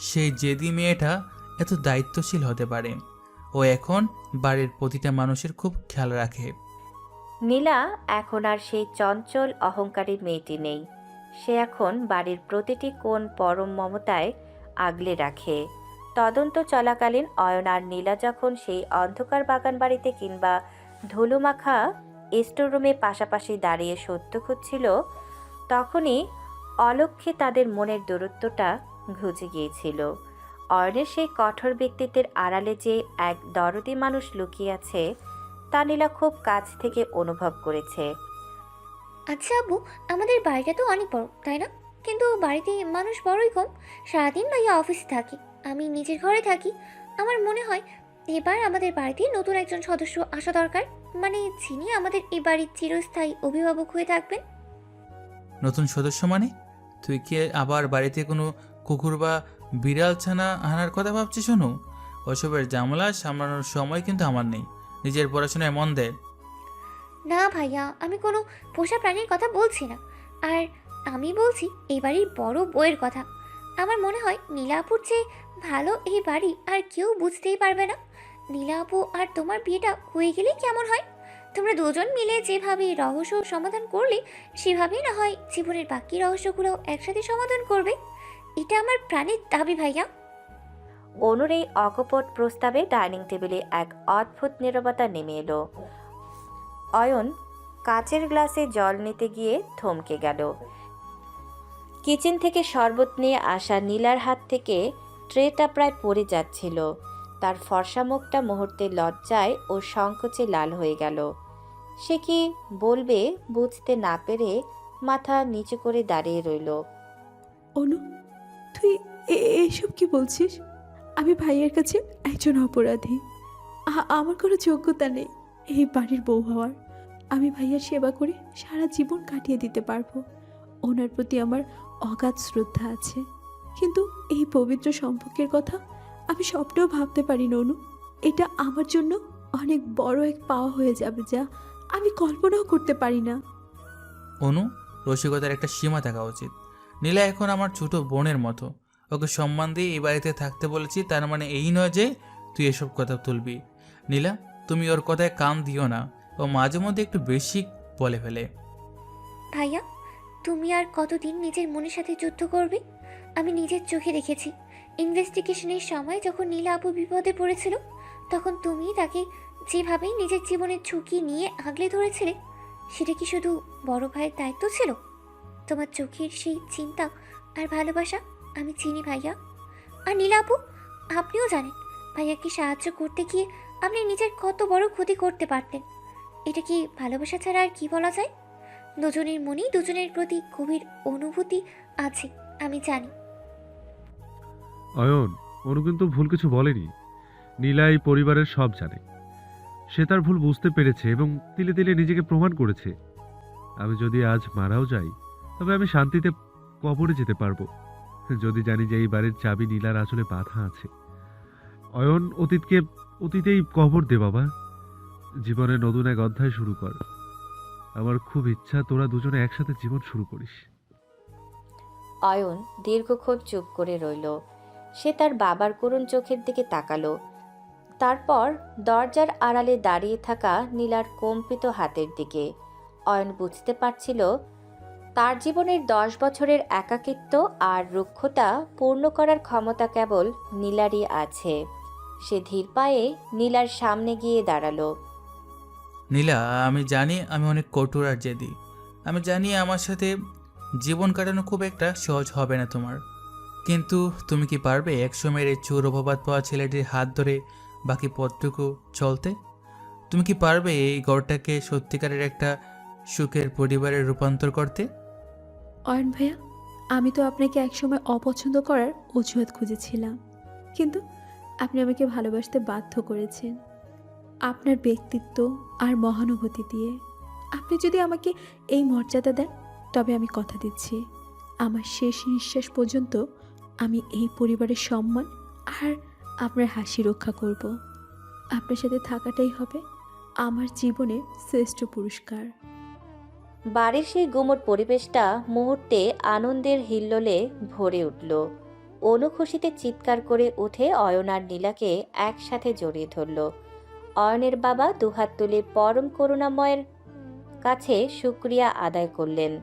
সেই জেদি মেয়েটা এত দায়িত্বশীল হতে পারে। ও এখন বাড়ির প্রতিটা মানুষের খুব খেয়াল রাখে। নীলা এখন আর সেই চঞ্চল অহংকারী মেয়েটি নেই। সে এখন বাড়ির প্রতিটি কোণ পরম মমতায় আগলে রাখে। তদন্ত চলাকালীন অয়ন আর নীলা যখন সেই অন্ধকার বাগান বাড়িতে কিংবা ধুলোমাখা স্টোররুমে পাশাপাশি দাঁড়িয়ে সত্য খুঁজছিল, তখনই অলক্ষ্যে তাদের মনের দূরত্বটা ঘুচে গিয়েছিল। অয়নের সেই কঠোর ব্যক্তিত্বের আড়ালে যে এক দরদি মানুষ লুকিয়ে আছে, তা নীলা খুব কাছ থেকে অনুভব করেছে। আচ্ছা আব্বু, আমাদের বাড়িটা তো অনেক বড়, তাই না? কিন্তু বাড়িতে মানুষ বড়ই কম। সারাদিন ভাইয়া অফিসে থাকি, আমি নিজের ঘরে থাকি। আমার মনে হয় এবার আমাদের বাড়িতে নতুন একজন সদস্য আসা দরকার, মানে যিনি আমাদের এই বাড়ির চিরস্থায়ী অভিভাবক হয়ে থাকবেন। নতুন সদস্য মানে? তুই কি আবার বাড়িতে কোনো কুকুর বা বিড়াল ছানা আনার কথা ভাবছিস? শোনো, ওসবের জামলা সামলানোর সময় কিন্তু আমার নেই। নিজের পড়াশোনায় মন দে। না ভাইয়া, আমি কোনো পোষা প্রাণীর কথা বলছি না। আর আমি বলছি এই বাড়ির বড় বউয়ের কথা। আমার মনে হয় নীলা আপুর চেয়ে ভালো এই বাড়ি আর কেউ বুঝতেই পারবে না। নীলা আপু আর তোমার বিয়েটা হয়ে গেলে কেমন হয়? তোমরা দুজন মিলে যেভাবে রহস্য সমাধান করলে, সেভাবেই না হয় জীবনের বাকি রহস্যগুলো একসাথে সমাধান করবে। এটা আমার প্রাণের দাবি ভাইয়া। অনুর এই অকপট প্রস্তাবে ডাইনিং টেবিলে এক অদ্ভুত নীরবতা নেমে এলো। অয়ন কাচের গ্লাসে জল নিতে গিয়ে থমকে গেল। কিচেন থেকে শরবত নিয়ে আসা নীলার হাত থেকে ট্রেটা প্রায় পড়ে যাচ্ছিল। তার ফর্সা মুখটা মুহূর্তে লজ্জায় ও সংকোচে লাল হয়ে গেল। সে কি বলবে বুঝতে না পেরে মাথা নিচু করে দাঁড়িয়ে রইল। অনু, তুই এইসব কি বলছিস? আমি ভাইয়ের কাছে একজন অপরাধী। আমার কোনো যোগ্যতা নেই এই বাড়ির বউ হওয়ার। আমি ভাইয়ার সেবা করে সারা জীবন কাটিয়ে দিতে পারবো। ওনার প্রতি আমার অগাধ শ্রদ্ধা আছে, কিন্তু এই পবিত্র সম্পর্কের কথা আমি স্বপ্নেও ভাবতে পারি না অনু। এটা আমার জন্য অনেক বড় এক পাওয়া হয়ে যাবে, যা আমি কল্পনাও করতে পারি না। অনু, রসিকতার একটা সীমা থাকা উচিত। নীলা এখন আমার ছোট বোনের মতো। ওকে সম্মান দিয়ে এই বাড়িতে থাকতে বলেছি, তার মানে এই নয় যে তুই এসব কথা তুলবি। নীলা, তুমি ওর কথায় কান দিও না, ও মাঝে মধ্যে একটু বেশি বলে ফেলে। ভাইয়া, তুমি আর কতদিন নিজের মনের সাথে যুদ্ধ করবে? আমি নিজের চোখে দেখেছি, ইনভেস্টিগেশনের সময় যখন নীলা আপু বিপদে পড়েছিল, তখন তুমি তাকে যেভাবেই নিজের জীবনের ঝুঁকি নিয়ে আগলে ধরেছিলে, সেটা কি শুধু বড় ভাইয়ের দায়িত্ব ছিল? তোমার চোখের সেই চিন্তা আর ভালোবাসা আমি চিনি ভাইয়া। আর নীলা আপু, আপনিও জানেন ভাইয়াকে সাহায্য করতে গিয়ে আপনি নিজের কত বড় ক্ষতি করতে পারতেন। এটা কি ভালোবাসা ছাড়া আর কি বলা যায়? দুজনের মনেই দুজনের প্রতি গভীর অনুভূতি আছে, আমি জানি। অয়ন, অনু কিন্তু ভুল কিছু বলেনি। নীলা এই পরিবারের সব জানে। সে তার ভুল বুঝতে পেরেছে এবং তিলে তিলে নিজেকে প্রমাণ করেছে। আমি যদি আজ মারাও যাই, তবে আমি শান্তিতে কবরে যেতে পারবো, যদি জানি যে এই বাড়ির চাবি নীলার আসলে বাধা আছে। অয়ন, অতীতকে অতীতেই কবর দে বাবা। জীবনে নতুন এক অধ্যায় শুরু কর। আমার খুব ইচ্ছা তোরা দুজনে একসাথে জীবন শুরু করিস। অয়ন দীর্ঘক্ষণ চুপ করে রইল। সে তার বাবার করুণ চোখের দিকে তাকালো, তারপর দরজার আড়ালে দাঁড়িয়ে থাকা নীলার কম্পিত হাতের দিকে। অয়ন বুঝতে পারছিল তার জীবনের 10 বছরের একাকিত্ব আর রুক্ষতা পূর্ণ করার ক্ষমতা কেবল নীলারই আছে। সে ধীর পায়ে নীলার সামনে গিয়ে দাঁড়ালো। নীলা, আমি জানি আমি অনেক কঠোর আর জেদি। আমি জানি আমার সাথে জীবন কাটানো খুব একটা সহজ হবে না তোমার, কিন্তু তুমি কি পারবে একসময়ের এই চোর অভাবাদ পাওয়া ছেলেটির হাত ধরে বাকি পথটুকু চলতে? তুমি কি পারবে এই ঘরটাকে সত্যিকারের একটা সুখের পরিবারে রূপান্তর করতে? অয়ন ভাইয়া, আমি তো আপনাকে একসময় অপছন্দ করার অজুহাত খুঁজেছিলাম, কিন্তু আপনি আমাকে ভালোবাসতে বাধ্য করেছেন আপনার ব্যক্তিত্ব আর মহানুভূতি দিয়ে। আপনি যদি আমাকে এই মর্যাদা দেন, তবে আমি কথা দিচ্ছি আমার শেষ নিঃশ্বাস পর্যন্ত আমি এই পরিবারের সম্মান আর আপনার হাসি রক্ষা করব। আপনার সাথে থাকাটাই হবে আমার জীবনের শ্রেষ্ঠ পুরস্কার। বাড়ির সেই গুমট পরিবেশটা মুহূর্তে আনন্দের হিল্লোলে ভরে উঠল। অনু খুশিতে চিৎকার করে উঠে অয়ন আর নীলাকে একসাথে জড়িয়ে ধরল। অয়নের বাবা দুহাত তুলে পরম করুণাময়ের কাছে শুকরিয়া আদায় করলেন।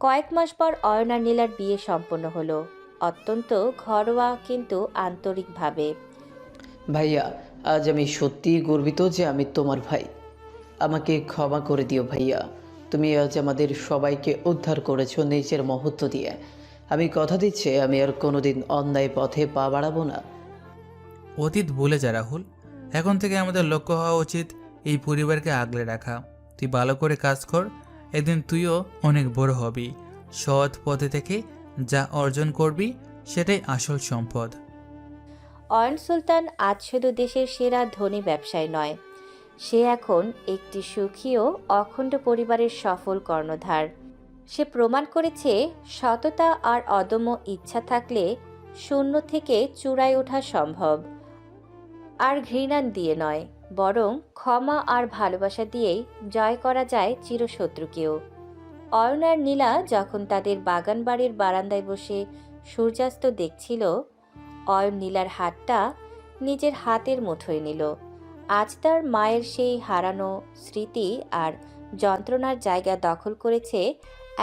কয়েক মাস পর অয়ন আর নীলার বিয়ে সম্পন্ন হলো, অত্যন্ত ঘরোয়া কিন্তু আন্তরিকভাবে। ভাইয়া, আজ আমি সত্যিই গর্বিত যে আমি তোমার ভাই। আমাকে ক্ষমা করে দিও ভাইয়া। তুমি আজ আমাদের সবাইকে উদ্ধার করেছো নিজের মহত্ব দিয়ে। আমি কথা দিচ্ছি আমি আর কোনোদিন অন্যায় পথে পা বাড়াবো না। অতীত ভুলে যা রাহুল, এখন থেকে আমাদের লক্ষ্য হওয়া উচিত এই পরিবারকে আগলে রাখা। তুই ভালো করে কাজ কর, একদিন তুইও অনেক বড় হবি। সৎ পথে থেকে যা অর্জন করবি সেটাই আসল সম্পদ। অয়ন সুলতান আজ শুধু দেশের সেরা ধনী ব্যবসায়ী নয়, সে এখন একটি সুখী ও অখণ্ড পরিবারের সফল কর্ণধার। সে প্রমাণ করেছে সততা আর অদম্য ইচ্ছা থাকলে শূন্য থেকে চূড়ায় ওঠা সম্ভব। আর ঘৃণা দিয়ে নয়, বরং ক্ষমা আর ভালোবাসা দিয়েই জয় করা যায় চিরশত্রুকেও। অয়ন আর নীলা যখন তাদের বাগান বাড়ির বারান্দায় বসে সূর্যাস্ত দেখছিল, অয়ন নীলার হাতটা নিজের হাতের মুঠোয় নিল। আজ তার মায়ের সেই হারানো স্মৃতি আর যন্ত্রণার জায়গা দখল করেছে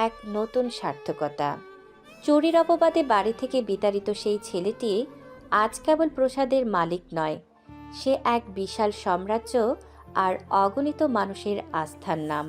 এক নতুন সার্থকতা। চুরির অপবাদে বাড়ি থেকে বিতাড়িত সেই ছেলেটি আজ কেবল প্রসাদের মালিক নয়, সে এক বিশাল সাম্রাজ্য আর অগণিত মানুষের আস্থার নাম।